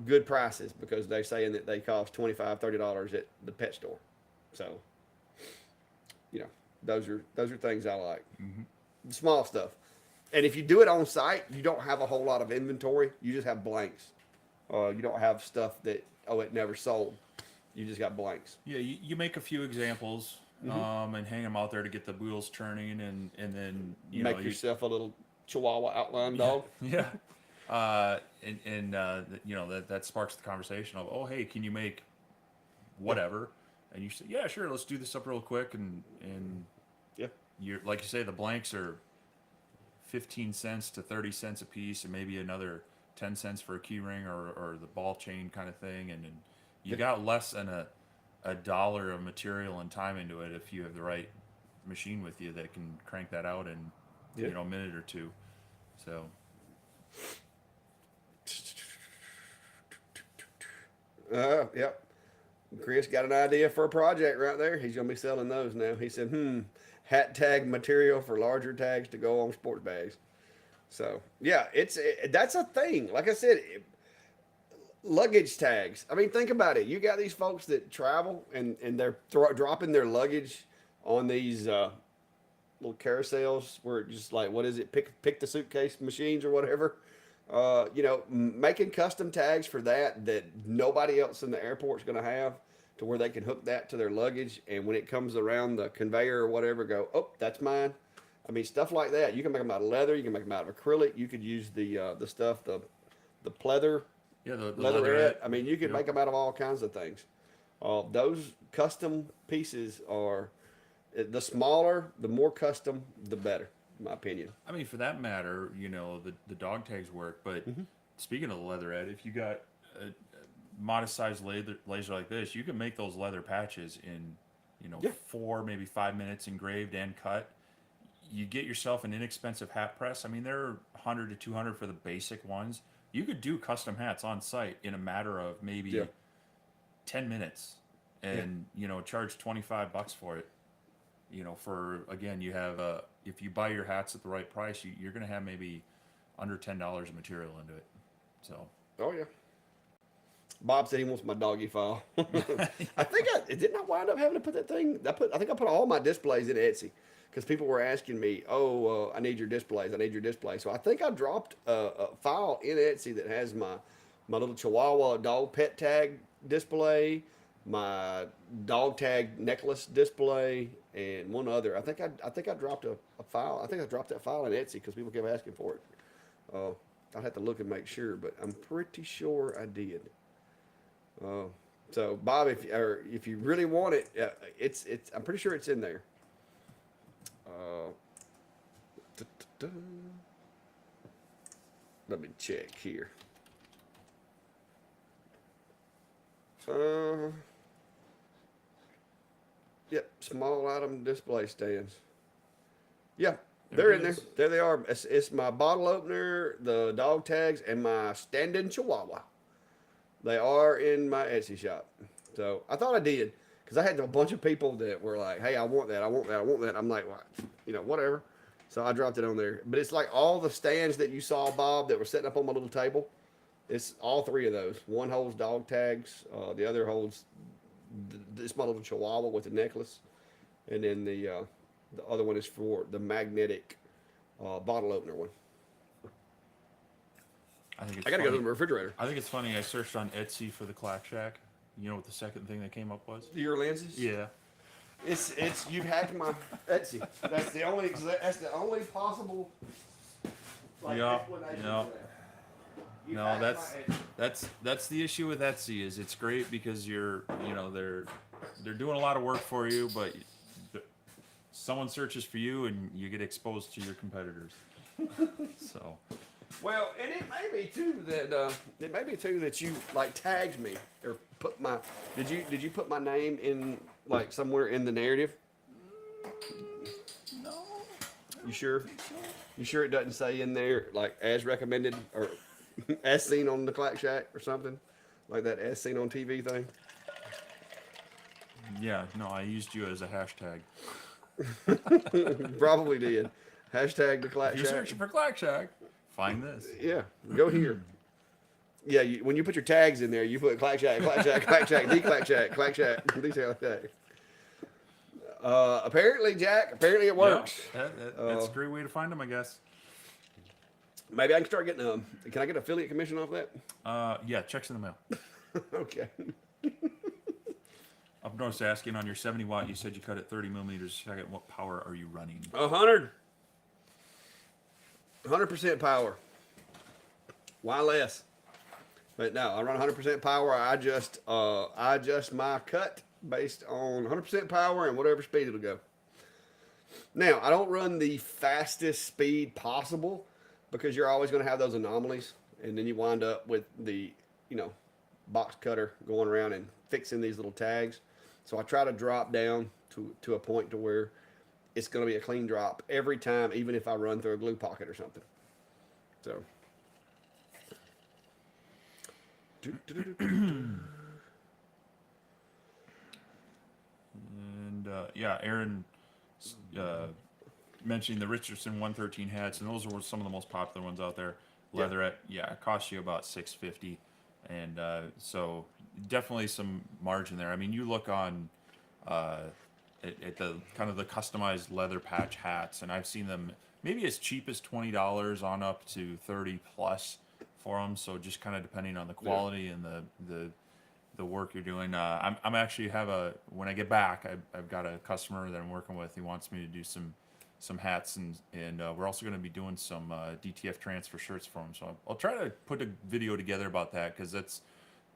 Speaker 1: good prices because they're saying that they cost $25, $30 at the pet store. So, those are things I like.
Speaker 2: Mm-hmm.
Speaker 1: The small stuff. And if you do it on site, you don't have a whole lot of inventory. You just have blanks. You don't have stuff that it never sold. You just got blanks.
Speaker 2: Yeah, you make a few examples, and hang them out there to get the wheels turning, and then
Speaker 1: make yourself a little Chihuahua outline dog.
Speaker 2: Yeah. That sparks the conversation of, oh, hey, can you make whatever? And you say, yeah, sure, let's do this up real quick. And
Speaker 1: yeah,
Speaker 2: you're like you say, the blanks are 15 cents to 30 cents a piece, and maybe another 10 cents for a key ring or the ball chain kind of thing. And then you got less than a dollar of material and time into it if you have the right machine with you that can crank that out in a minute or two. So.
Speaker 1: Yep. Chris got an idea for a project right there. He's going to be selling those now. He said, hat tag material for larger tags to go on sports bags. So, yeah, that's a thing. Like I said, luggage tags. I mean, think about it. You got these folks that travel and they're dropping their luggage on these little carousels where it's just like, what is it? Pick the suitcase machines or whatever. Making custom tags for that nobody else in the airport's going to have, to where they can hook that to their luggage, and when it comes around the conveyor or whatever, go, oh, that's mine. I mean, stuff like that. You can make them out of leather. You can make them out of acrylic. You could use the stuff, the pleather.
Speaker 2: Yeah, the
Speaker 1: leatherette. I mean, you can make them out of all kinds of things. Those custom pieces are, the smaller, the more custom, the better, in my opinion.
Speaker 2: I mean, for that matter, the dog tags work. But speaking of the leatherette, if you got a modest sized laser like this, you can make those leather patches in 4, maybe 5 minutes, engraved and cut. You get yourself an inexpensive hat press. I mean, they're $100 to $200 for the basic ones. You could do custom hats on site in a matter of maybe 10 minutes, and charge $25 for it. You have if you buy your hats at the right price, you're going to have maybe under $10 of material into it. So.
Speaker 1: Oh yeah. Bob said he wants my doggy file. I think didn't I wind up having to put that thing. I think I put all my displays in Etsy because people were asking me, I need your displays. I need your display. So I think I dropped a file in Etsy that has my little Chihuahua dog pet tag display, my dog tag necklace display, and one other. I think I dropped a file. I think I dropped that file in Etsy because people kept asking for it. I'd have to look and make sure, but I'm pretty sure I did. So Bob, if you really want it, I'm pretty sure it's in there. Let me check here. Yep, small item display stands. Yeah, they're
Speaker 2: There it
Speaker 1: in there.
Speaker 2: is.
Speaker 1: There they are. It's my bottle opener, the dog tags, and my standing chihuahua. They are in my Etsy shop. So I thought I did because I had a bunch of people that were like, "Hey, I want that. I want that. I want that." I'm like, well, whatever. So I dropped it on there. But it's like all the stands that you saw, Bob, that were setting up on my little table. It's all three of those. One holds dog tags. The other holds this my little chihuahua with a necklace, and then the other one is for the magnetic bottle opener one.
Speaker 2: I think it's
Speaker 1: I gotta go to
Speaker 2: funny.
Speaker 1: the refrigerator.
Speaker 2: I think it's funny. I searched on Etsy for the Clack Shack. You know what the second thing that came up was?
Speaker 1: Your lenses?
Speaker 2: Yeah.
Speaker 1: It's you've hacked my Etsy. That's the only possible explanation
Speaker 2: Yeah.
Speaker 1: for that. You've
Speaker 2: No,
Speaker 1: hacked my Etsy.
Speaker 2: that's the issue with Etsy is it's great because they're doing a lot of work for you, but someone searches for you and you get exposed to your competitors. So.
Speaker 1: Well, and it may be too that you like tagged me or put my did you put my name in like somewhere in the narrative?
Speaker 2: No.
Speaker 1: You sure? You sure it doesn't say in there like as recommended or as seen on the Clack Shack or something like that as seen on TV thing?
Speaker 2: Yeah, no, I used you as a hashtag.
Speaker 1: Probably did. Hashtag the Clack
Speaker 2: If you're
Speaker 1: Shack.
Speaker 2: searching for Clack Shack, find this.
Speaker 1: Yeah, go here. Yeah, when you put your tags in there, you put Clack Shack, Clack Shack, Clack Shack, the Clack Shack, Clack Shack, detail Shack. Apparently, Jack. Apparently, it works.
Speaker 2: Yeah, that's a great way to find them, I guess.
Speaker 1: Maybe I can start getting. Can I get affiliate commission off that?
Speaker 2: Yeah, checks in the mail.
Speaker 1: Okay.
Speaker 2: I've noticed asking on your 70 watt, you said you cut at 30 millimeters a second. What power are you running?
Speaker 1: 100% power. Why less? But no, I run 100% power. I adjust my cut based on 100% power and whatever speed it'll go. Now, I don't run the fastest speed possible because you're always going to have those anomalies, and then you wind up with the, box cutter going around and fixing these little tags. So I try to drop down to a point to where it's going to be a clean drop every time, even if I run through a glue pocket or something. So.
Speaker 2: And yeah, Aaron mentioning the Richardson 113 hats, and those were some of the most popular ones out there. Leatherette, it costs you about $650, and so definitely some margin there. I mean, you look on at the kind of the customized leather patch hats, and I've seen them maybe as cheap as $20 on up to 30 plus for them. So just kind of depending on the quality and the work you're doing. I'm actually when I get back, I've got a customer that I'm working with. He wants me to do some hats, and we're also going to be doing some DTF transfer shirts for him. So I'll try to put a video together about that, because that's,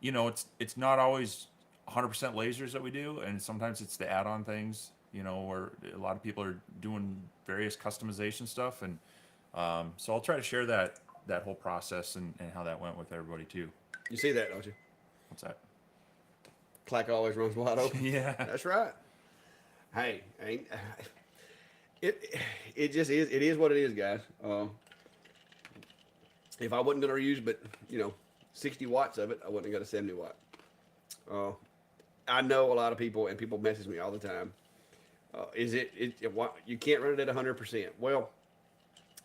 Speaker 2: it's not always 100% lasers that we do, and sometimes it's the add-on things, where a lot of people are doing various customization stuff, and so I'll try to share that whole process and how that went with everybody too.
Speaker 1: You see that, don't you?
Speaker 2: What's that?
Speaker 1: Clack always runs wide open.
Speaker 2: Yeah.
Speaker 1: That's right. Hey, it just is. It is what it is, guys. If I wasn't going to use but 60 watts of it, I wouldn't have got a 70 watt. I know a lot of people, and people message me all the time. You can't run it at 100%. Well,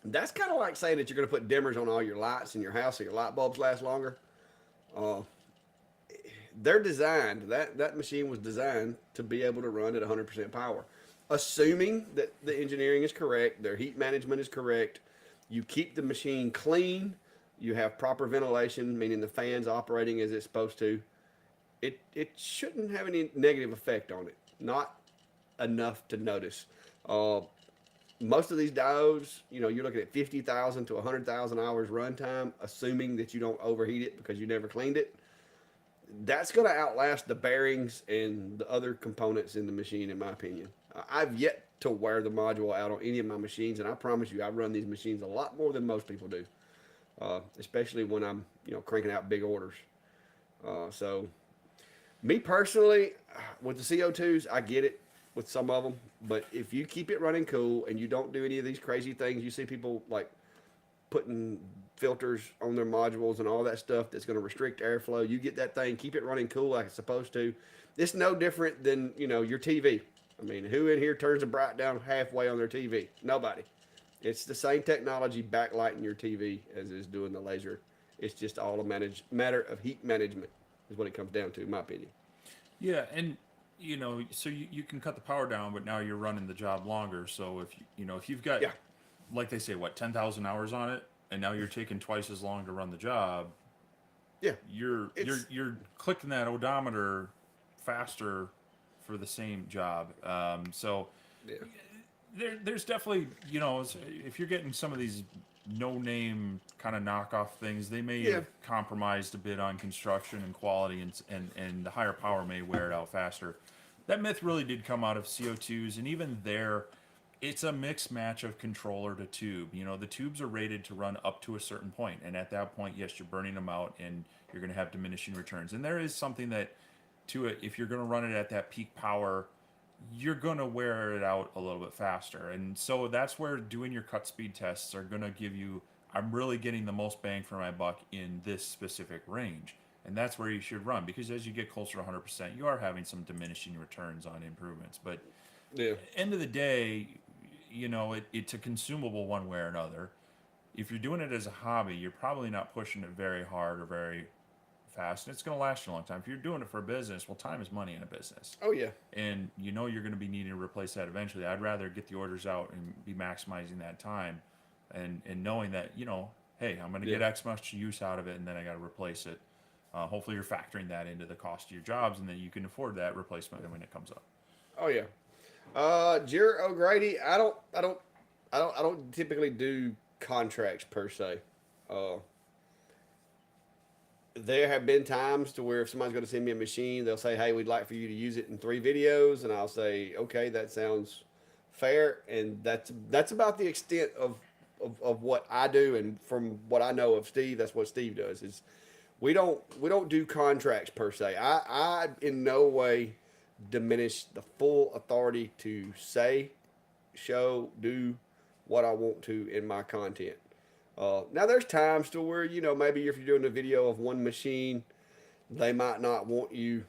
Speaker 1: that's kind of like saying that you're going to put dimmers on all your lights in your house so your light bulbs last longer. They're designed, that machine was designed to be able to run at 100% power. Assuming that the engineering is correct, their heat management is correct, you keep the machine clean, you have proper ventilation, meaning the fan's operating as it's supposed to, it shouldn't have any negative effect on it. Not enough to notice. Most of these diodes, you're looking at 50,000 to 100,000 hours runtime, assuming that you don't overheat it because you never cleaned it. That's going to outlast the bearings and the other components in the machine, in my opinion. I've yet to wear the module out on any of my machines, and I promise you, I run these machines a lot more than most people do, especially when I'm cranking out big orders. So me personally, with the CO2s, I get it with some of them, but if you keep it running cool and you don't do any of these crazy things, you see people like putting filters on their modules and all that stuff that's going to restrict airflow. You get that thing, keep it running cool like it's supposed to. It's no different than your TV. I mean, who in here turns the bright down halfway on their TV? Nobody. It's the same technology backlighting your TV as is doing the laser. It's just all a matter of heat management is what it comes down to, in my opinion.
Speaker 2: Yeah, and so you can cut the power down, but now you're running the job longer. So if you've got,
Speaker 1: Yeah.
Speaker 2: like they say, what, 10,000 hours on it, and now you're taking twice as long to run the job,
Speaker 1: Yeah.
Speaker 2: you're clicking that odometer faster for the same job. So
Speaker 1: Yeah.
Speaker 2: there's definitely, if you're getting some of these no-name kind of knockoff things, they may
Speaker 1: Yeah.
Speaker 2: have compromised a bit on construction and quality, and the higher power may wear it out faster. That myth really did come out of CO2s, and even there, it's a mixed match of controller to tube. The tubes are rated to run up to a certain point, and at that point, yes, you're burning them out, and you're going to have diminishing returns. And there is something that to it, if you're going to run it at that peak power, you're going to wear it out a little bit faster. And so that's where doing your cut speed tests are going to give you, I'm really getting the most bang for my buck in this specific range. And that's where you should run, because as you get closer to 100%, you are having some diminishing returns on improvements. But
Speaker 1: Yeah.
Speaker 2: end of the day, it's a consumable one way or another. If you're doing it as a hobby, you're probably not pushing it very hard or very fast, and it's going to last you a long time. If you're doing it for a business, well, time is money in a business.
Speaker 1: Oh yeah.
Speaker 2: And you're going to be needing to replace that eventually. I'd rather get the orders out and be maximizing that time, and knowing that hey, I'm going to get X much use out of it, and then I got to replace it. Hopefully, you're factoring that into the cost of your jobs, and then you can afford that replacement when it comes up.
Speaker 1: Oh yeah. Jarrett O'Grady, I don't typically do contracts per se. Uh, there have been times to where if somebody's going to send me a machine, they'll say, "Hey, we'd like for you to use it in 3 videos," and I'll say, "Okay, that sounds fair." And that's about the extent of what I do, and from what I know of Steve, that's what Steve does. Is we don't do contracts per se. I in no way diminish the full authority to say, show, do what I want to in my content. Now there's times to where maybe if you're doing a video of one machine, they might not want you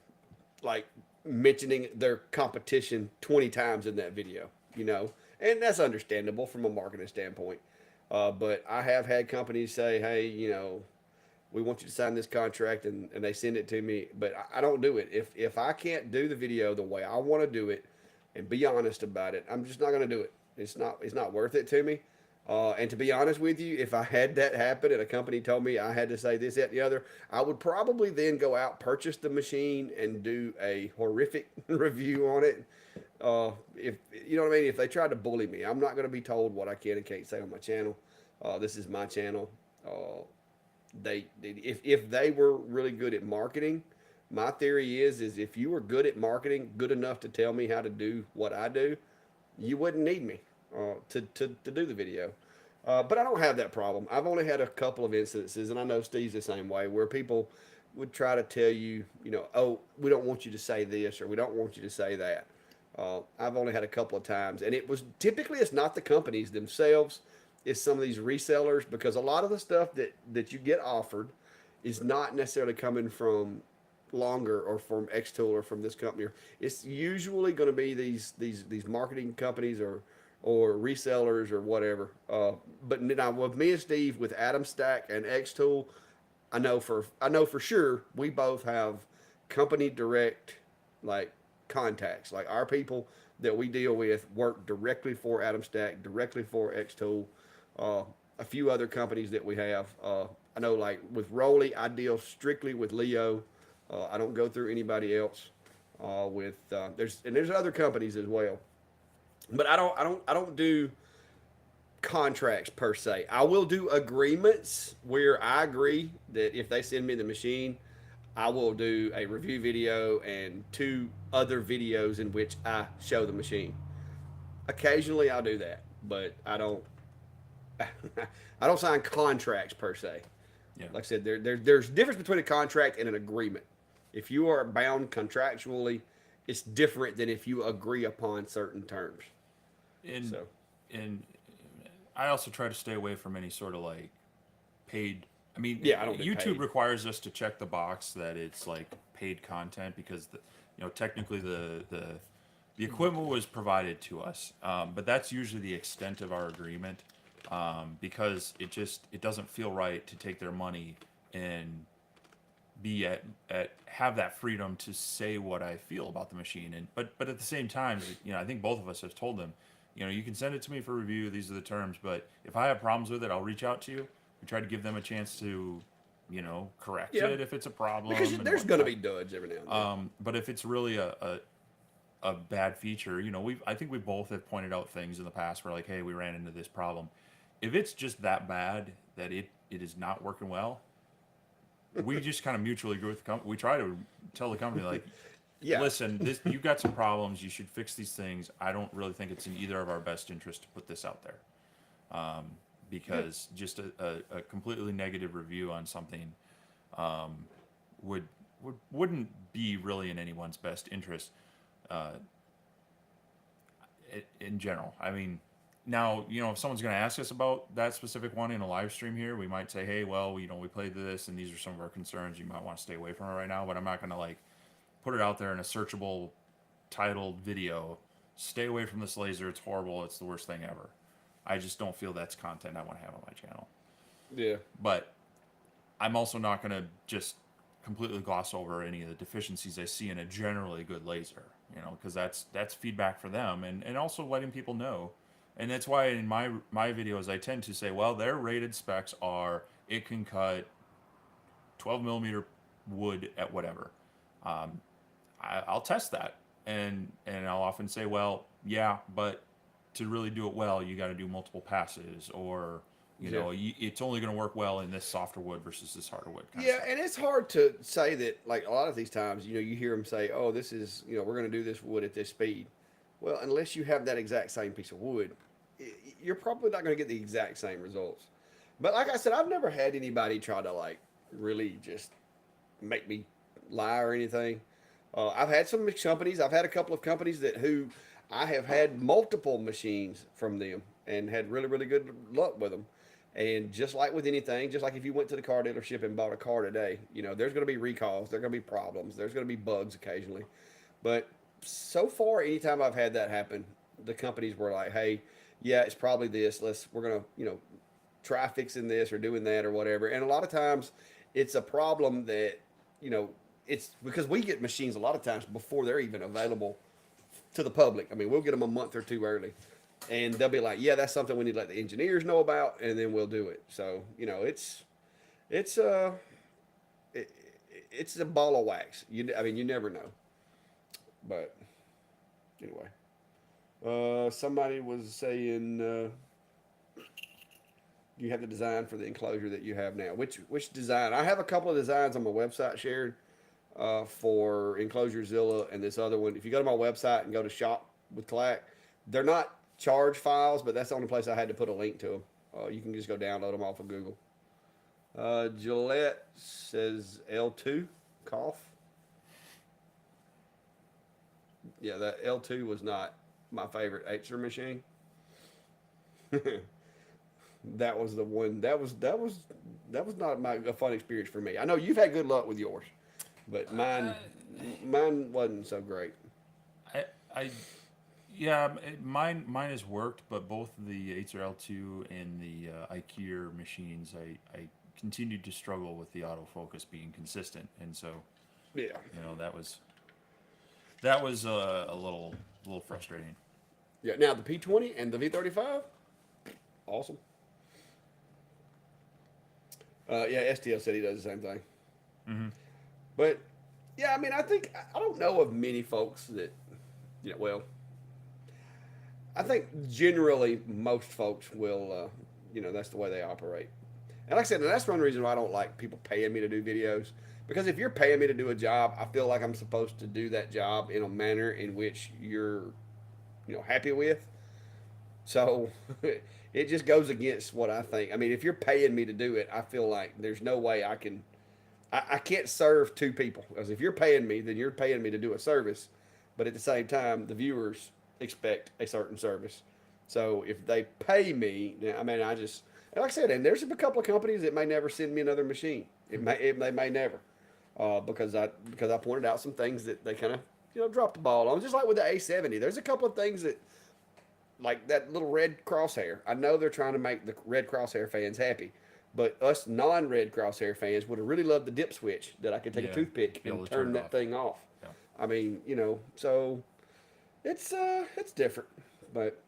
Speaker 1: like mentioning their competition 20 times in that video, and that's understandable from a marketing standpoint. But I have had companies say, "Hey, we want you to sign this contract," and they send it to me, but I don't do it. If I can't do the video the way I want to do it and be honest about it, I'm just not going to do it. It's not worth it to me. And to be honest with you, if I had that happen and a company told me I had to say this, that, and the other, I would probably then go out, purchase the machine, and do a horrific review on it. If you know what I mean, if they tried to bully me, I'm not going to be told what I can and can't say on my channel. This is my channel. If they were really good at marketing, my theory is if you were good at marketing, good enough to tell me how to do what I do, you wouldn't need me to do the video. But I don't have that problem. I've only had a couple of instances, and I know Steve's the same way, where people would try to tell you, "Oh, we don't want you to say this," or "We don't want you to say that." I've only had a couple of times, and it's not the companies themselves. It's some of these resellers, because a lot of the stuff that you get offered is not necessarily coming from Longer or from xTool or from this company. It's usually going to be these marketing companies or resellers or whatever. But now with me and Steve, with Atom Stack and xTool, I know for sure we both have company direct like contacts. Like our people that we deal with work directly for Atom Stack, directly for xTool. A few other companies that we have. I know like with Rolly, I deal strictly with Leo. I don't go through anybody else. There's other companies as well, but I don't do contracts per se. I will do agreements where I agree that if they send me the machine, I will do a review video and 2 other videos in which I show the machine. Occasionally I'll do that, but I don't. I don't sign contracts per se.
Speaker 2: Yeah.
Speaker 1: Like I said, there's difference between a contract and an agreement. If you are bound contractually, it's different than if you agree upon certain terms.
Speaker 2: And
Speaker 1: So
Speaker 2: and I also try to stay away from any sort of like paid. I mean,
Speaker 1: yeah, I don't get
Speaker 2: YouTube
Speaker 1: paid.
Speaker 2: requires us to check the box that it's like paid content because technically the equipment was provided to us, but that's usually the extent of our agreement, because it doesn't feel right to take their money and be at have that freedom to say what I feel about the machine. And but at the same time, I think both of us have told them, you can send it to me for review. These are the terms, but if I have problems with it, I'll reach out to you. We try to give them a chance to, correct
Speaker 1: Yeah,
Speaker 2: it if it's a problem
Speaker 1: because
Speaker 2: and
Speaker 1: there's going to
Speaker 2: whatnot.
Speaker 1: be duds every now and then.
Speaker 2: But if it's really a bad feature, I think we both have pointed out things in the past where like, hey, we ran into this problem. If it's just that bad that it is not working well, we just kind of mutually agree with the company. We try to tell the company like,
Speaker 1: Yeah,
Speaker 2: listen, this you've got some problems. You should fix these things. I don't really think it's in either of our best interest to put this out there, because just a completely negative review on something um, wouldn't be really in anyone's best interest, uh, in general. I mean, now, if someone's going to ask us about that specific one in a live stream here, we might say, hey, well, we played this and these are some of our concerns. You might want to stay away from it right now, but I'm not going to like put it out there in a searchable titled video. Stay away from this laser. It's horrible. It's the worst thing ever. I just don't feel that's content I want to have on my channel.
Speaker 1: yeah,
Speaker 2: But I'm also not going to just completely gloss over any of the deficiencies I see in a generally good laser, because that's feedback for them, and also letting people know. And that's why in my videos I tend to say, well, their rated specs are it can cut 12 millimeter wood at whatever. Um, I'll test that, and I'll often say, well, yeah, but to really do it well, you got to do multiple passes, or
Speaker 1: yeah.
Speaker 2: it's only going to work well in this softer wood versus this harder wood kind of
Speaker 1: Yeah,
Speaker 2: stuff.
Speaker 1: and it's hard to say that. Like a lot of these times, you hear them say, "Oh, this is, we're going to do this wood at this speed." Well, unless you have that exact same piece of wood, you're probably not going to get the exact same results. But like I said, I've never had anybody try to like really just make me lie or anything. I've had some companies. I've had a couple of companies who I have had multiple machines from them and had really really good luck with them. And just like with anything, just like if you went to the car dealership and bought a car today, there's going to be recalls, there's going to be problems, there's going to be bugs occasionally. But so far, anytime I've had that happen, the companies were like, "Hey, yeah, it's probably this. We're going to, try fixing this or doing that or whatever." And a lot of times, it's a problem that, you know, it's because we get machines a lot of times before they're even available to the public. I mean, we'll get them a month or two early, and they'll be like, "Yeah, that's something we need to let the engineers know about," and then we'll do it. So it's it, it's a ball of wax. I mean, you never know. But anyway, somebody was saying you have the design for the enclosure that you have now. Which design? I have a couple of designs on my website shared for Enclosure Zilla and this other one. If you go to my website and go to Shop with Clack, they're not charge files, but that's the only place I had to put a link to them. You can just go download them off of Google. Gillette says L2 cough. Yeah, that L2 was not my favorite Acer machine. That was the one. That was not a fun experience for me. I know you've had good luck with yours, but mine wasn't so great.
Speaker 2: I, I, yeah, mine has worked, but both the Acer L2 and the IKEA machines, I continued to struggle with the autofocus being consistent, and so
Speaker 1: Yeah,
Speaker 2: that was a little frustrating.
Speaker 1: yeah. Now the P20 and the V35, awesome. Yeah, STL said he does the same thing.
Speaker 2: Hmm.
Speaker 1: But yeah, I mean, I don't know of many folks that, well, I think generally most folks will, that's the way they operate. And like I said, and that's one reason why I don't like people paying me to do videos. Because if you're paying me to do a job, I feel like I'm supposed to do that job in a manner in which you're, happy with. So it just goes against what I think. I mean, if you're paying me to do it, I feel like there's no way I can. I can't serve two people because if you're paying me, then you're paying me to do a service, but at the same time, the viewers expect a certain service. So if they pay me, I mean, I just like I said, and there's a couple of companies that may never send me another machine. They may never, because I pointed out some things that they kind of dropped the ball on. Just like with the A70, there's a couple of things that like that little red crosshair. I know they're trying to make the red crosshair fans happy, but us non-red crosshair fans would have really loved the dip switch that I could take a
Speaker 2: Yeah,
Speaker 1: toothpick
Speaker 2: be able
Speaker 1: and
Speaker 2: to turn
Speaker 1: turn
Speaker 2: it
Speaker 1: that
Speaker 2: off.
Speaker 1: thing off.
Speaker 2: Yeah.
Speaker 1: I mean, so it's different, but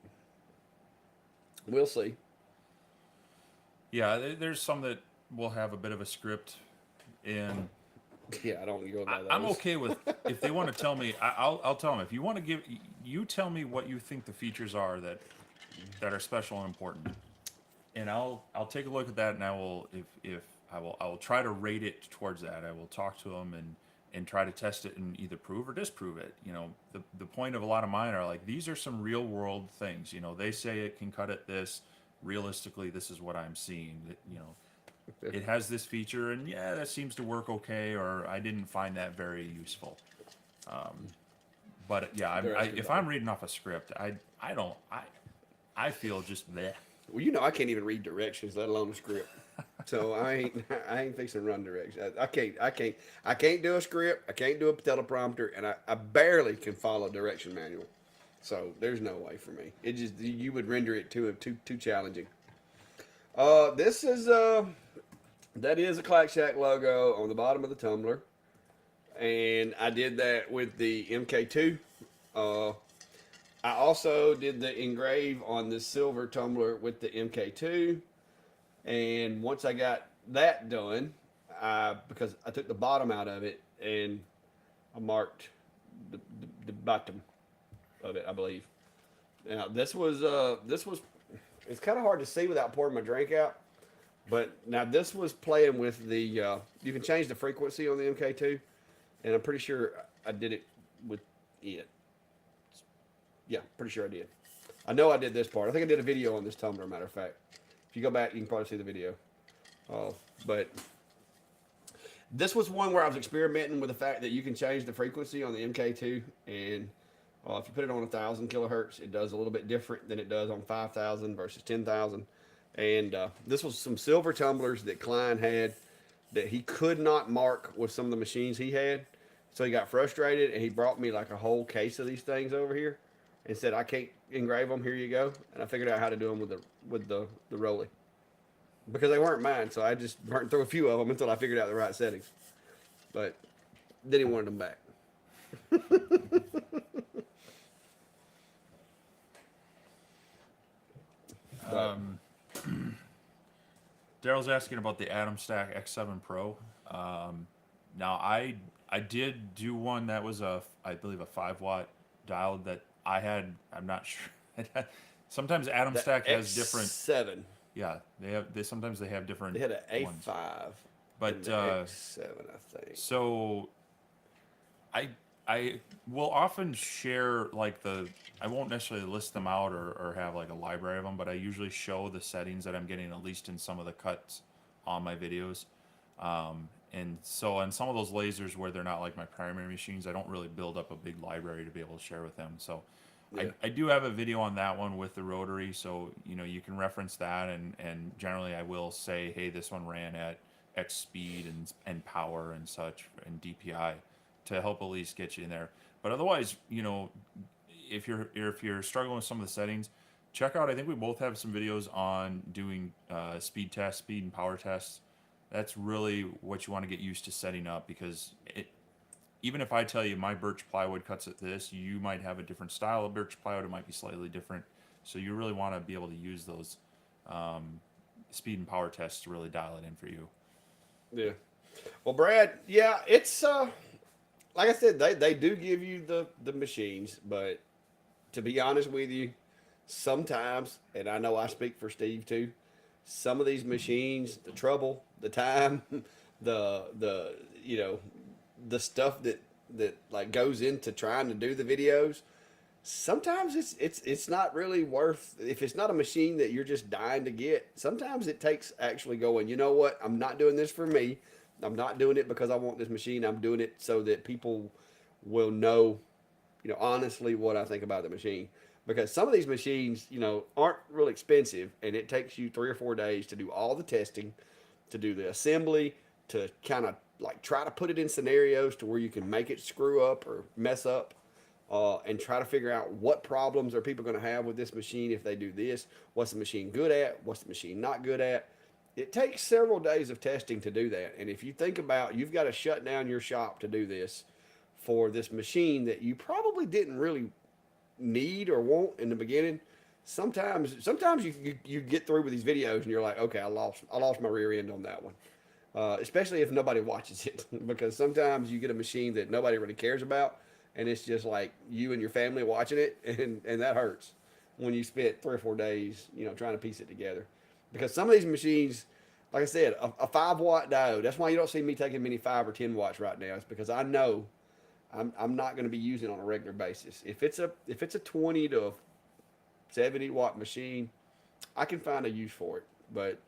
Speaker 1: we'll see.
Speaker 2: Yeah, there's some that will have a bit of a script, and
Speaker 1: Yeah, I don't go by those.
Speaker 2: I'm okay with if they want to tell me. I'll tell them if you want to give. You tell me what you think the features are that are special and important, and I'll take a look at that, and I will if I will try to rate it towards that. I will talk to them and try to test it and either prove or disprove it. The point of a lot of mine are like these are some real world things. They say it can cut at this. Realistically, this is what I'm seeing. It has this feature, and yeah, that seems to work okay, or I didn't find that very useful. But yeah, if I'm reading off a script, I feel just bleh.
Speaker 1: Well, I can't even read directions, let alone a script. So I ain't fixing to run directions. I can't do a script. I can't do a teleprompter, and I barely can follow direction manual. So there's no way for me. It just you would render it too challenging. This is that is a Clack Shack logo on the bottom of the tumbler, and I did that with the MK2. Uh, I also did the engrave on the silver tumbler with the MK2, and once I got that done, because I took the bottom out of it and I marked the bottom of it, I believe. Now this was it's kind of hard to see without pouring my drink out, but now this was playing with the you can change the frequency on the MK2, and I'm pretty sure I did it with it. Yeah, pretty sure I did. I know I did this part. I think I did a video on this tumbler, matter of fact. If you go back, you can probably see the video. But this was one where I was experimenting with the fact that you can change the frequency on the MK2, and if you put it on 1,000 kilohertz, it does a little bit different than it does on 5,000 versus 10,000. And this was some silver tumblers that Klein had that he could not mark with some of the machines he had. So he got frustrated, and he brought me like a whole case of these things over here and said, I can't engrave them. Here you go. And I figured out how to do them with the Rolly. Because they weren't mine, so I just burnt through a few of them until I figured out the right settings. But then he wanted them back.
Speaker 2: Daryl's asking about the Atom Stack X7 Pro. Now I did do one that was I believe a 5-watt diode that I had. I'm not sure. Sometimes Atom Stack has different.
Speaker 1: X7.
Speaker 2: Yeah, sometimes they have different.
Speaker 1: They had an
Speaker 2: ones.
Speaker 1: A5.
Speaker 2: But
Speaker 1: and the X7, I think.
Speaker 2: So I will often share like I won't necessarily list them out or have like a library of them, but I usually show the settings that I'm getting at least in some of the cuts on my videos. And so on some of those lasers where they're not like my primary machines, I don't really build up a big library to be able to share with them. So
Speaker 1: Yeah.
Speaker 2: I do have a video on that one with the rotary, so you can reference that, and generally I will say, hey, this one ran at X speed and power and such and DPI to help at least get you in there. But otherwise, if you're struggling with some of the settings, check out. I think we both have some videos on doing speed tests, speed and power tests. That's really what you want to get used to setting up, because even if I tell you my birch plywood cuts at this, you might have a different style of birch plywood. It might be slightly different. So you really want to be able to use those speed and power tests to really dial it in for you.
Speaker 1: Yeah. Well, Brad, yeah, it's like I said, they do give you the machines, but to be honest with you, sometimes, and I know I speak for Steve too, some of these machines, the trouble, the time, the the stuff that like goes into trying to do the videos, sometimes it's not really worth, if it's not a machine that you're just dying to get. Sometimes it takes actually going, you know what, I'm not doing this for me. I'm not doing it because I want this machine. I'm doing it so that people will know, honestly what I think about the machine. Because some of these machines, aren't really expensive, and it takes you 3 or 4 days to do all the testing, to do the assembly, to kind of like try to put it in scenarios to where you can make it screw up or mess up, and try to figure out what problems are people going to have with this machine if they do this. What's the machine good at? What's the machine not good at? It takes several days of testing to do that. And if you think about, you've got to shut down your shop to do this for this machine that you probably didn't really need or want in the beginning. Sometimes you get through with these videos and you're like, okay, I lost my rear end on that one. Especially if nobody watches it, because sometimes you get a machine that nobody really cares about, and it's just like you and your family watching it, and that hurts when you spent 3 or 4 days, trying to piece it together. Because some of these machines, like I said, a 5 watt diode. That's why you don't see me taking many 5 or 10 watts right now. It's because I know I'm not going to be using it on a regular basis. If it's a 20 to 70 watt machine, I can find a use for it. But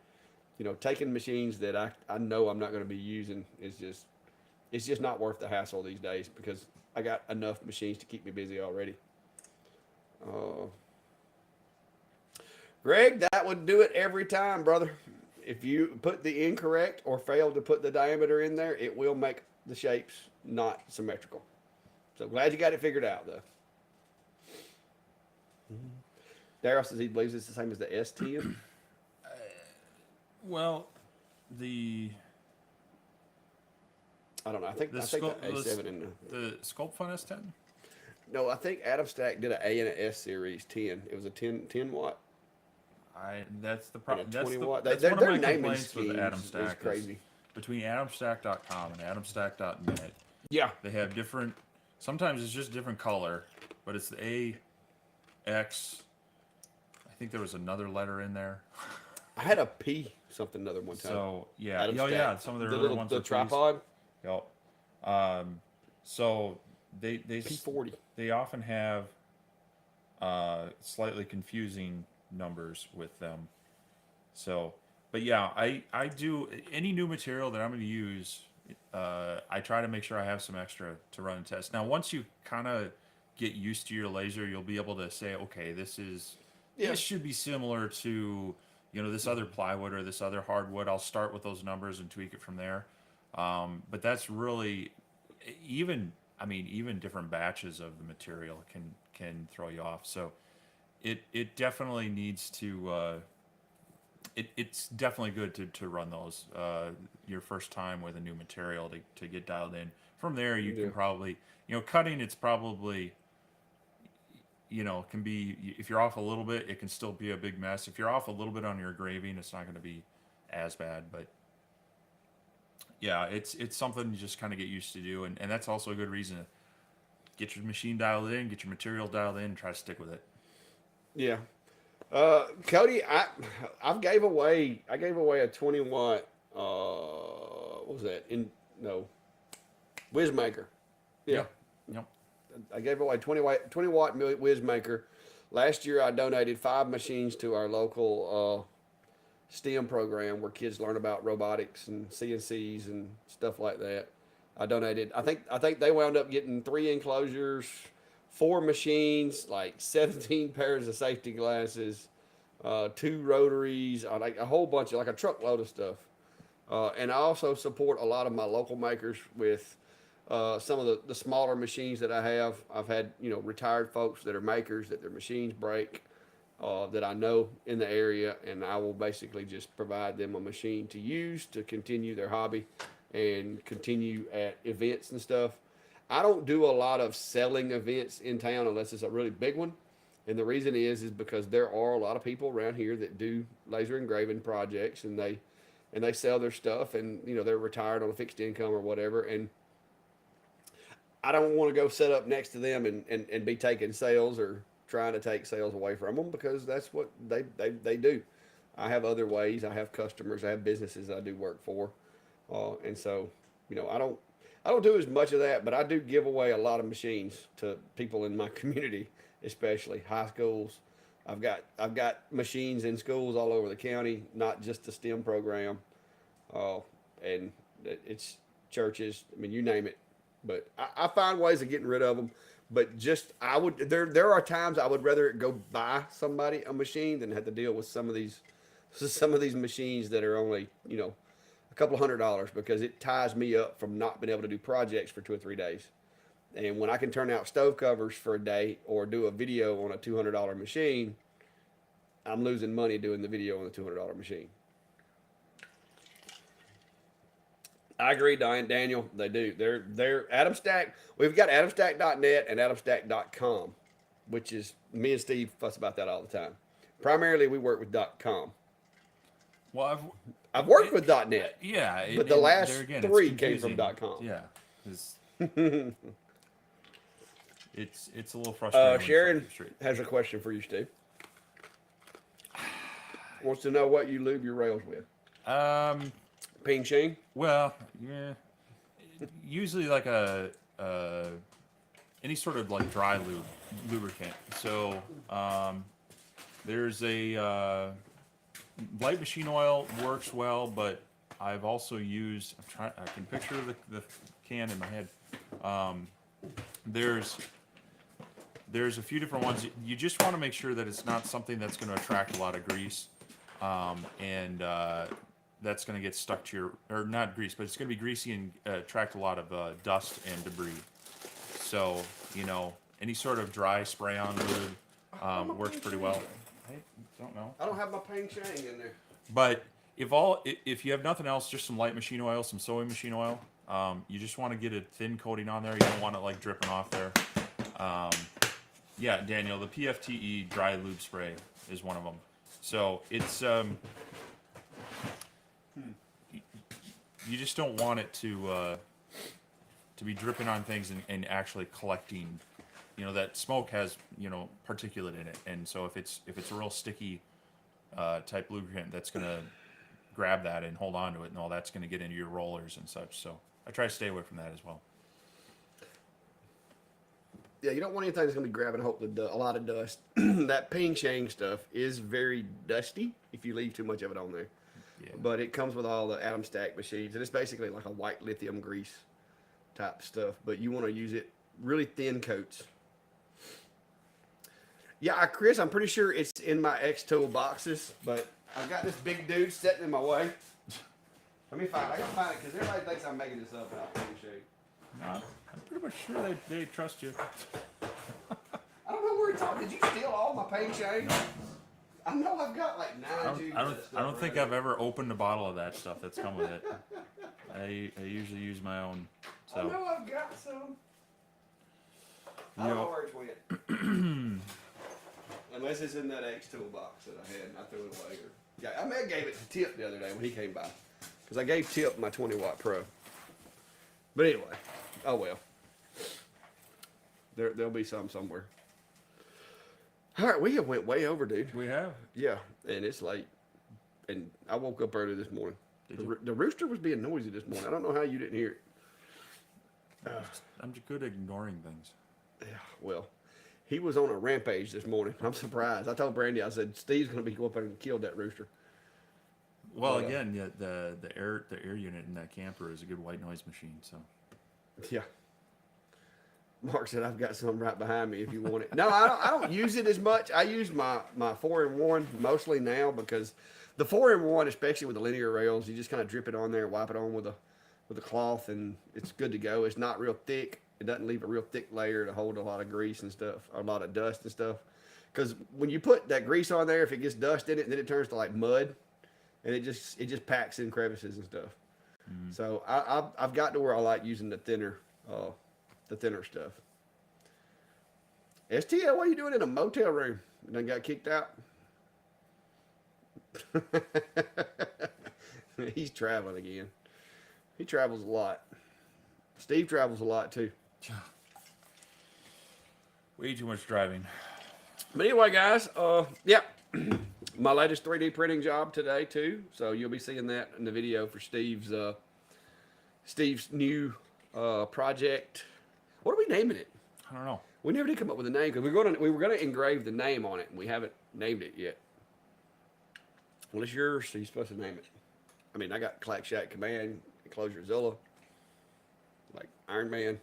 Speaker 1: taking machines that I know I'm not going to be using is just, it's just not worth the hassle these days, because I got enough machines to keep me busy already. Uh, Greg, that would do it every time, brother. If you put the incorrect or fail to put the diameter in there, it will make the shapes not symmetrical. So glad you got it figured out, though. Daryl says he believes it's the same as the S10.
Speaker 2: Well, the
Speaker 1: I don't know. I think the A7 and
Speaker 2: the Sculpt Fun S10.
Speaker 1: no, I think Adam Stack did an A and an S series 10. It was a 10 watt
Speaker 2: That's the
Speaker 1: and a
Speaker 2: problem.
Speaker 1: 20 watt.
Speaker 2: That's
Speaker 1: Their
Speaker 2: one of my
Speaker 1: naming
Speaker 2: complaints with
Speaker 1: schemes
Speaker 2: Adam
Speaker 1: is
Speaker 2: Stack.
Speaker 1: crazy.
Speaker 2: Between AdamStack.com and AdamStack.net,
Speaker 1: Yeah.
Speaker 2: they have different. Sometimes it's just different color, but it's the A, X. I think there was another letter in there.
Speaker 1: I had a P something another one time.
Speaker 2: So yeah,
Speaker 1: Adam
Speaker 2: oh
Speaker 1: Stack.
Speaker 2: yeah, some of their
Speaker 1: The
Speaker 2: other
Speaker 1: little
Speaker 2: ones
Speaker 1: the
Speaker 2: were Ps.
Speaker 1: tripod
Speaker 2: Yep. So they
Speaker 1: P40.
Speaker 2: they often have slightly confusing numbers with them. So, but yeah, I do any new material that I'm going to use. I try to make sure I have some extra to run and test. Now, once you kind of get used to your laser, you'll be able to say, okay,
Speaker 1: Yeah.
Speaker 2: this should be similar to this other plywood or this other hardwood. I'll start with those numbers and tweak it from there. But that's really even different batches of the material can throw you off. So it definitely needs to. It's definitely good to run those your first time with a new material to get dialed in. From there, you
Speaker 1: Yeah.
Speaker 2: can probably, cutting, it's probably, can be, if you're off a little bit, it can still be a big mess. If you're off a little bit on your engraving, it's not going to be as bad. But yeah, it's something you just kind of get used to do. And that's also a good reason to get your machine dialed in, get your material dialed in, and try to stick with it.
Speaker 1: Yeah. Cody, I gave away a 20 watt what was that? Whizmaker. Yeah.
Speaker 2: Yep.
Speaker 1: I gave away 20 watt Whizmaker. Last year I donated 5 machines to our local STEM program where kids learn about robotics and CNCs and stuff like that. I think they wound up getting 3 enclosures, 4 machines, like 17 pairs of safety glasses, 2 rotaries, like a whole bunch of, like a truckload of stuff. And I also support a lot of my local makers with some of the smaller machines that I have. I've had retired folks that are makers that their machines break, that I know in the area, and I will basically just provide them a machine to use to continue their hobby and continue at events and stuff. I don't do a lot of selling events in town unless it's a really big one. And the reason is because there are a lot of people around here that do laser engraving projects, and they sell their stuff, and they're retired on a fixed income or whatever, and I don't want to go set up next to them and be taking sales or trying to take sales away from them, because that's what they do. I have other ways. I have customers. I have businesses I do work for, and so I don't do as much of that, but I do give away a lot of machines to people in my community, especially high schools. I've got machines in schools all over the county, not just the STEM program, uh, and it's churches. I mean, you name it. But I find ways of getting rid of them. But just I would there are times I would rather go buy somebody a machine than have to deal with some of these machines that are only a couple $100 because it ties me up from not being able to do projects for 2 or 3 days. And when I can turn out stove covers for a day or do a video on a $200 machine, I'm losing money doing the video on the $200 machine. I agree, Daniel. They do. They're AdamStack. We've got AdamStack.net and AdamStack.com, which is me and Steve fuss about that all the time. Primarily, we work with .com.
Speaker 2: Well,
Speaker 1: I've worked with .net.
Speaker 2: Yeah,
Speaker 1: but the last
Speaker 2: there again,
Speaker 1: 3 came from .com.
Speaker 2: Yeah, it's a little frustrating.
Speaker 1: Sharon has a question for you, Steve. Wants to know what you lube your rails with. Ping Shing?
Speaker 2: Well, yeah. Usually like any sort of like dry lubricant. So there's a light machine oil works well, but I've also used. I can picture the can in my head. There's a few different ones. You just want to make sure that it's not something that's going to attract a lot of grease, and that's going to get stuck to your, or not grease, but it's going to be greasy and attract a lot of dust and debris. So, any sort of dry spray-on lube works pretty well. I don't know.
Speaker 1: I don't have my Ping Shing in there.
Speaker 2: But if you have nothing else, just some light machine oil, some sewing machine oil, you just want to get a thin coating on there. You don't want it like dripping off there. Yeah, Daniel, the PFTE dry lube spray is one of them. So it's you just don't want it to be dripping on things and actually collecting. That smoke has particulate in it, and so if it's a real sticky type lubricant, that's gonna grab that and hold on to it, and all that's gonna get into your rollers and such. So I try to stay away from that as well.
Speaker 1: Yeah, you don't want anything that's going to be grabbing a lot of dust. That Ping Shang stuff is very dusty if you leave too much of it on there.
Speaker 2: Yeah.
Speaker 1: But it comes with all the AdamStack machines, and it's basically like a white lithium grease type stuff. But you want to use it really thin coats. Yeah, Chris, I'm pretty sure it's in my xTool boxes, but I've got this big dude sitting in my way. Let me find it. I gotta find it because everybody thinks I'm making this up about Ping Shang.
Speaker 2: No, I'm pretty much sure they trust you.
Speaker 1: I don't know where it's all. Did you steal all my Ping Shang? I know I've got like 9 tubes.
Speaker 2: I don't think I've ever opened a bottle of that stuff that's come with it. I usually use my own. So.
Speaker 1: I know I've got some. I don't know where it went. Unless it's in that xTool box that I had and I threw it away. Yeah, I may have gave it to Tip the other day when he came by. Because I gave Tip my 20-watt Pro. But anyway, oh well. There'll be some somewhere. All right, we have went way over, dude.
Speaker 2: We have.
Speaker 1: Yeah, and it's late. And I woke up early this morning. The rooster was being noisy this morning. I don't know how you didn't hear it.
Speaker 2: I'm just good at ignoring things.
Speaker 1: Yeah, well, he was on a rampage this morning. I'm surprised. I told Brandy, I said, Steve's going to go up there and kill that rooster.
Speaker 2: Well, again, yeah, the air unit in that camper is a good white noise machine. So.
Speaker 1: Yeah. Mark said, I've got some right behind me if you want it. No, I don't use it as much. I use my 4-in-1 mostly now because the 4-in-1, especially with the linear rails, you just kind of drip it on there, wipe it on with a cloth, and it's good to go. It's not real thick. It doesn't leave a real thick layer to hold a lot of grease and stuff, or a lot of dust and stuff. Because when you put that grease on there, if it gets dust in it, then it turns to like mud, and it just packs in crevices and stuff. Mm. So I've got to where I like using the thinner stuff. STL, what are you doing in a motel room? You done got kicked out? He's traveling again. He travels a lot. Steve travels a lot too.
Speaker 2: Way too much driving.
Speaker 1: But anyway, guys, yeah, my latest 3D printing job today too. So you'll be seeing that in the video for Steve's new project. What are we naming it?
Speaker 2: I don't know.
Speaker 1: We never did come up with a name because we were gonna engrave the name on it, and we haven't named it yet. Well, it's yours, so you're supposed to name it. I mean, I got Clack Shack Command, Enclosure Zilla, like Iron Man.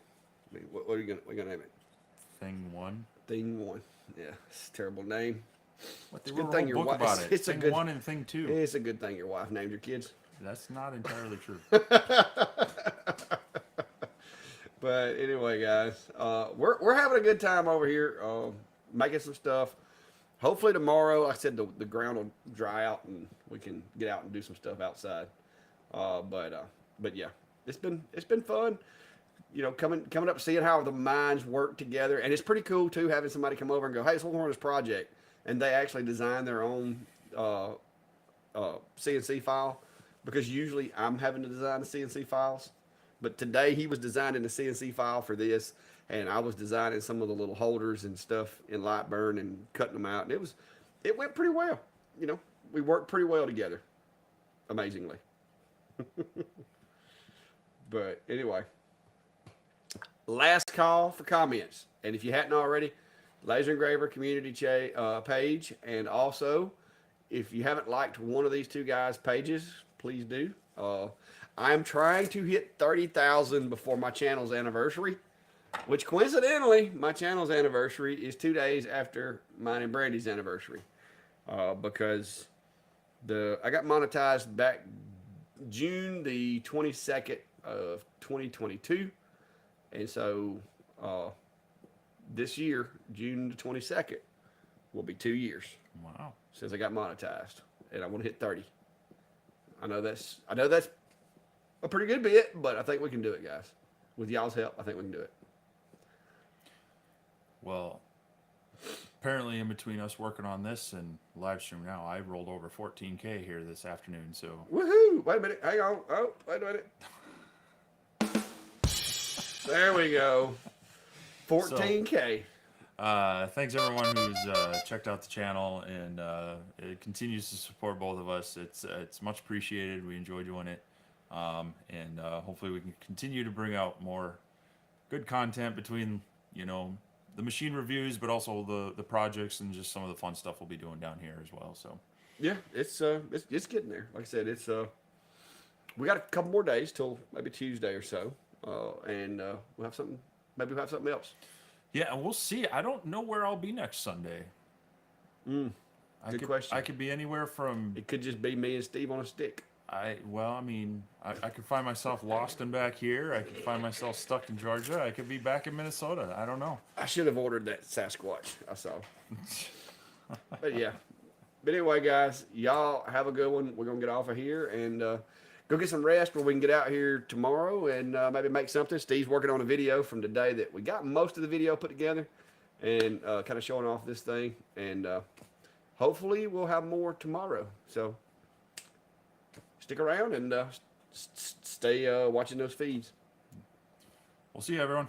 Speaker 1: I mean, what are you gonna name it?
Speaker 2: Thing 1.
Speaker 1: Thing 1. Yeah, it's a terrible name.
Speaker 2: What,
Speaker 1: It's
Speaker 2: they
Speaker 1: a good
Speaker 2: wrote a
Speaker 1: thing
Speaker 2: whole
Speaker 1: your
Speaker 2: book
Speaker 1: wife.
Speaker 2: about it.
Speaker 1: It's a
Speaker 2: Thing
Speaker 1: good
Speaker 2: 1 and Thing 2.
Speaker 1: It's a good thing your wife named your kids.
Speaker 2: That's not entirely true.
Speaker 1: But anyway, guys, we're having a good time over here, making some stuff. Hopefully tomorrow, like I said, the ground will dry out and we can get out and do some stuff outside. But yeah, it's been fun. You know, coming up, seeing how the minds work together, and it's pretty cool too having somebody come over and go, "Hey, let's work on this project," and they actually design their own CNC file, because usually I'm having to design the CNC files. But today he was designing the CNC file for this, and I was designing some of the little holders and stuff in Lightburn and cutting them out. And it went pretty well. You know, we worked pretty well together, amazingly. But anyway, last call for comments. And if you hadn't already, Laser Engraver community page, and also if you haven't liked one of these two guys' pages, please do. I'm trying to hit 30,000 before my channel's anniversary, which coincidentally, my channel's anniversary is 2 days after mine and Brandy's anniversary, because I got monetized back June the 22nd of 2022, and so this year, June the 22nd, will be 2 years.
Speaker 2: Wow.
Speaker 1: Since I got monetized, and I want to hit 30. I know that's a pretty good bit, but I think we can do it, guys. With y'all's help, I think we can do it.
Speaker 2: Well, apparently in between us working on this and live stream now, I rolled over 14K here this afternoon. So
Speaker 1: woohoo! Wait a minute. Hang on. Oh, wait a minute. There we go. 14K.
Speaker 2: Thanks everyone who's checked out the channel and it continues to support both of us. It's much appreciated. We enjoy doing it, and hopefully we can continue to bring out more good content between the machine reviews, but also the projects and just some of the fun stuff we'll be doing down here as well. So
Speaker 1: yeah, it's getting there. Like I said, we got a couple more days till maybe Tuesday or so, and we'll have something. Maybe we'll have something else.
Speaker 2: Yeah, and we'll see. I don't know where I'll be next Sunday.
Speaker 1: Good question.
Speaker 2: I could be anywhere from.
Speaker 1: It could just be me and Steve on a stick.
Speaker 2: I could find myself lost and back here. I could find myself stuck in Georgia. I could be back in Minnesota. I don't know.
Speaker 1: I should have ordered that Sasquatch I saw. But yeah. But anyway, guys, y'all have a good one. We're going to get off of here and go get some rest where we can get out here tomorrow and maybe make something. Steve's working on a video from today that we got most of the video put together and kind of showing off this thing. And hopefully we'll have more tomorrow. So stick around and stay watching those feeds.
Speaker 2: We'll see you, everyone.